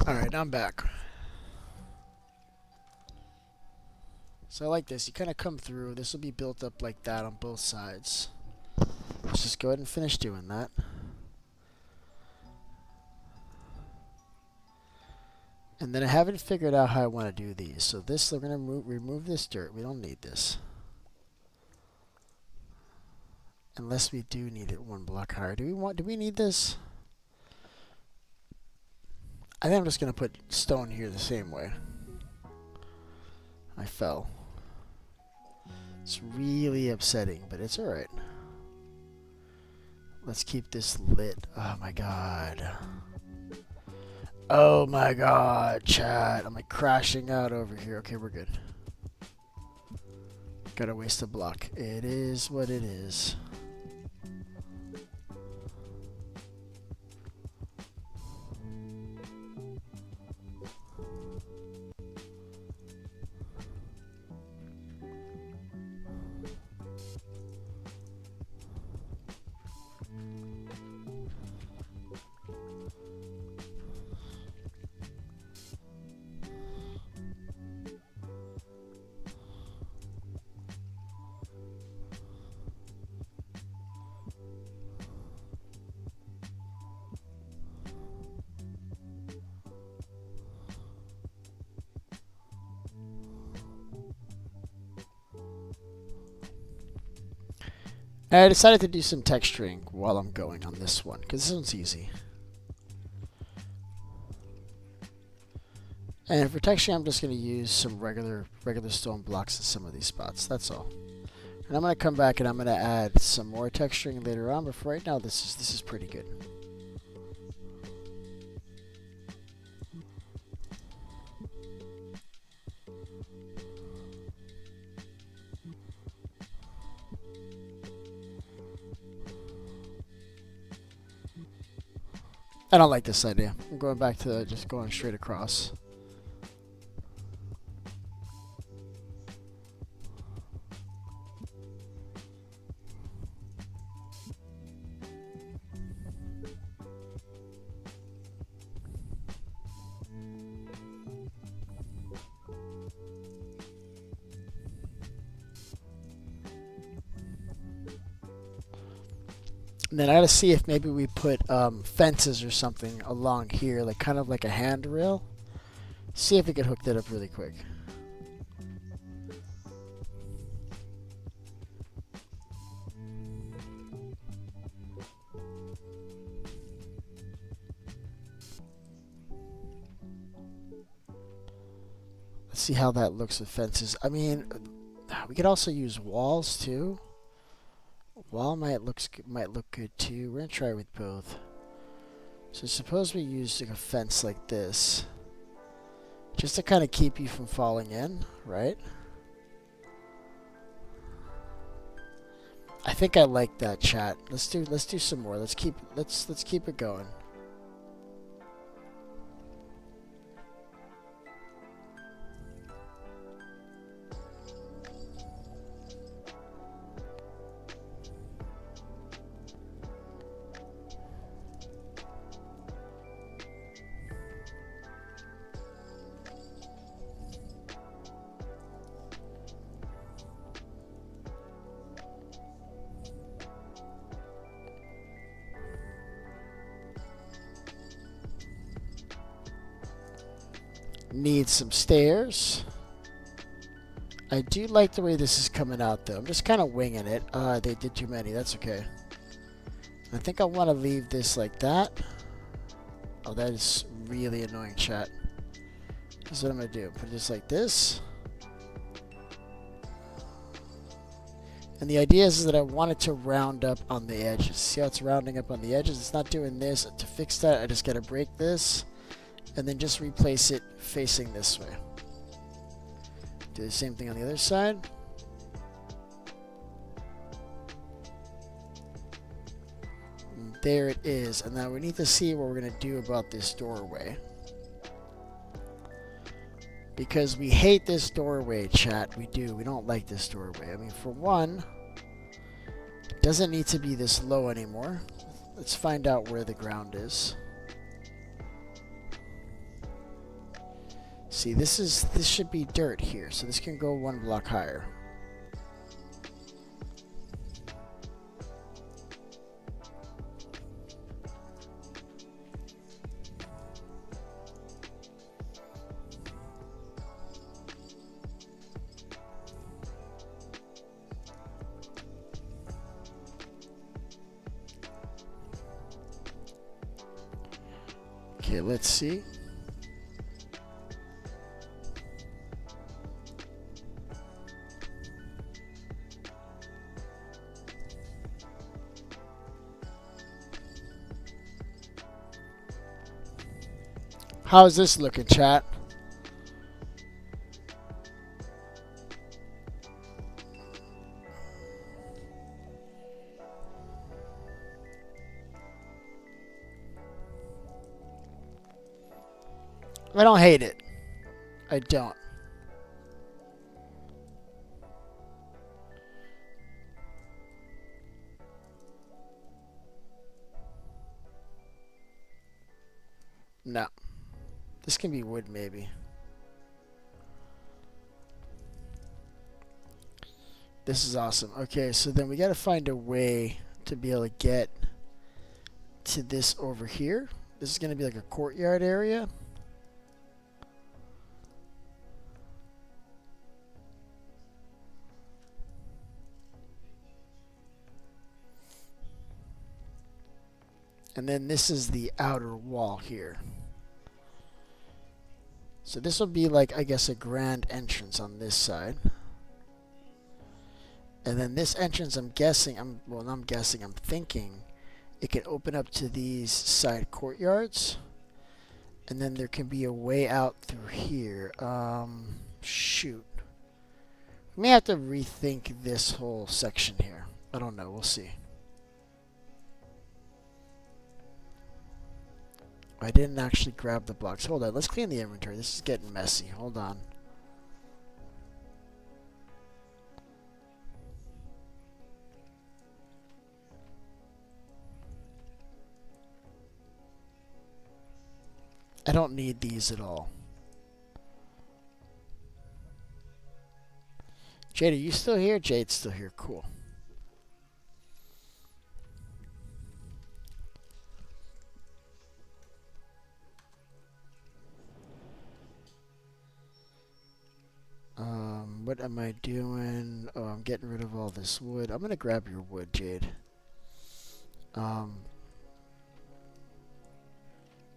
Alright, I'm back. So I like this. You kind of come through. This will be built up like that on both sides. Let's just go ahead and finish doing that. And then I haven't figured out how I want to do these. So this, we're going to remove this dirt. We don't need this. Unless we do need it one block higher. Do we need this? I think I'm just going to put stone here the same way. I fell. It's really upsetting, but it's alright. Let's keep this lit. Oh my god. Oh my god, chat. I'm like crashing out over here. Okay, we're good. Gotta waste a block. It is what it is. I decided to do some texturing while I'm going on this one, because this one's easy. And for texturing, I'm just going to use some regular stone blocks in some of these spots. That's all. And I'm going to come back and I'm going to add some more texturing later on, but for right now, this is pretty good. I don't like this idea. I'm going back to just going straight across. And then I gotta see if maybe we put fences or something along here, like kind of like a handrail. See if we can hook that up really quick. Let's see how that looks with fences. I mean, we could also use walls too. Wall might look good too. We're gonna try with both. So suppose we use like a fence like this, just to kind of keep you from falling in, right? I think I like that, chat. Let's do some more. Let's keep it going. Need some stairs. I do like the way this is coming out though. I'm just kind of winging it. They did too many. That's okay. I think I want to leave this like that. Oh, that is really annoying, chat. This is what I'm going to do. Put this like this. And the idea is that I want it to round up on the edges. See how it's rounding up on the edges? It's not doing this. To fix that, I just got to break this. And then just replace it facing this way. Do the same thing on the other side. And there it is. And now we need to see what we're going to do about this doorway. Because we hate this doorway, chat. We do. We don't like this doorway. I mean, for one, it doesn't need to be this low anymore. Let's find out where the ground is. See, this should be dirt here, so this can go one block higher. Okay, let's see. How's this looking, chat? I don't hate it. I don't. No. This can be wood, maybe. This is awesome. Okay, so then we got to find a way to be able to get to this over here. This is going to be like a courtyard area. And then this is the outer wall here. So this will be like, I guess, a grand entrance on this side. And then this entrance, I'm thinking it can open up to these side courtyards. And then there can be a way out through here. Shoot. We may have to rethink this whole section here. I don't know. We'll see. I didn't actually grab the blocks. Hold on. Let's clean the inventory. This is getting messy. Hold on. I don't need these at all. Jade, are you still here? Jade's still here. Cool. what am I doing? Oh, I'm getting rid of all this wood. I'm gonna grab your wood, Jade.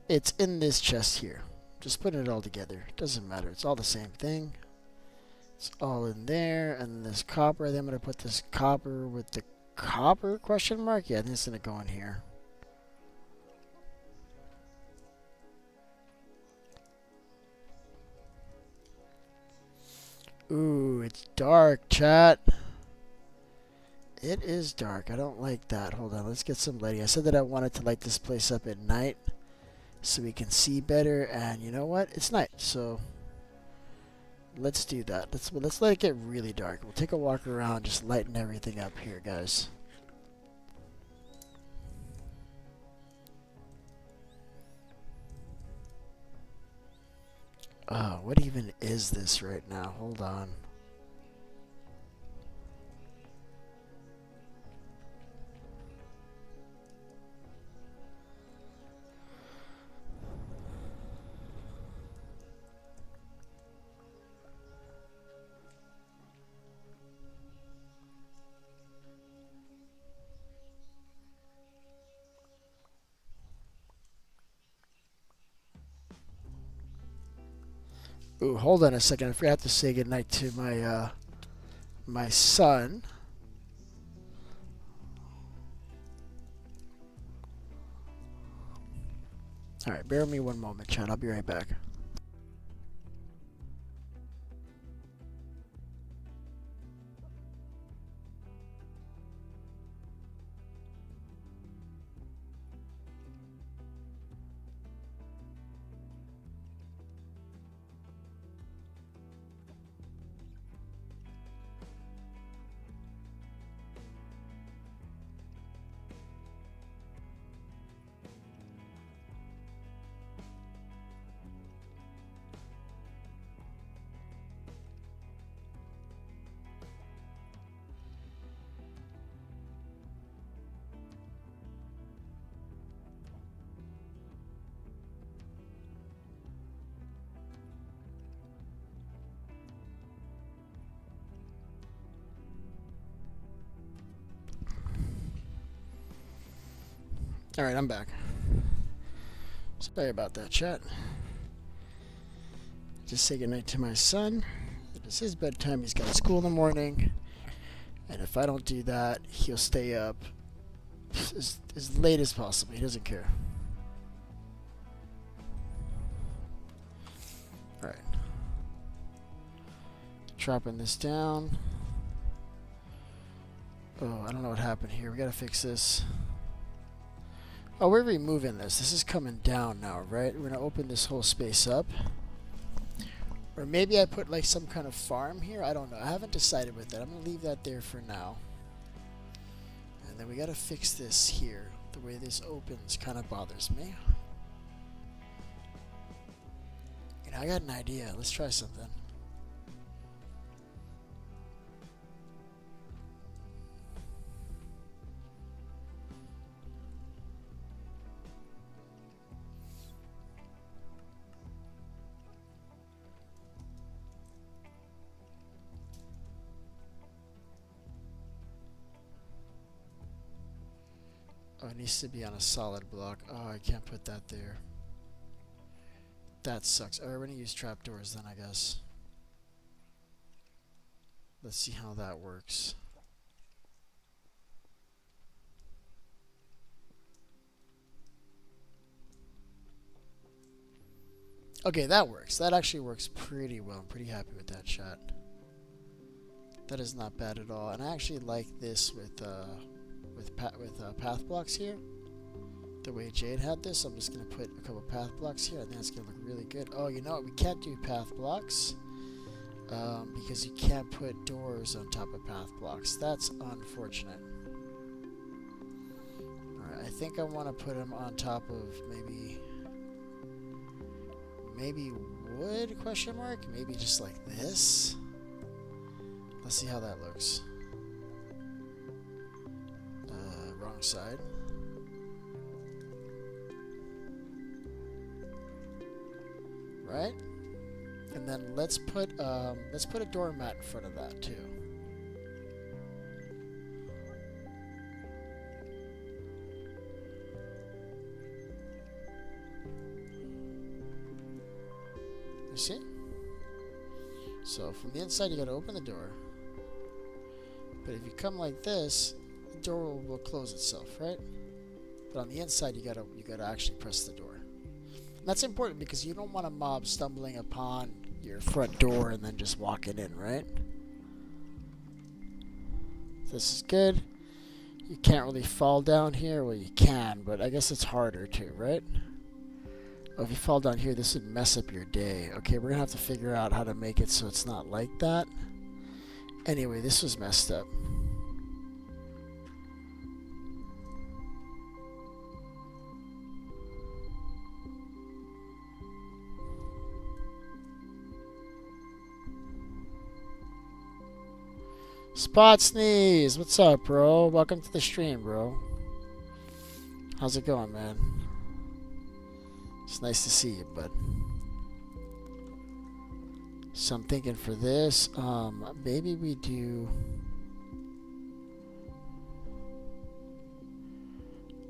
It's in this chest here. Just putting it all together. Doesn't matter. It's all the same thing. It's all in there. And this copper, I think I'm gonna put this copper with the copper question mark. Yeah, I think it's gonna go in here. Ooh, it's dark, chat. It is dark. I don't like that. Hold on, let's get some lighting. I said that I wanted to light this place up at night so we can see better, and you know what? It's night, so let's do that. Let's let it get really dark. We'll take a walk around, just lighten everything up here, guys. Oh, what even is this right now? Hold on. Ooh, hold on a second. I forgot to say goodnight to my son. Alright, bear with me one moment, chat. I'll be right back. Alright, I'm back. Sorry about that, chat. Just say goodnight to my son. It is his bedtime. He's got school in the morning. And if I don't do that, he'll stay up as late as possible. He doesn't care. Alright. Dropping this down. Oh, I don't know what happened here. We gotta fix this. Oh, we're removing this. This is coming down now, right? We're gonna open this whole space up. Or maybe I put like some kind of farm here. I don't know. I haven't decided with that. I'm gonna leave that there for now. And then we gotta fix this here. The way this opens kind of bothers me. You know, I got an idea. Let's try something. Oh, it needs to be on a solid block. Oh, I can't put that there. That sucks. Oh, we're going to use trapdoors then, I guess. Let's see how that works. Okay, that works. That actually works pretty well. I'm pretty happy with that shot. That is not bad at all. And I actually like this with path blocks here. The way Jade had this, I'm just going to put a couple path blocks here. I think it's going to look really good. Oh, you know what? We can't do path blocks because you can't put doors on top of path blocks. That's unfortunate. Alright, I think I want to put them on top of maybe wood, question mark? Maybe just like this. Let's see how that looks. Wrong side. Right? And then let's put a doormat in front of that too. You see? So from the inside you gotta open the door. But if you come like this, the door will close itself, right? But on the inside you gotta actually press the door. And that's important because you don't want a mob stumbling upon your front door and then just walking in, right? This is good. You can't really fall down here. Well, you can, but I guess it's harder too, right? Oh, if you fall down here, this would mess up your day. Okay, we're gonna have to figure out how to make it so it's not like that. Anyway, this was messed up. Spot Sneeze, what's up, bro? Welcome to the stream, bro. How's it going, man? It's nice to see you, bud. So I'm thinking for this, maybe we do...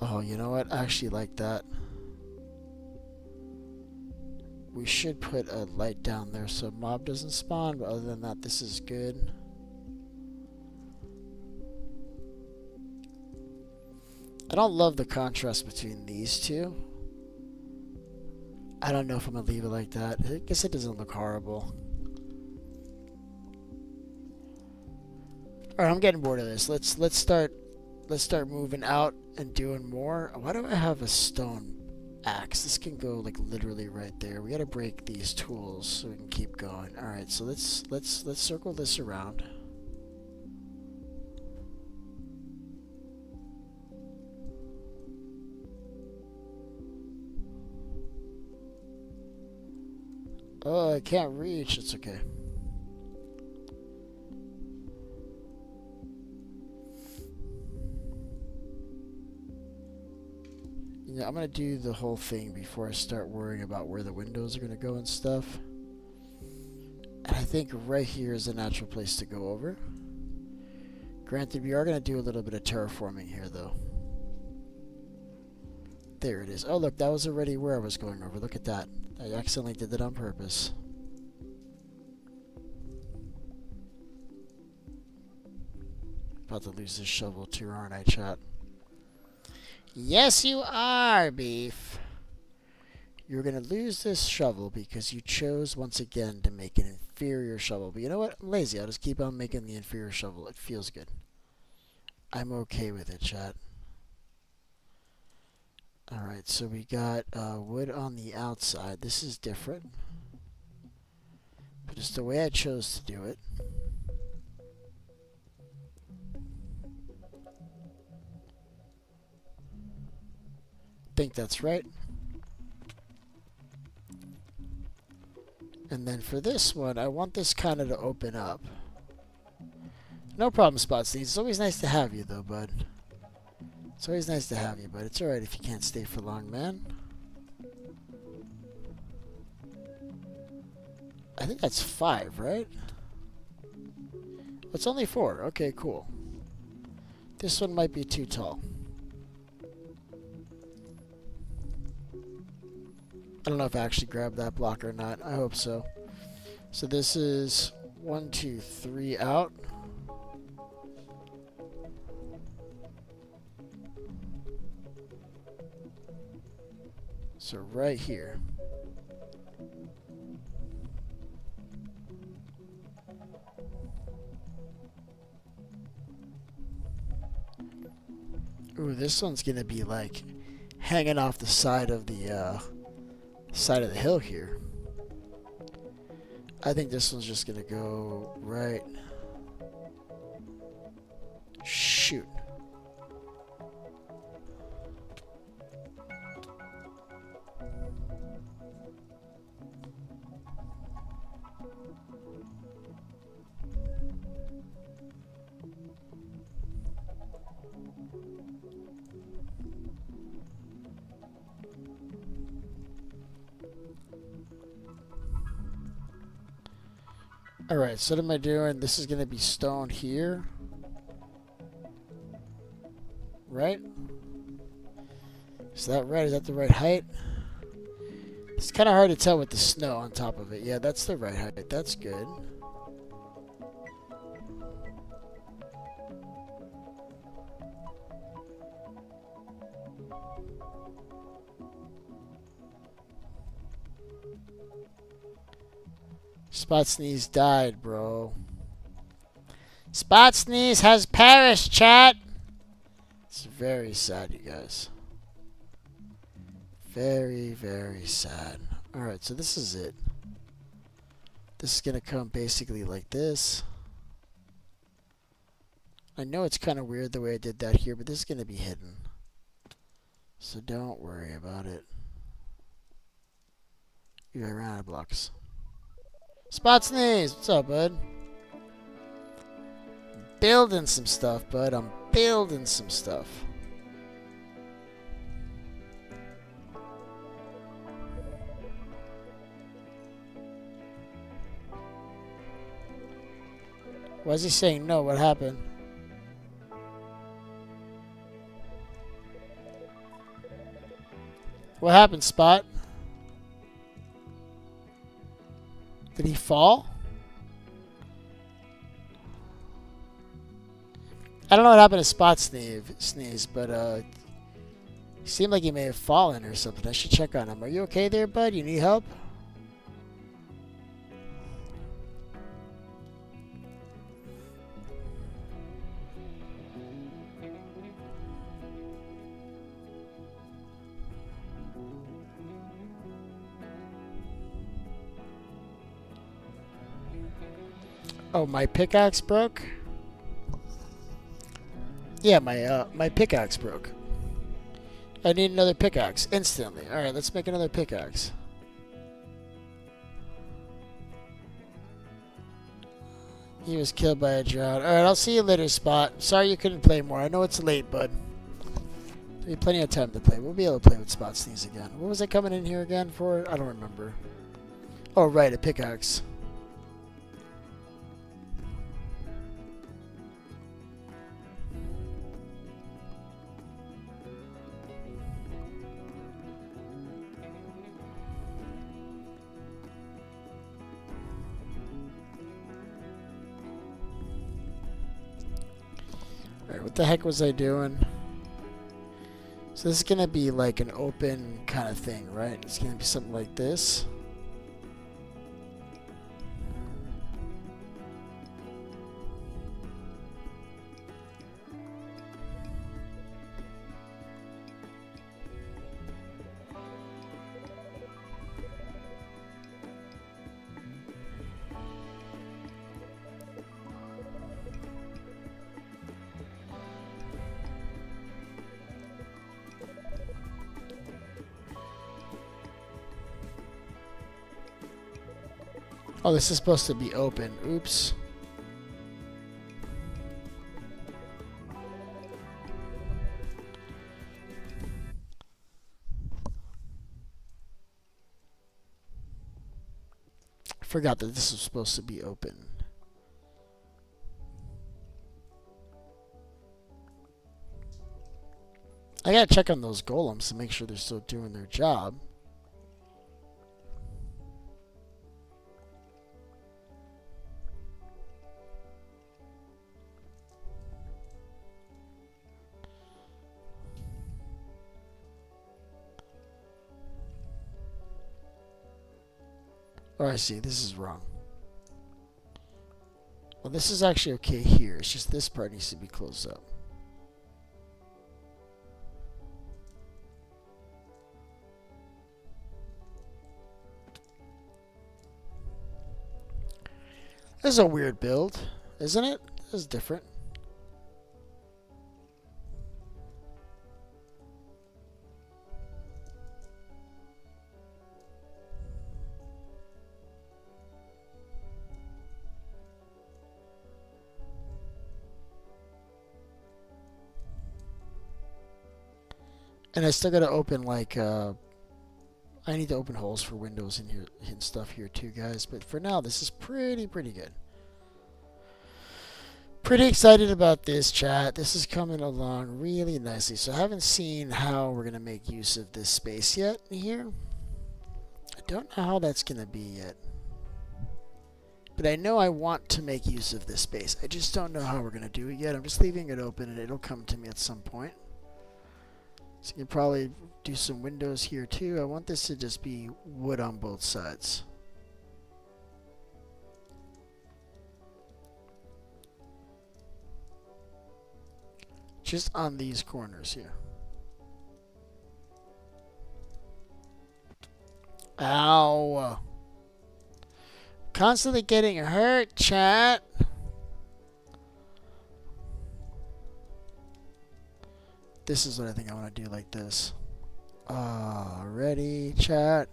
Oh, you know what? I actually like that. We should put a light down there so mob doesn't spawn, but other than that, this is good. I don't love the contrast between these two. I don't know if I'm gonna leave it like that. I guess it doesn't look horrible. Alright, I'm getting bored of this. Let's start moving out and doing more. Why do I have a stone axe? This can go like literally right there. We gotta break these tools so we can keep going. Alright, so let's circle this around. Oh, I can't reach. It's okay. Yeah, I'm gonna do the whole thing before I start worrying about where the windows are gonna go and stuff. And I think right here is a natural place to go over. Granted, we are gonna do a little bit of terraforming here, though. There it is. Oh, look, that was already where I was going over. Look at that. I accidentally did that on purpose. About to lose this shovel too, aren't I, chat? Yes, you are, Beef. You're going to lose this shovel because you chose once again to make an inferior shovel. But you know what? I'm lazy. I'll just keep on making the inferior shovel. It feels good. I'm okay with it, chat. Alright, so we got wood on the outside. This is different. But it's the way I chose to do it. Think that's right. And then for this one, I want this kind of to open up. No problem, Spots. It's always nice to have you, though, bud. It's always nice to have you, but it's alright if you can't stay for long, man. I think that's 5, right? It's only 4. Okay, cool. This one might be too tall. I don't know if I actually grabbed that block or not. I hope so. So this is 1, 2, 3 out. So right here. Ooh, this one's gonna be like hanging off the side of the hill here. I think this one's just gonna go right. Shoot. Alright, so what am I doing? This is going to be stone here. Right? Is that right? Is that the right height? It's kind of hard to tell with the snow on top of it. Yeah, that's the right height. That's good. Spot Sneeze died, bro. Spot Sneeze has perished, chat. It's very sad, you guys. Very, very sad. Alright, so this is it. This is going to come basically like this. I know it's kind of weird the way I did that here, but this is going to be hidden. So don't worry about it. You ran out of blocks. Spot Sneeze! What's up, bud? Building some stuff, bud. I'm building some stuff. Why is he saying no? What happened? What happened, Spot? Did he fall? I don't know what happened to Spot Sneeze, but he seemed like he may have fallen or something. I should check on him. Are you okay there, bud? You need help? Oh, my pickaxe broke? Yeah, my pickaxe broke. I need another pickaxe instantly. Alright, let's make another pickaxe. He was killed by a drought. Alright, I'll see you later, Spot. Sorry you couldn't play more. I know it's late, bud. We have plenty of time to play. We'll be able to play with Spot Sneeze again. What was I coming in here again for? I don't remember. Oh, right, a pickaxe. Alright, what the heck was I doing? So this is going to be like an open kind of thing, right? It's going to be something like this. Oh, this is supposed to be open. Oops. I forgot that this was supposed to be open. I gotta check on those golems to make sure they're still doing their job. Oh, I see. This is wrong. Well, this is actually okay here. It's just this part needs to be closed up. This is a weird build, isn't it? This is different. And I still gotta open like, I I need to open holes for windows in here and stuff here too, guys. But for now, this is pretty good. Pretty excited about this, chat. This is coming along really nicely. So I haven't seen how we're going to make use of this space yet in here. I don't know how that's going to be yet. But I know I want to make use of this space. I just don't know how we're going to do it yet. I'm just leaving it open and it'll come to me at some point. So you can probably do some windows here too. I want this to just be wood on both sides. Just on these corners here. Ow. Constantly getting hurt, chat. This is what I think I want to do, like this. Ready, chat?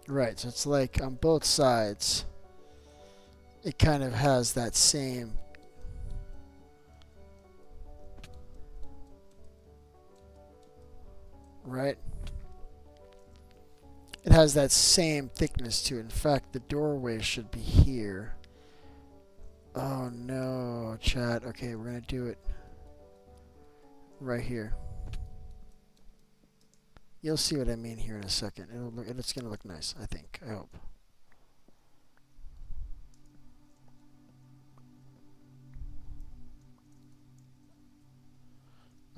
Right, so it's like on both sides, it kind of has that same right? It has that same thickness to it. In fact, the doorway should be here. Oh no, chat. Okay, we're gonna do it right here. You'll see what I mean here in a second. It's gonna look nice, I think. I hope.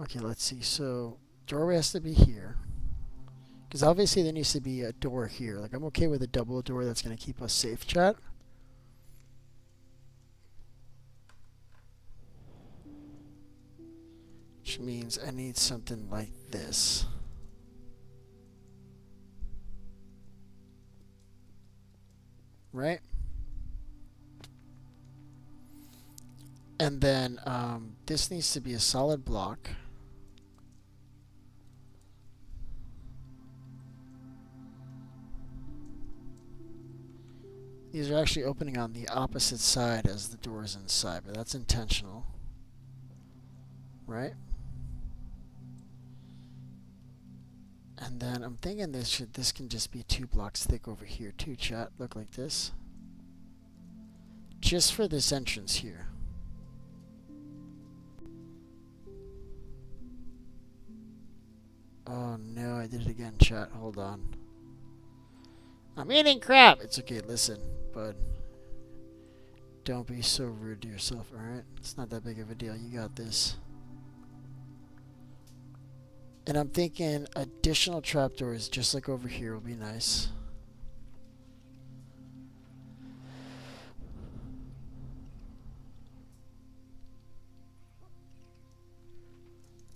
Okay, let's see. So doorway has to be here. Because obviously there needs to be a door here. Like, I'm okay with a double door that's going to keep us safe, chat. Which means I need something like this. Right? And then this needs to be a solid block. These are actually opening on the opposite side as the doors inside, but that's intentional. Right? And then I'm thinking this can just be 2 blocks thick over here too, chat. Look like this. Just for this entrance here. Oh no, I did it again, chat. Hold on. I'm eating crap! It's okay, listen, bud. Don't be so rude to yourself, alright? It's not that big of a deal. You got this. And I'm thinking additional trapdoors, just like over here, will be nice.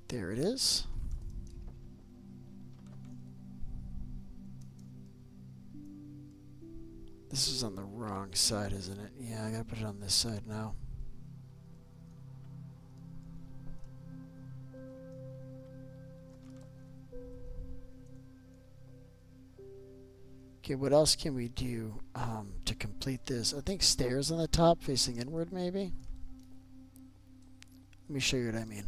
There it is. This is on the wrong side, isn't it? Yeah, I gotta put it on this side now. Okay, what else can we do to complete this? I think stairs on the top facing inward, maybe? Let me show you what I mean.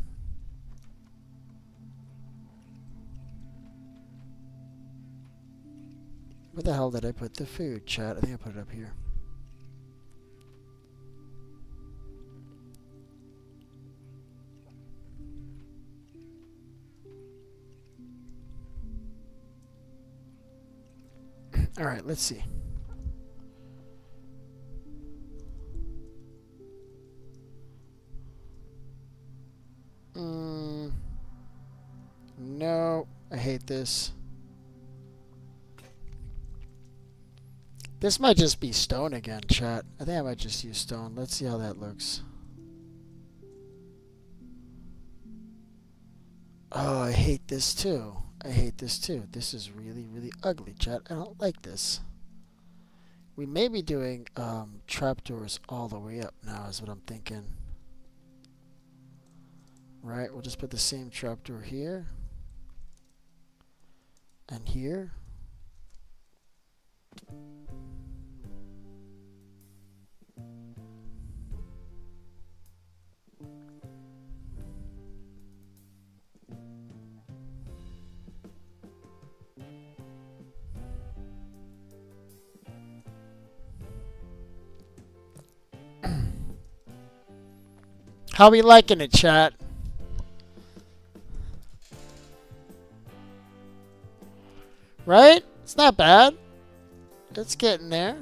Where the hell did I put the food, chat? I think I put it up here. Alright, let's see. No, I hate this. This might just be stone again, chat. I think I might just use stone. Let's see how that looks. Oh, I hate this too. I hate this too. This is really, really ugly, chat. I don't like this. We may be doing trapdoors all the way up now is what I'm thinking. Right, we'll just put the same trapdoor here. And here. How we liking it, chat? Right? It's not bad. It's getting there.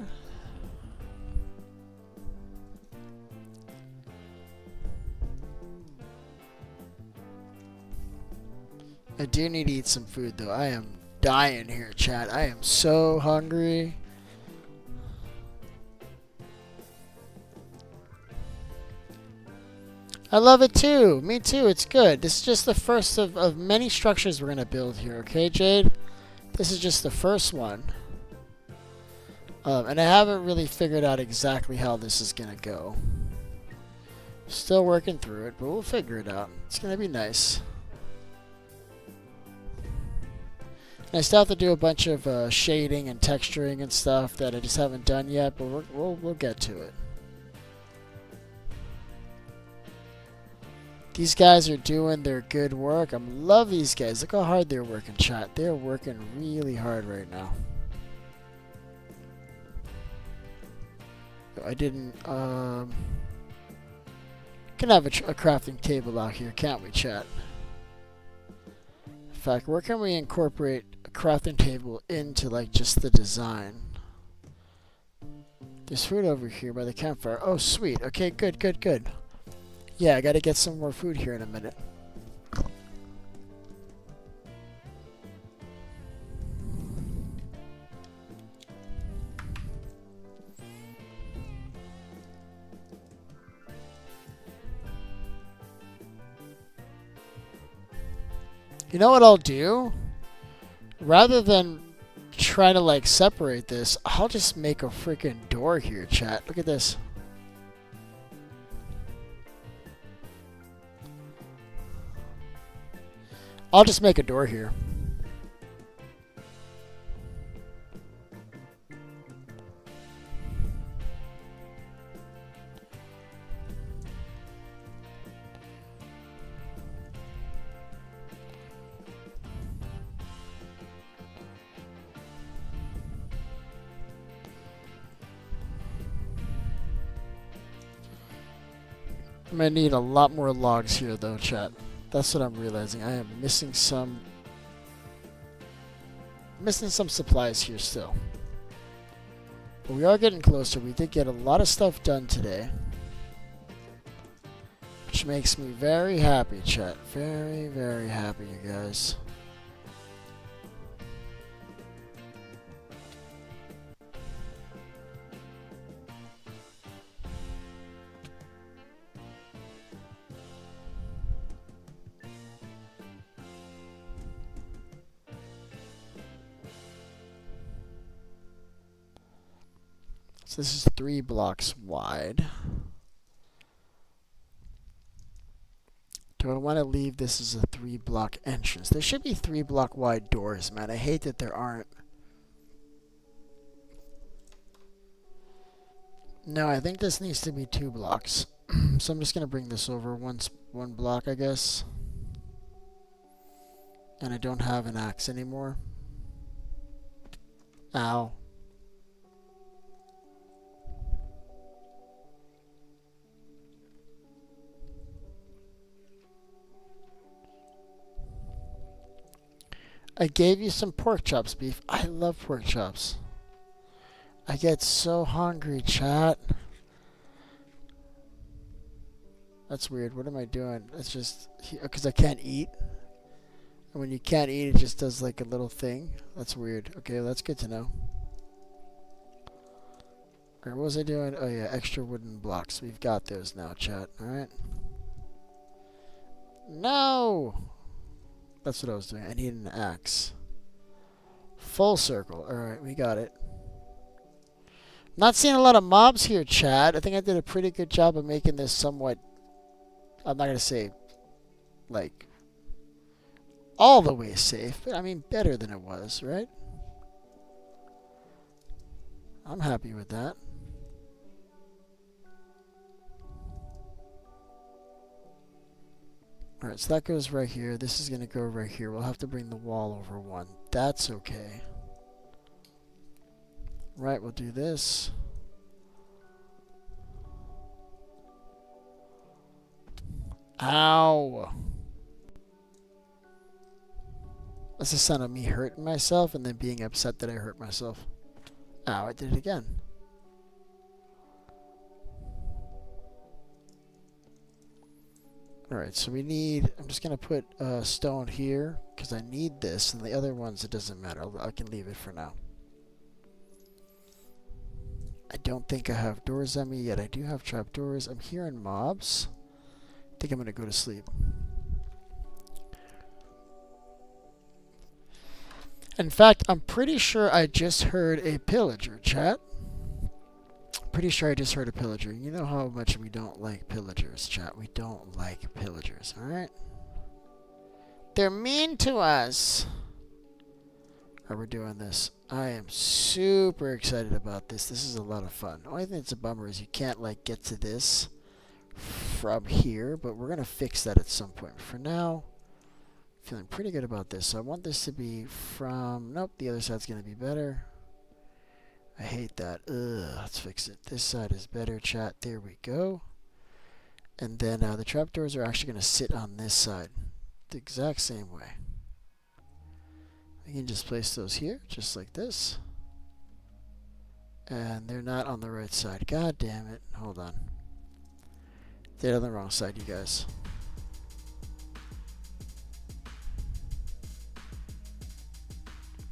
I do need to eat some food, though. I am dying here, chat. I am so hungry. I love it, too. Me, too. It's good. This is just the first of many structures we're going to build here, okay, Jade? This is just the first one. And I haven't really figured out exactly how this is going to go. Still working through it, but we'll figure it out. It's going to be nice. And I still have to do a bunch of shading and texturing and stuff that I just haven't done yet, but we'll get to it. These guys are doing their good work. I love these guys. Look how hard they're working, chat. They're working really hard right now. I didn't, can have a crafting table out here, can't we, chat? In fact, where can we incorporate a crafting table into, like, just the design? There's food over here by the campfire. Oh, sweet. Okay, good, good, good. Yeah, I gotta get some more food here in a minute. You know what I'll do? Rather than try to, like, separate this, I'll just make a freaking door here, chat. Look at this. I'll just make a door here. I'm gonna need a lot more logs here, though, chat. That's what I'm realizing. I am missing some supplies here still. But we are getting closer. We did get a lot of stuff done today, which makes me very happy, chat. Very, very happy, you guys. So this is 3 blocks wide. Do I want to leave this as a 3-block entrance? There should be 3-block wide doors, man. I hate that there aren't. No, I think this needs to be 2 blocks. So I'm just going to bring this over one block, I guess. And I don't have an axe anymore. Ow. I gave you some pork chops, beef. I love pork chops. I get so hungry, chat. That's weird. What am I doing? It's just because I can't eat. And when you can't eat, it just does like a little thing. That's weird. Okay, well, that's good to know. Alright, what was I doing? Oh yeah, extra wooden blocks. We've got those now, chat. Alright. No! That's what I was doing. I need an axe. Full circle. Alright, we got it. Not seeing a lot of mobs here, chat. I think I did a pretty good job of making this somewhat... I'm not going to say, like, all the way safe. But I mean, better than it was, right? I'm happy with that. Alright, so that goes right here. This is going to go right here. We'll have to bring the wall over one. That's okay. Right, we'll do this. Ow. That's the sound of me hurting myself and then being upset that I hurt myself. Ow, I did it again. Alright, so we need... I'm just going to put stone here because I need this. And the other ones, it doesn't matter. I can leave it for now. I don't think I have doors on me yet. I do have trapdoors. I'm hearing mobs. I think I'm going to go to sleep. In fact, I'm pretty sure I just heard a pillager, chat. Pretty sure I just heard a pillager. You know how much we don't like pillagers, chat. We don't like pillagers, alright? They're mean to us. Alright, we're doing this. I am super excited about this. This is a lot of fun. The only thing that's a bummer is you can't, like, get to this from here, but we're going to fix that at some point. For now, feeling pretty good about this. So I want this to be from... Nope, the other side's going to be better. I hate that. Ugh, let's fix it. This side is better, chat. There we go. And then the trapdoors are actually going to sit on this side. The exact same way. We can just place those here, just like this. And they're not on the right side. God damn it. Hold on. They're on the wrong side, you guys.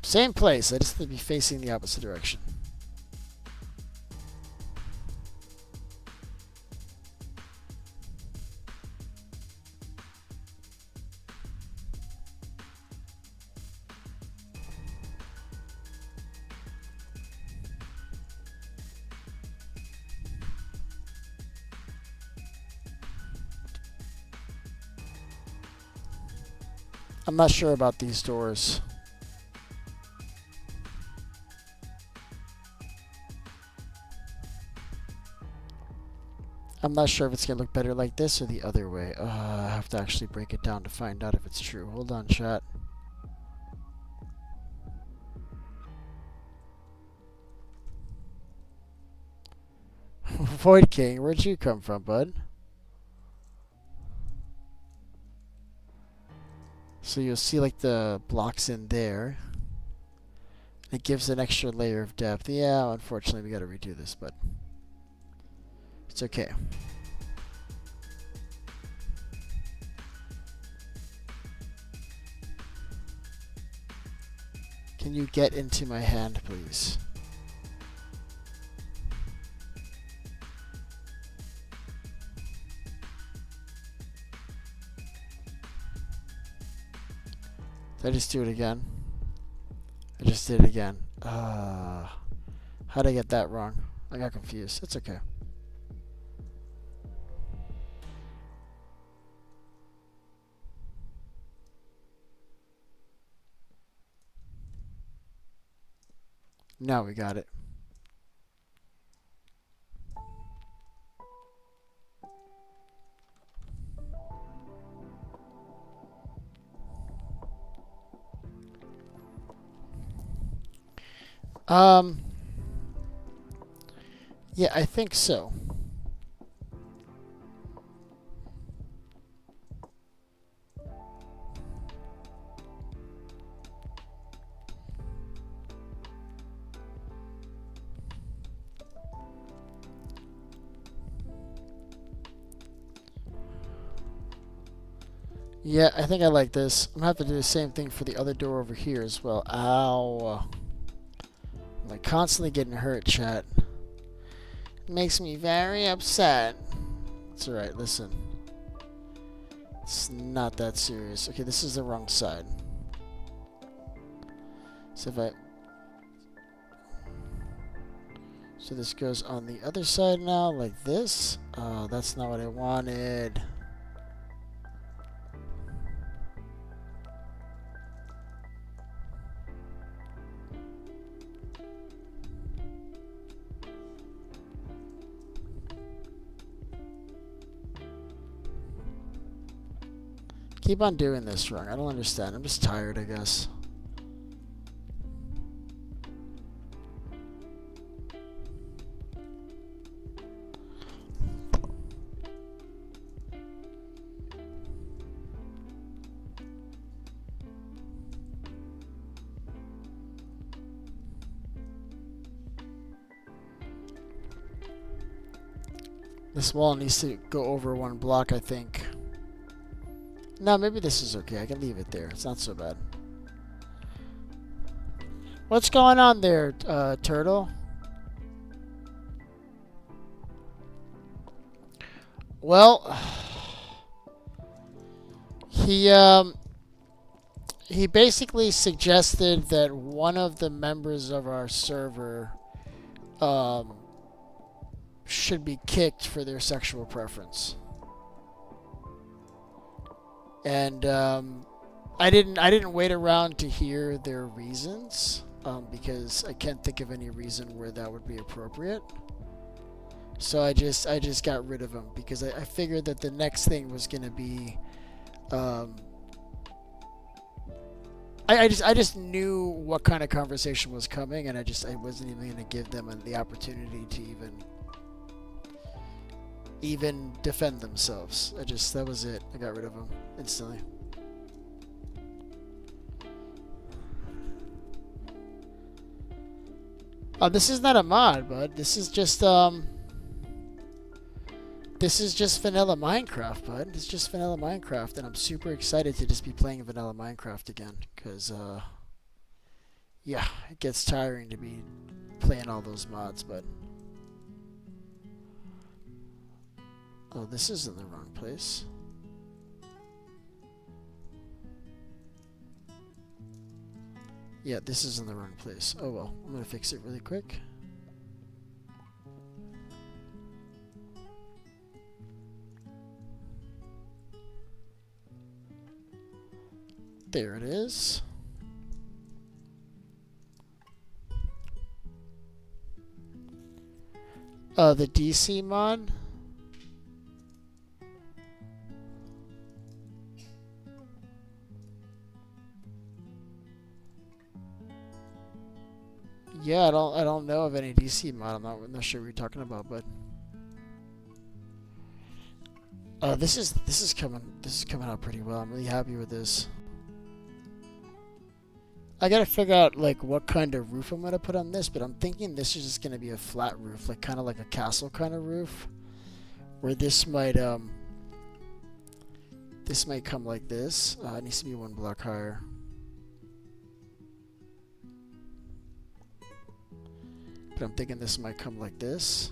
Same place. I just need to be facing the opposite direction. I'm not sure about these doors. I'm not sure if it's going to look better like this or the other way. I have to actually break it down to find out if it's true. Hold on, chat. Void King, where'd you come from, bud? So you'll see like the blocks in there. It gives an extra layer of depth. Yeah, unfortunately we gotta redo this, but it's okay. Can you get into my hand, please? Did I just do it again? I just did it again. How'd I get that wrong? I got confused. It's okay. Now we got it. Yeah, I think so. Yeah, I think I like this. I'm gonna have to do the same thing for the other door over here as well. Ow. I'm like constantly getting hurt, chat. It makes me very upset. It's alright, listen. It's not that serious. Okay, this is the wrong side. So if I... So this goes on the other side now, like this. Oh, that's not what I wanted. Keep on doing this wrong. I don't understand. I'm just tired, I guess. This wall needs to go over 1 block, I think. No, maybe this is okay. I can leave it there. It's not so bad. What's going on there, Turtle? Well, he basically suggested that one of the members of our server should be kicked for their sexual preference. And I didn't wait around to hear their reasons, because I can't think of any reason where that would be appropriate. So I just got rid of him because I figured that the next thing was gonna be, I just knew what kind of conversation was coming, and I wasn't even gonna give them the opportunity to even defend themselves. That was it. I got rid of them instantly. This is not a mod, bud. This is just vanilla Minecraft, bud. It's just vanilla Minecraft, and I'm super excited to just be playing vanilla Minecraft again, because yeah, it gets tiring to be playing all those mods, bud. Oh, this is in the wrong place. Yeah, this is in the wrong place. Oh well, I'm gonna fix it really quick. There it is. The DC mod. Yeah, I don't know of any DC mod. I'm not sure what you're talking about, but this is coming out pretty well. I'm really happy with this. I gotta figure out like what kind of roof I'm gonna put on this, but I'm thinking this is just gonna be a flat roof, like kind of like a castle kind of roof, where this might come like this. It needs to be 1 block higher. But I'm thinking this might come like this.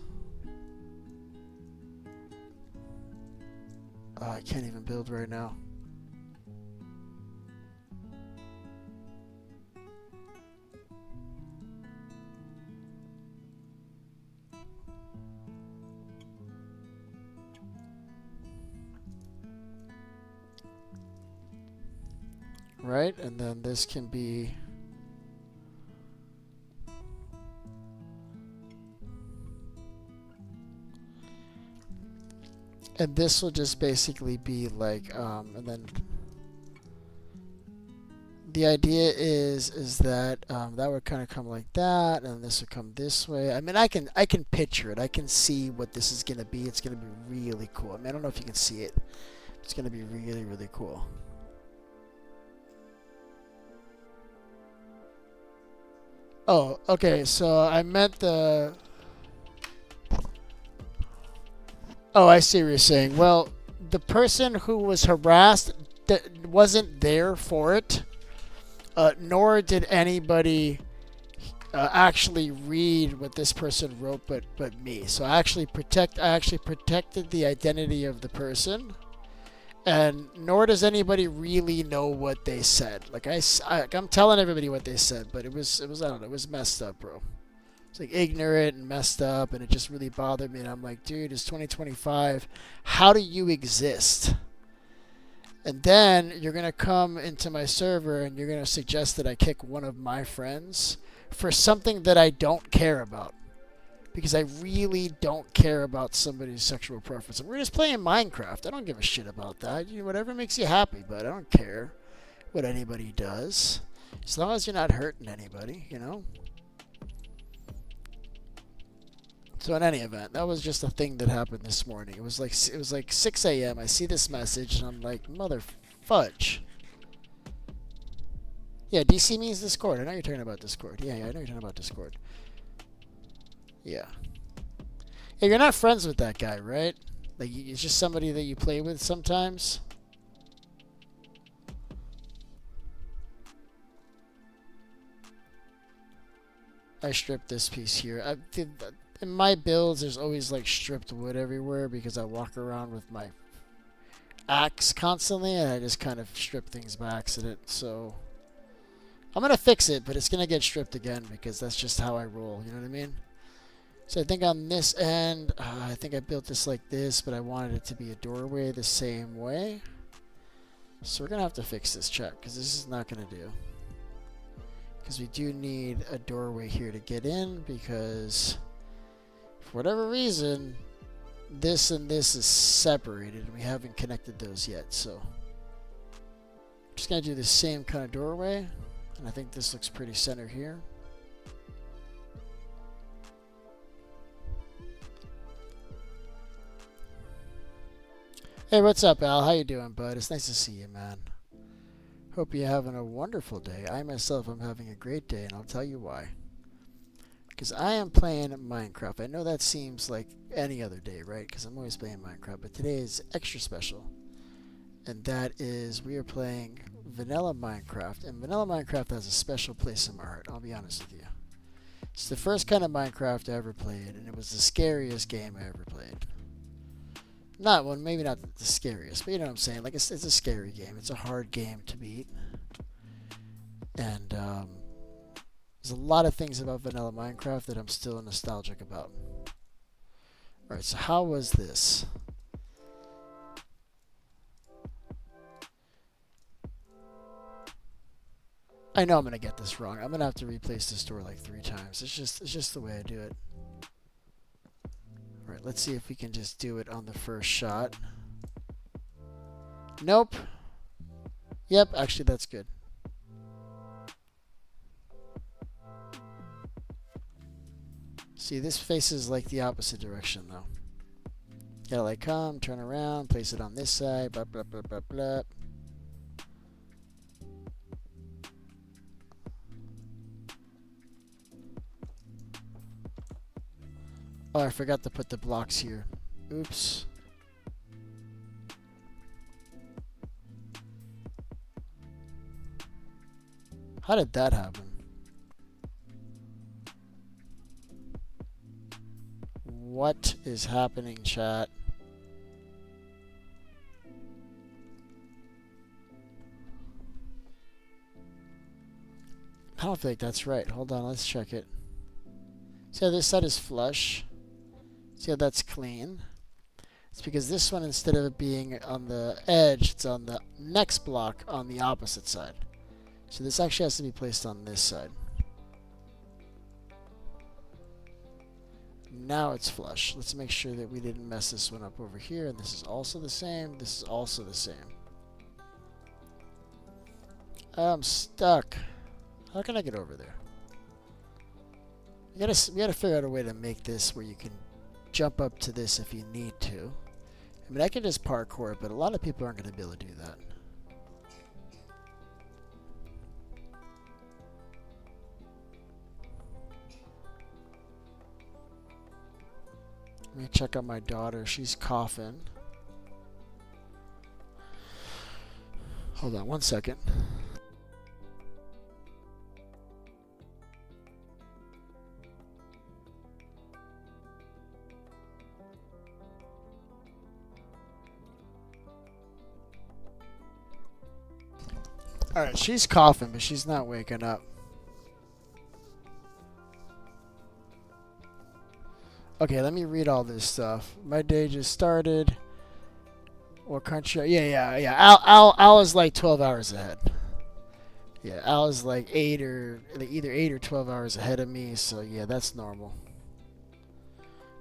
I can't even build right now. Right, and then this can be and this will just basically be like, and then the idea is that that would kind of come like that, and this would come this way. I mean, I can picture it. I can see what this is gonna be. It's gonna be really cool. I mean, I don't know if you can see it. It's gonna be really, really cool. Oh, okay. So I meant the. Oh, I see what you're saying. Well, the person who was harassed wasn't there for it, nor did anybody actually read what this person wrote, but me. So I actually protected the identity of the person, and nor does anybody really know what they said. Like I'm telling everybody what they said, but it was I don't know, it was messed up, bro. It's like ignorant and messed up, and it just really bothered me. And I'm like, dude, it's 2025. How do you exist? And then you're gonna come into my server and you're gonna suggest that I kick one of my friends for something that I don't care about, because I really don't care about somebody's sexual preference. And we're just playing Minecraft. I don't give a shit about that. Whatever makes you happy, but I don't care what anybody does, as long as you're not hurting anybody, you know. So in any event, that was just a thing that happened this morning. It was like 6 a.m. I see this message and I'm like, mother fudge. Yeah, DC means Discord. I know you're talking about Discord. Yeah, I know you're talking about Discord. Yeah. Hey, you're not friends with that guy, right? Like, it's just somebody that you play with sometimes? I stripped this piece here. In my builds, there's always like stripped wood everywhere because I walk around with my axe constantly and I just kind of strip things by accident. So I'm going to fix it, but it's going to get stripped again because that's just how I roll. You know what I mean? So I think on this end, I think I built this like this, but I wanted it to be a doorway the same way. So we're going to have to fix this, chat, because this is not going to do. Because we do need a doorway here to get in because for whatever reason, this and this is separated and we haven't connected those yet. So I'm just going to do the same kind of doorway. And I think this looks pretty center here. Hey, what's up, Al? How you doing, bud? It's nice to see you, man. Hope you're having a wonderful day. I myself am having a great day, and I'll tell you why. Because I am playing Minecraft. I know that seems like any other day, right? Because I'm always playing Minecraft. But today is extra special. And that is we are playing vanilla Minecraft. And vanilla Minecraft has a special place in my heart. I'll be honest with you. It's the first kind of Minecraft I ever played. And it was the scariest game I ever played. Not one, maybe not the scariest, but you know what I'm saying. Like it's a scary game. It's a hard game to beat, and there's a lot of things about vanilla Minecraft that I'm still nostalgic about. All right, so how was this? I know I'm gonna get this wrong. I'm gonna have to replace this door like 3 times. It's just the way I do it. Alright, let's see if we can just do it on the first shot. Nope. Yep, actually that's good. See, this faces like the opposite direction though. Gotta like come, turn around, place it on this side, blah blah blah blah blah. Oh, I forgot to put the blocks here. Oops. How did that happen? What is happening, chat? I don't think that's right. Hold on, let's check it. See how this side is flush? See how that's clean? It's because this one, instead of it being on the edge, it's on the next block on the opposite side. So this actually has to be placed on this side. Now it's flush. Let's make sure that we didn't mess this one up over here. And this is also the same. This is also the same. I'm stuck. How can I get over there? We gotta figure out a way to make this where you can jump up to this if you need to. I mean, I can just parkour it, but a lot of people aren't going to be able to do that. Let me check on my daughter. She's coughing. Hold on one second. Alright, she's coughing, but she's not waking up. Okay, let me read all this stuff. My day just started. What country? Yeah. Al is like 12 hours ahead. Yeah, Al is like either 8 or 12 hours ahead of me, so yeah, that's normal.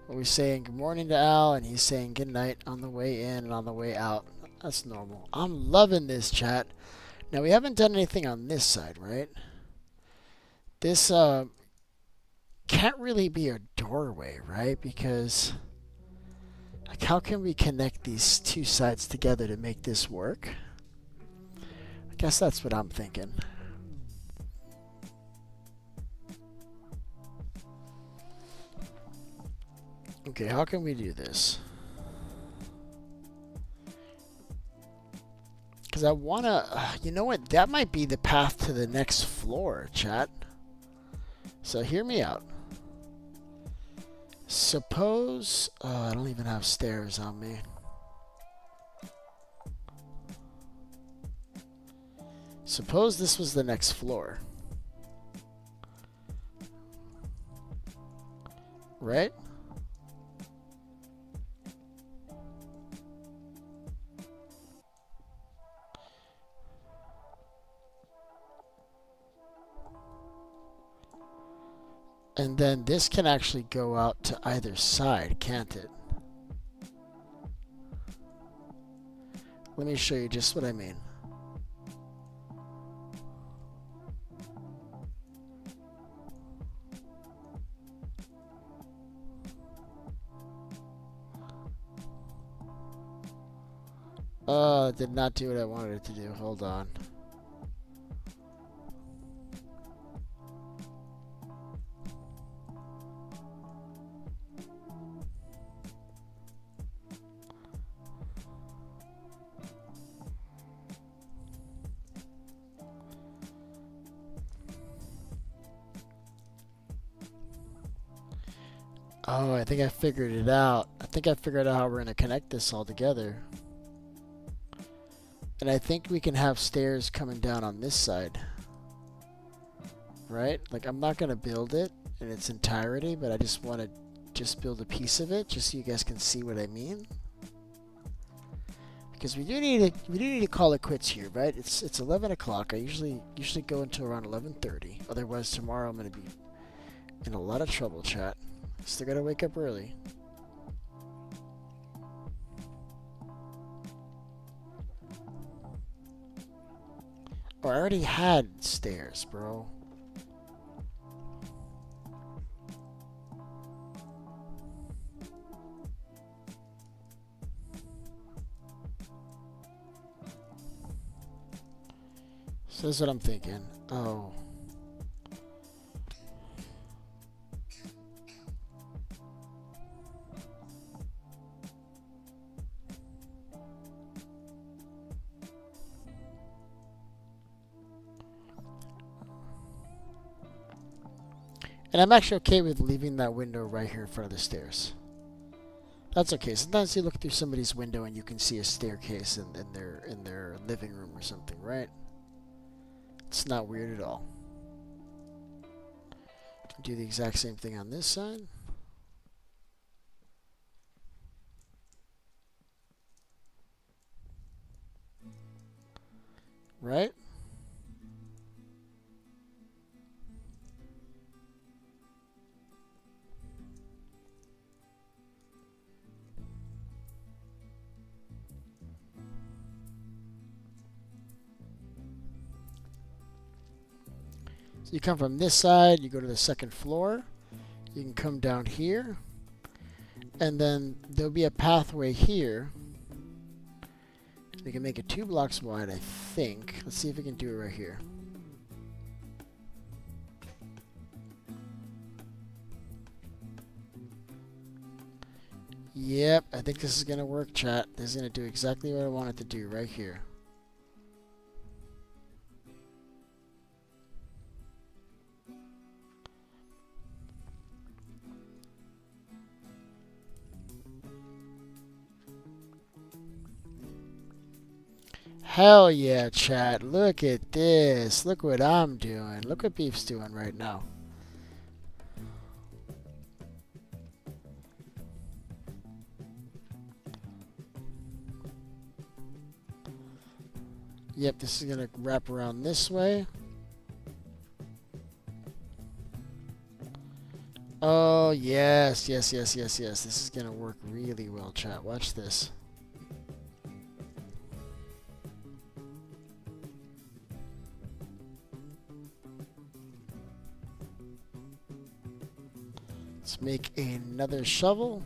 We're saying good morning to Al, and he's saying good night on the way in and on the way out. That's normal. I'm loving this, chat. Now, we haven't done anything on this side, right? This can't really be a doorway, right? Because, like, how can we connect these 2 sides together to make this work? I guess that's what I'm thinking. Okay, how can we do this? Because I want to... you know what? That might be the path to the next floor, chat. So hear me out. Suppose... I don't even have stairs on me. Suppose this was the next floor. Right? And then this can actually go out to either side, can't it? Let me show you just what I mean. Oh, it did not do what I wanted it to do. Hold on. Oh, I think I figured it out. I think I figured out how we're going to connect this all together. And I think we can have stairs coming down on this side. Right? Like, I'm not going to build it in its entirety, but I just want to just build a piece of it just so you guys can see what I mean. Because we do need to call it quits here, right? It's 11 o'clock. I usually go until around 11:30. Otherwise, tomorrow I'm going to be in a lot of trouble, chat. Still got to wake up early. Oh, I already had stairs, bro. So that's what I'm thinking. Oh. And I'm actually okay with leaving that window right here in front of the stairs. That's okay. Sometimes you look through somebody's window and you can see a staircase in their living room or something, right? It's not weird at all. Do the exact same thing on this side. Right? So you come from this side, you go to the second floor. You can come down here. And then there'll be a pathway here. We can make it 2 blocks wide, I think. Let's see if we can do it right here. Yep, I think this is going to work, chat. This is going to do exactly what I want it to do right here. Hell yeah, chat. Look at this. Look what I'm doing. Look what Beef's doing right now. Yep, this is going to wrap around this way. Oh, yes, yes, yes, yes, yes. This is going to work really well, chat. Watch this. Let's make another shovel.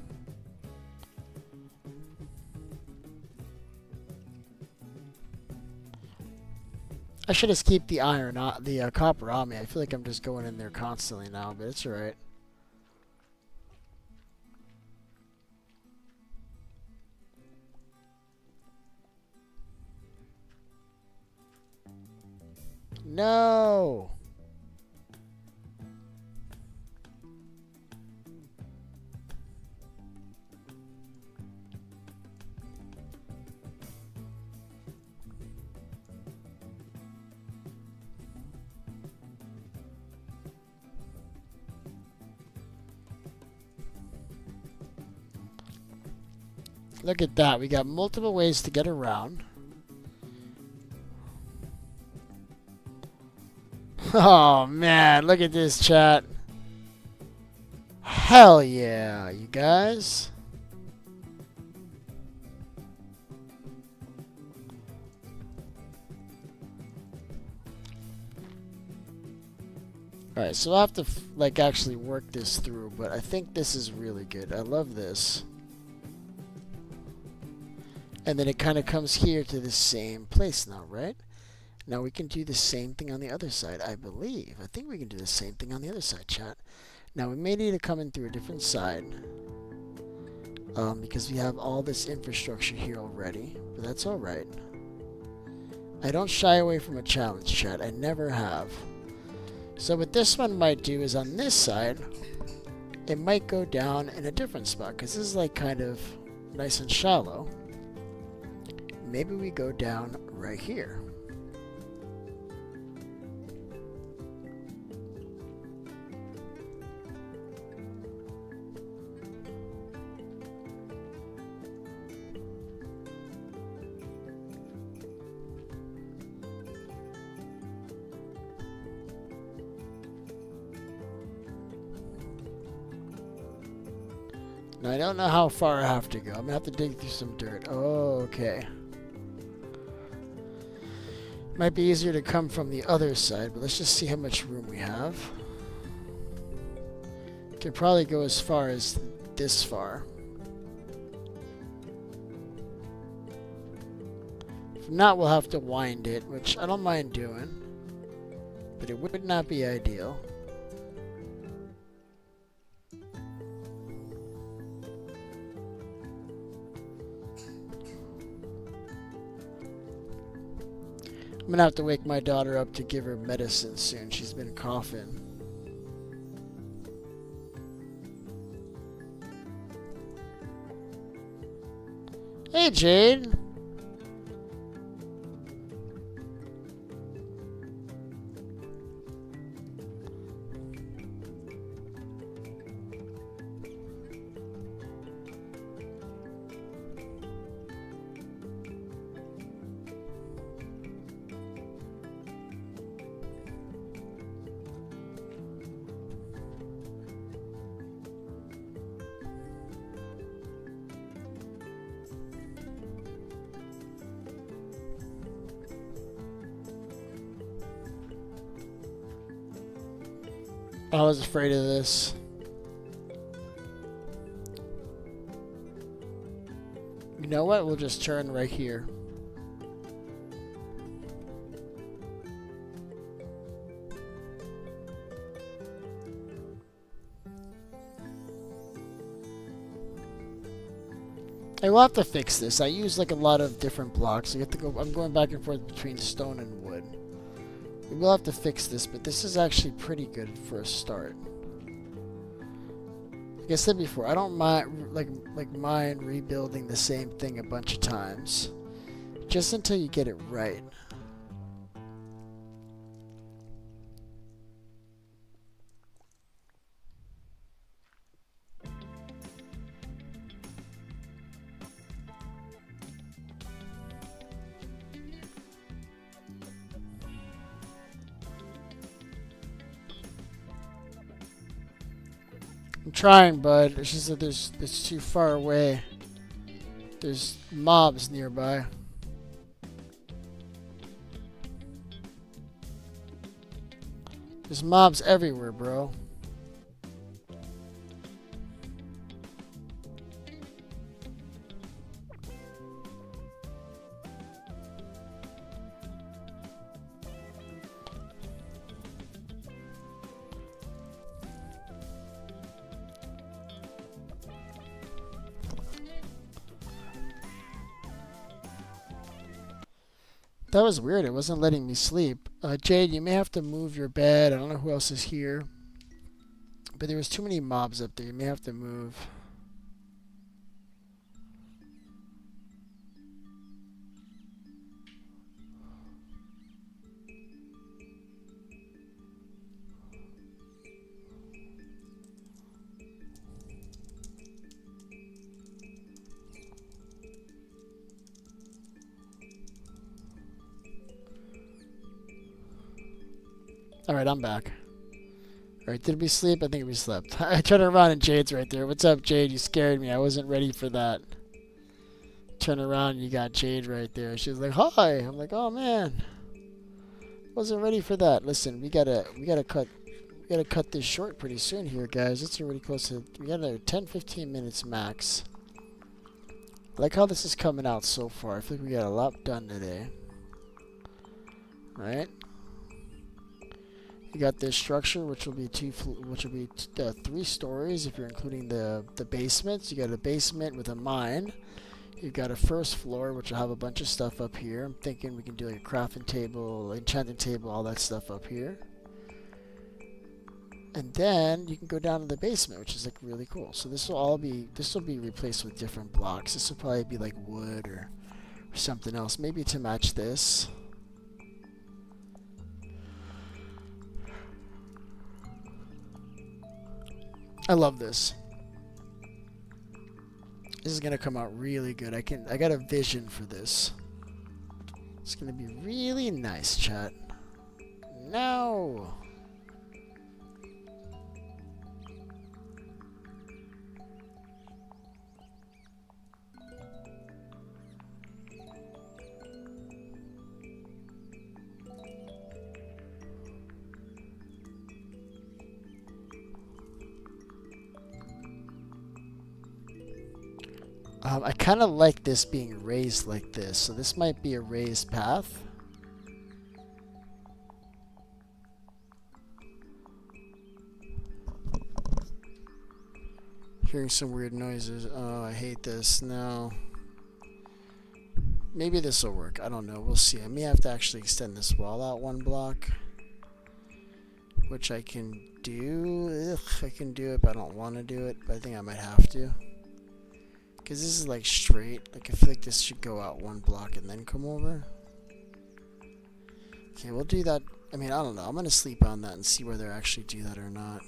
I should just keep the copper on me. I feel like I'm just going in there constantly now, but it's alright. No! Look at that. We got multiple ways to get around. Oh, man. Look at this, chat. Hell yeah, you guys. Alright, so I'll have to, like, actually work this through, but I think this is really good. I love this. And then it kind of comes here to the same place now, right? Now we can do the same thing on the other side, I believe. I think we can do the same thing on the other side, chat. Now we may need to come in through a different side. Because we have all this infrastructure here already. But that's alright. I don't shy away from a challenge, chat. I never have. So what this one might do is on this side, it might go down in a different spot. Because this is like kind of nice and shallow. Maybe we go down right here. Now I don't know how far I have to go. I'm gonna have to dig through some dirt. Oh, okay. Might be easier to come from the other side, but let's just see how much room we have. Can probably go as far as this far. If not, we'll have to wind it, which I don't mind doing. But it would not be ideal. I'm gonna have to wake my daughter up to give her medicine soon. She's been coughing. Hey, Jade. I was afraid of this. You know what? We'll just turn right here. I will have to fix this. I use like a lot of different blocks. You have to go. I'm going back and forth between stone and wood. We will have to fix this, but this is actually pretty good for a start. Like I said before, I don't mind mind rebuilding the same thing a bunch of times, just until you get it right. I'm trying, bud. It's just that it's too far away. There's mobs nearby. There's mobs everywhere, bro. That was weird. It wasn't letting me sleep. Jade, you may have to move your bed. I don't know who else is here. But there was too many mobs up there. You may have to move. Alright, I'm back. Alright, did we sleep? I think we slept. I turned around and Jade's right there. What's up, Jade? You scared me. I wasn't ready for that. Turn around and you got Jade right there. She's like, hi. I'm like, oh man. Wasn't ready for that. Listen, we gotta cut this short pretty soon here, guys. It's already close to, we got another 10-15 minutes max. I like how this is coming out so far. I think we got a lot done today. Right? You got this structure, which will be 3 stories if you're including the basements. You got a basement with a mine. You got a first floor, which will have a bunch of stuff up here. I'm thinking we can do like a crafting table, enchanting table, all that stuff up here. And then you can go down to the basement, which is like really cool. So this will be replaced with different blocks. This will probably be like wood or something else, maybe to match this. I love this. This is gonna come out really good. I got a vision for this. It's gonna be really nice, chat. No. I kind of like this being raised like this, so this might be a raised path. Hearing some weird noises. Oh, I hate this. No. Maybe this will work. I don't know. We'll see. I may have to actually extend this wall out 1 block, which I can do. Ugh, I can do it, but I don't want to do it. But I think I might have to. Because this is like straight. Like I feel like this should go out 1 block and then come over. Okay, we'll do that. I mean, I don't know. I'm going to sleep on that and see whether I actually do that or not.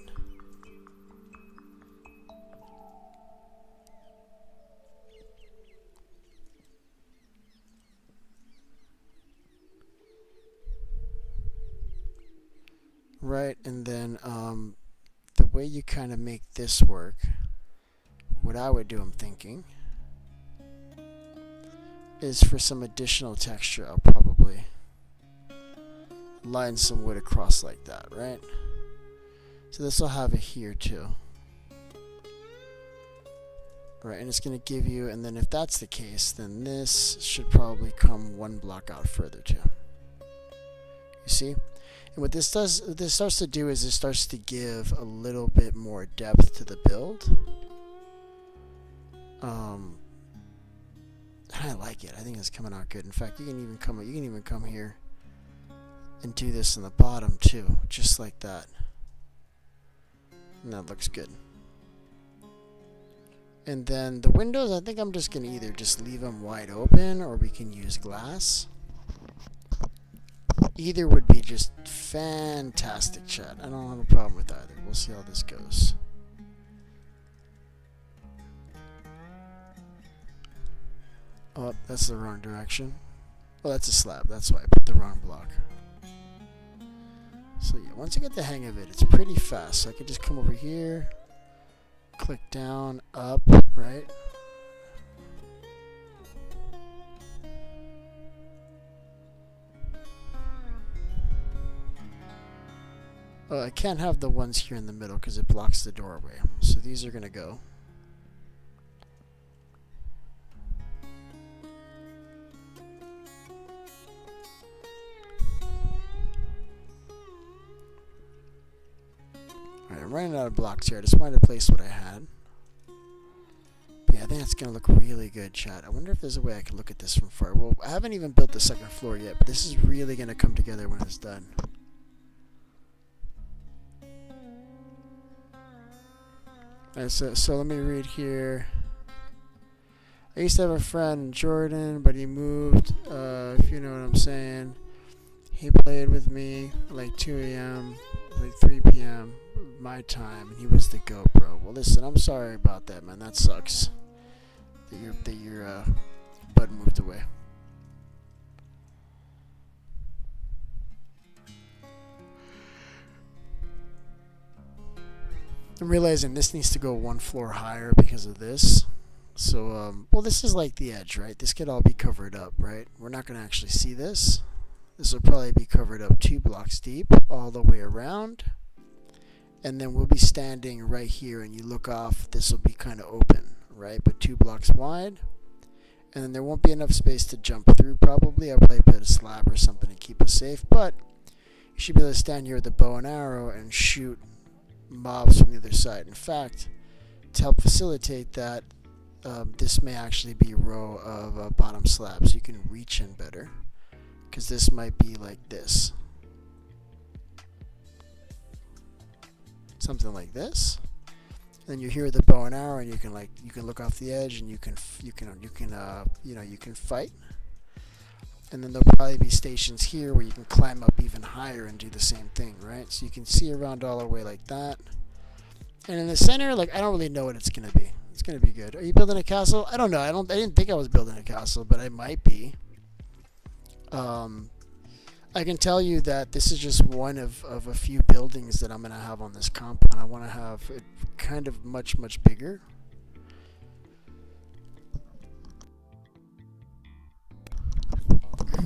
Right, and then the way you kind of make this work, what I would do, I'm thinking, is for some additional texture, I'll probably line some wood across like that, right? So this will have it here too. Right, and it's going to give you, and then if that's the case, then this should probably come 1 block out further too. You see? And what this starts to do is it starts to give a little bit more depth to the build. I like it. I think it's coming out good. In fact, you can even come here and do this in the bottom too, just like that. And that looks good. And then the windows, I think I'm just going to either just leave them wide open or we can use glass. Either would be just fantastic, chat. I don't have a problem with either. We'll see how this goes. Oh, that's the wrong direction. Well, that's a slab. That's why I put the wrong block. So yeah, once I get the hang of it, it's pretty fast. So I can just come over here, click down, up, right? Oh, I can't have the ones here in the middle because it blocks the doorway. So these are going to go. Alright, I'm running out of blocks here. I just wanted to place what I had. But yeah, I think That's gonna look really good, chat. I wonder if there's a way I can look at this from far. Well, I haven't even built the second floor yet, but this is really gonna come together when it's done. Alright, so let me read here. I used to have a friend, Jordan, but he moved, if you know what I'm saying. He played with me at like 2 a.m., like 3 p.m. my time, and he was the GOAT, bro. Well, listen, I'm sorry about that, man. That sucks. That your bud moved away. I'm realizing this needs to go one floor higher because of this. So, well, this is like the edge, right? This could all be covered up, right? We're not going to actually see this. This will probably be covered up 2 blocks deep all the way around. And then we'll be standing right here, and you look off, this will be kind of open, right? But 2 blocks wide. And then there won't be enough space to jump through, probably. I'll probably put a slab or something to keep us safe. But you should be able to stand here with a bow and arrow and shoot mobs from the other side. In fact, to help facilitate that, this may actually be a row of bottom slabs. You can reach in better, because this might be like this. Something like this. And then you're here with the bow and arrow, and you can look off the edge, and you can fight. And then there'll probably be stations here where you can climb up even higher and do the same thing, right? So you can see around all the way like that. And in the center, like, I don't really know what it's gonna be. It's gonna be good. Are you building a castle? I don't know. I didn't think I was building a castle, but I might be. I can tell you that this is just one of a few buildings that I'm gonna have on this compound. I want to have it kind of much bigger.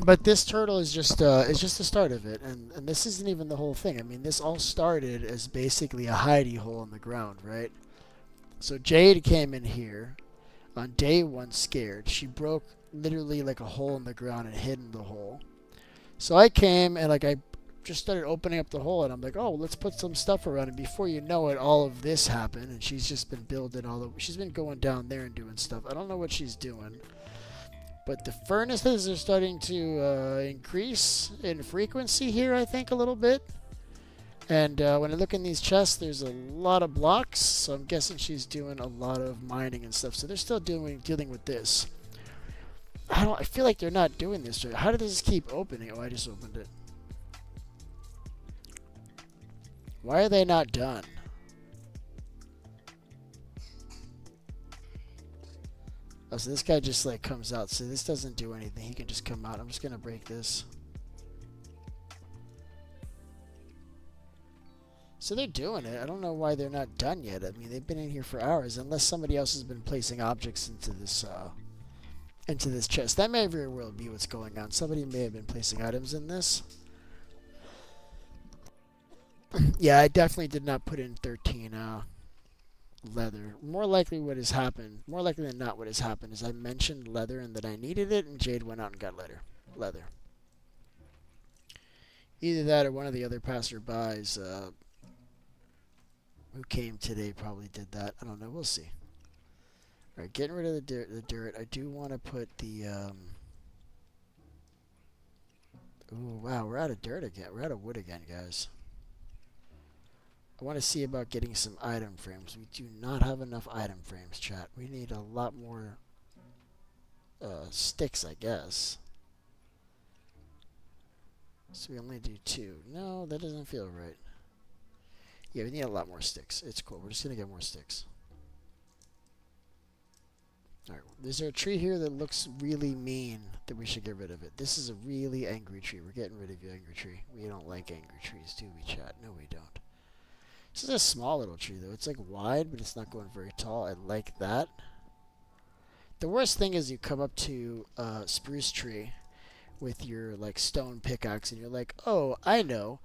But this turtle is just the start of it, and this isn't even the whole thing. I mean, this all started as basically a hidey hole in the ground, right? So Jade came in here on day 1 scared. She broke literally like a hole in the ground and hid in the hole. So I came and like I just started opening up the hole, and I'm like, oh, let's put some stuff around it. Before you know it, all of this happened, and she's just been building all over. She's been going down there and doing stuff. I don't know what she's doing. But the furnaces are starting to increase in frequency here, I think, a little bit. And when I look in these chests, there's a lot of blocks, so I'm guessing she's doing a lot of mining and stuff. So they're still dealing with this. I feel like they're not doing this right. How did this keep opening? Oh, I just opened it. Why are they not done? Oh, so this guy just like comes out. So this doesn't do anything. He can just come out. I'm just gonna break this. So they're doing it. I don't know why they're not done yet. I mean, they've been in here for hours, unless somebody else has been placing objects into this chest. That may very well be what's going on. Somebody may have been placing items in this. Yeah, I definitely did not put in 13 leather. More likely than not, what has happened is I mentioned leather and that I needed it, and Jade went out and got leather. Either that or one of the other passerbys who came today probably did that. I don't know. We'll see. All right, getting rid of the dirt. I do want to put the ooh, wow, we're out of dirt again. We're out of wood again, guys. I want to see about getting some item frames. We do not have enough item frames, chat. We need a lot more sticks, I guess. So we only do 2. No, that doesn't feel right. Yeah, we need a lot more sticks. It's cool. We're just going to get more sticks. Alright, there's a tree here that looks really mean that we should get rid of it. This is a really angry tree. We're getting rid of you, angry tree. We don't like angry trees, do we, chat? No, we don't. This is a small little tree, though. It's like wide, but it's not going very tall. I like that. The worst thing is you come up to a spruce tree with your like stone pickaxe, and you're like, oh, I know.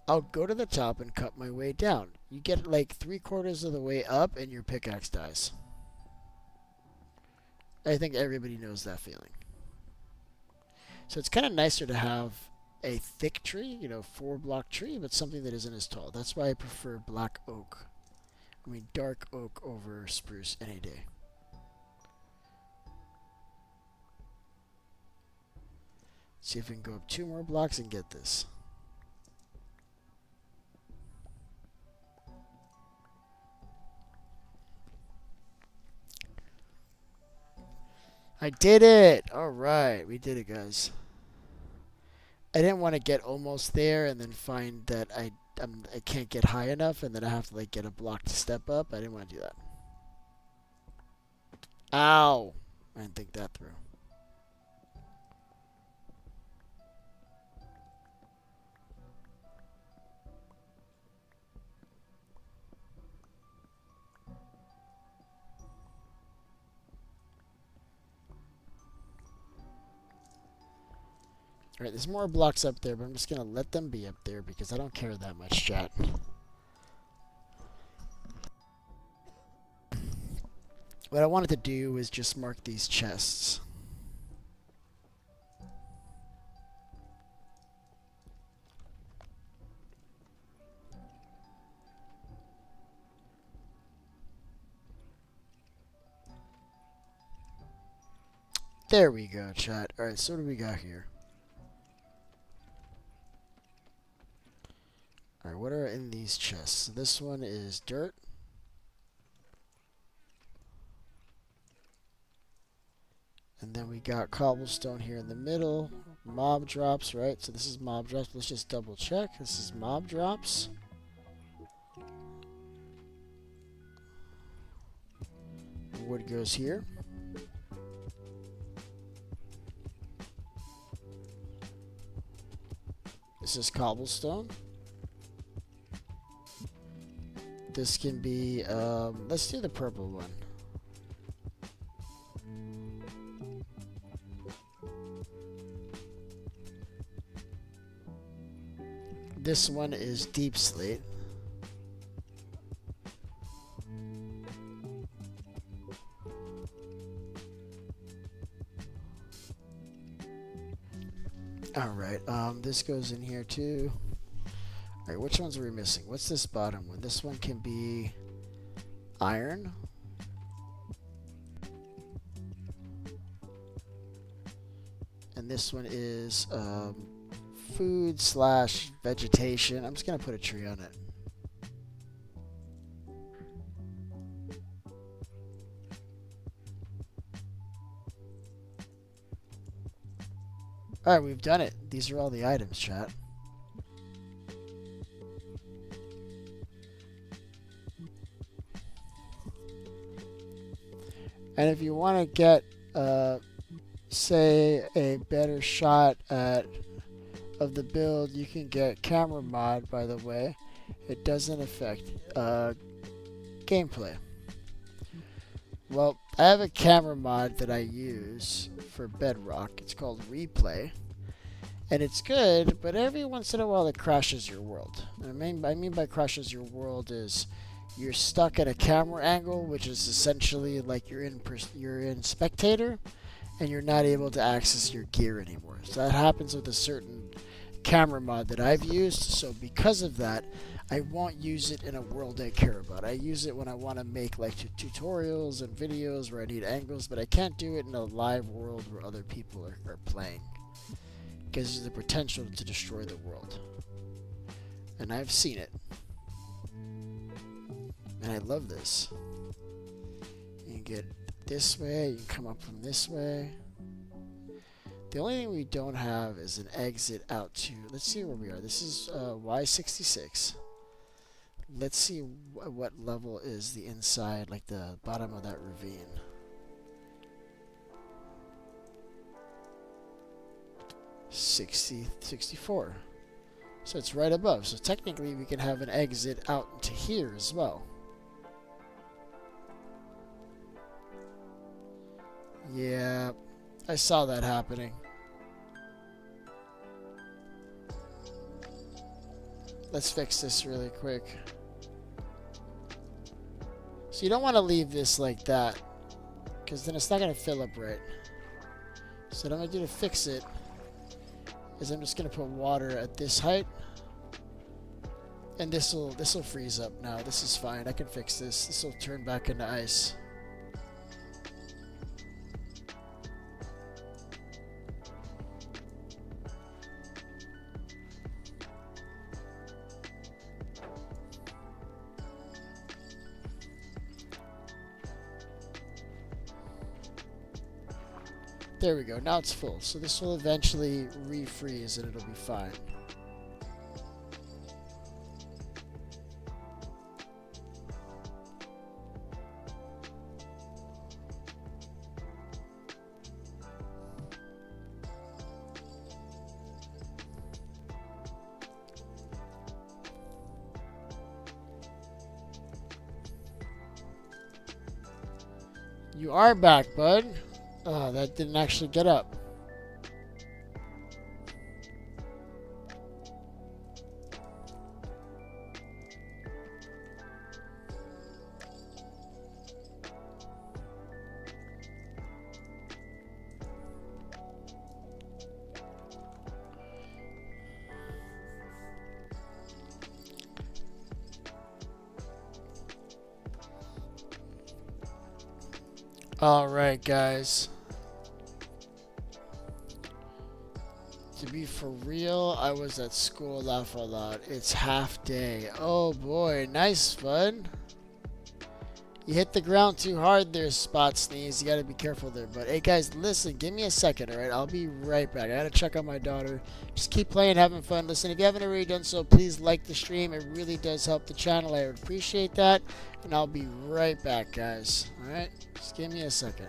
I'll go to the top and cut my way down. You get like 3/4 of the way up, and your pickaxe dies. I think everybody knows that feeling. So it's kind of nicer to have a thick tree, 4-block tree, but something that isn't as tall. That's why I prefer dark oak over spruce any day. See if we can go up 2 more blocks and get this. I did it! Alright, we did it, guys. I didn't want to get almost there and then find that I can't get high enough and then I have to like get a block to step up. I didn't want to do that. Ow! I didn't think that through. Alright, there's more blocks up there, but I'm just going to let them be up there because I don't care that much, chat. What I wanted to do is just mark these chests. There we go, chat. Alright, so what do we got here? Alright, what are in these chests? So this one is dirt. And then we got cobblestone here in the middle. Mob drops, right? So this is mob drops. Let's just double check. This is mob drops. Wood goes here. This is cobblestone. This can be, let's do the purple one. This one is deep slate. Alright, this goes in here too. Alright, which ones are we missing? What's this bottom one? This one can be iron. And this one is food / vegetation. I'm just going to put a tree on it. Alright, we've done it. These are all the items, chat. And if you want to get, say, a better shot of the build, you can get camera mod, by the way. It doesn't affect gameplay. Well, I have a camera mod that I use for Bedrock. It's called Replay. And it's good, but every once in a while it crashes your world. And I mean by crashes your world is you're stuck at a camera angle, which is essentially like you're in spectator, and you're not able to access your gear anymore. So that happens with a certain camera mod that I've used. So because of that, I won't use it in a world I care about. I use it when I want to make like tutorials and videos where I need angles, but I can't do it in a live world where other people are playing, because there's the potential to destroy the world. And I've seen it. And I love this. You can get this way, you can come up from this way. The only thing we don't have is an exit out to, let's see where we are. This is Y66. Let's see what level is the inside, like the bottom of that ravine. 64. So it's right above. So technically we can have an exit out into here as well. Yeah, I saw that happening. Let's fix this really quick. So you don't want to leave this like that, because then it's not going to fill up right. So what I'm going to do to fix it is I'm just going to put water at this height. And this will freeze up now. This is fine. I can fix this. This will turn back into ice. There we go. Now it's full. So this will eventually refreeze and it'll be fine. You are back, bud. Oh, that didn't actually get up. Alright, guys. To be for real, I was at school, laugh a lot. It's half day. Oh boy, nice, bud. You hit the ground too hard there, Spot Sneeze. You gotta be careful there. But hey, guys, listen, give me a second, alright? I'll be right back. I gotta check on my daughter. Just keep playing, having fun. Listen, if you haven't already done so, please like the stream. It really does help the channel. I would appreciate that. And I'll be right back, guys. Alright? Just give me a second.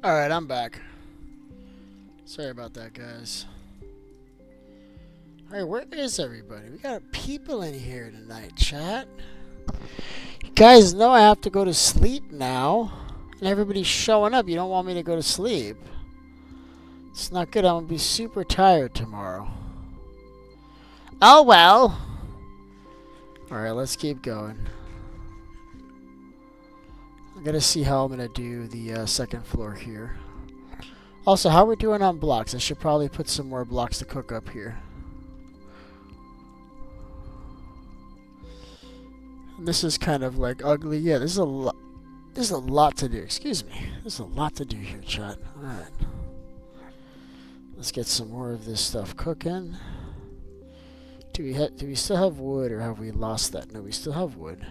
Alright, I'm back. Sorry about that, guys. Alright, where is everybody? We got people in here tonight, chat. You guys know I have to go to sleep now. And everybody's showing up. You don't want me to go to sleep. It's not good. I'm going to be super tired tomorrow. Oh, well. Alright, let's keep going. I'm going to see how I'm going to do the second floor here. Also, how we're doing on blocks. I should probably put some more blocks to cook up here. And this is kind of like ugly. Yeah, this is a lot. There's a lot to do. Excuse me. There's a lot to do here, chat. Alright. Let's get some more of this stuff cooking. Do we still have wood, or have we lost that? No, we still have wood.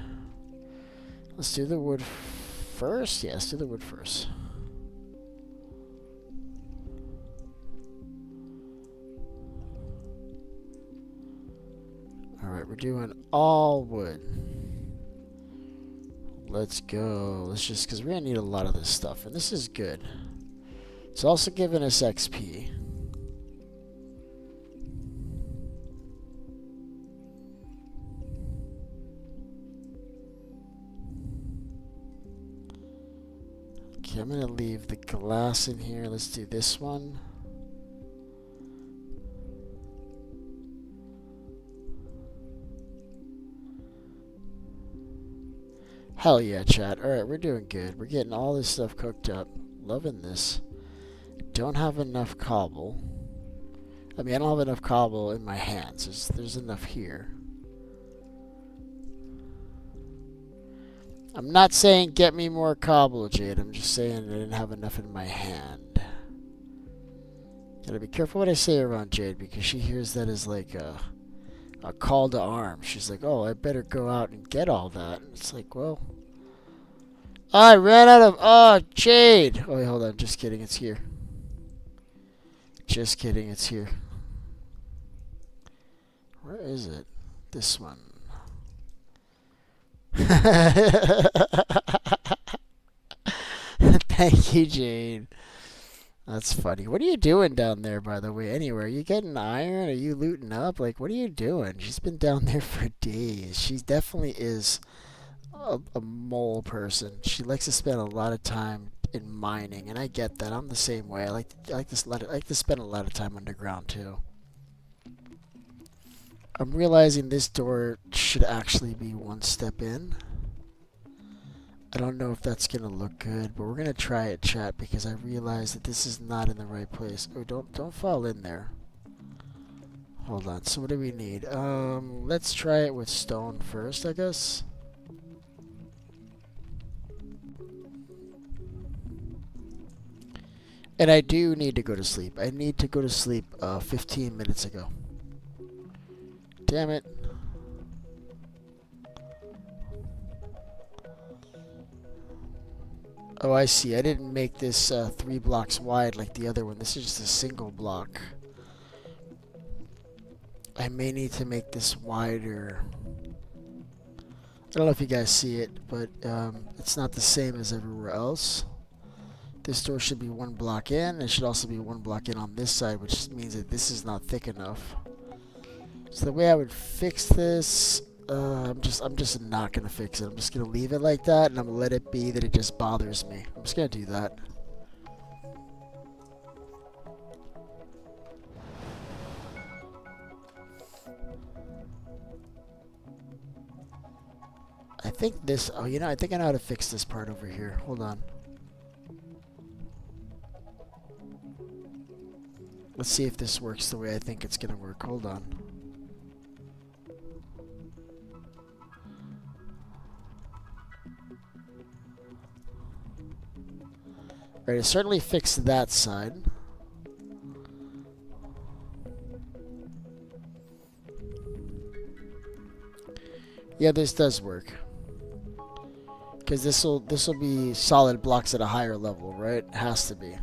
Let's do the wood first. Yeah, let's do the wood first. Alright, we're doing all wood. Let's go. Let's just, because we're going to need a lot of this stuff. And this is good. It's also giving us XP. Okay, I'm going to leave the glass in here. Let's do this one. Hell yeah, chat. Alright, we're doing good. We're getting all this stuff cooked up. Loving this. Don't have enough cobble. I mean, I don't have enough cobble in my hands. There's enough here. I'm not saying get me more cobble, Jade. I'm just saying I didn't have enough in my hand. Gotta be careful what I say around Jade, because she hears that as like a call to arms. She's like, oh, I better go out and get all that. And it's like, well, I ran out of... Oh, Jade! Oh, wait, hold on. Just kidding. It's here. Just kidding. It's here. Where is it? This one. Thank you, Jade. That's funny. What are you doing down there, by the way? Anyway, are you getting iron? Are you looting up? Like, what are you doing? She's been down there for days. She definitely is a mole person. She likes to spend a lot of time in mining, and I get that. I'm the same way. I like to spend a lot of time underground too. I'm realizing this door should actually be one step in. I don't know if that's gonna look good, but we're gonna try it, chat, because I realize that this is not in the right place. Oh, don't fall in there. Hold on. So what do we need? Let's try it with stone first, I guess. And I do need to go to sleep. I need to go to sleep 15 minutes ago. Damn it. Oh, I see. I didn't make this 3 blocks wide like the other one. This is just a single block. I may need to make this wider. I don't know if you guys see it, but it's not the same as everywhere else. This door should be 1 block in. It should also be 1 block in on this side, which means that this is not thick enough. So the way I would fix this, I'm just not gonna fix it. I'm just gonna leave it like that, and I'm gonna let it be that it just bothers me. I'm just gonna do that. I think this. Oh, you know, I think I know how to fix this part over here. Hold on. Let's see if this works the way I think it's gonna work. Hold on. Alright, it certainly fixed that side. Yeah, this does work. Because this'll be solid blocks at a higher level, right? It has to be.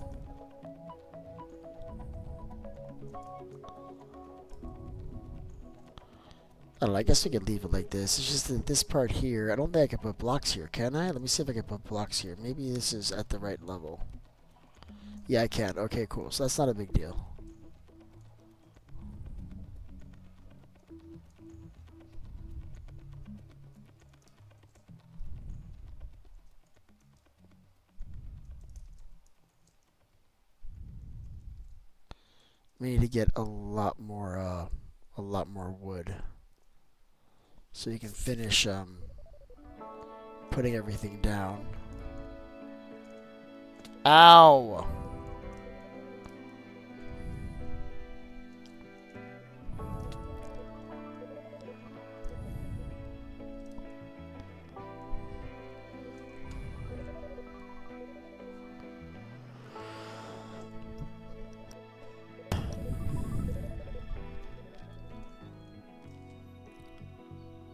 I don't know, I guess we could leave it like this. It's just that this part here, I don't think I can put blocks here, can I? Let me see if I can put blocks here. Maybe this is at the right level. Yeah, I can. Okay, cool. So that's not a big deal. We need to get a lot more wood, so you can finish putting everything down. Ow!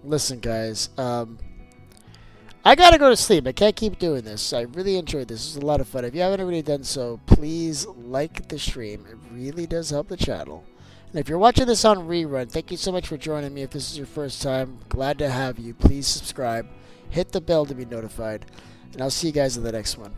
Listen, guys. I gotta go to sleep. I can't keep doing this. I really enjoyed this. This was a lot of fun. If you haven't already done so, please like the stream. It really does help the channel. And if you're watching this on rerun, thank you so much for joining me. If this is your first time, glad to have you. Please subscribe. Hit the bell to be notified. And I'll see you guys in the next one.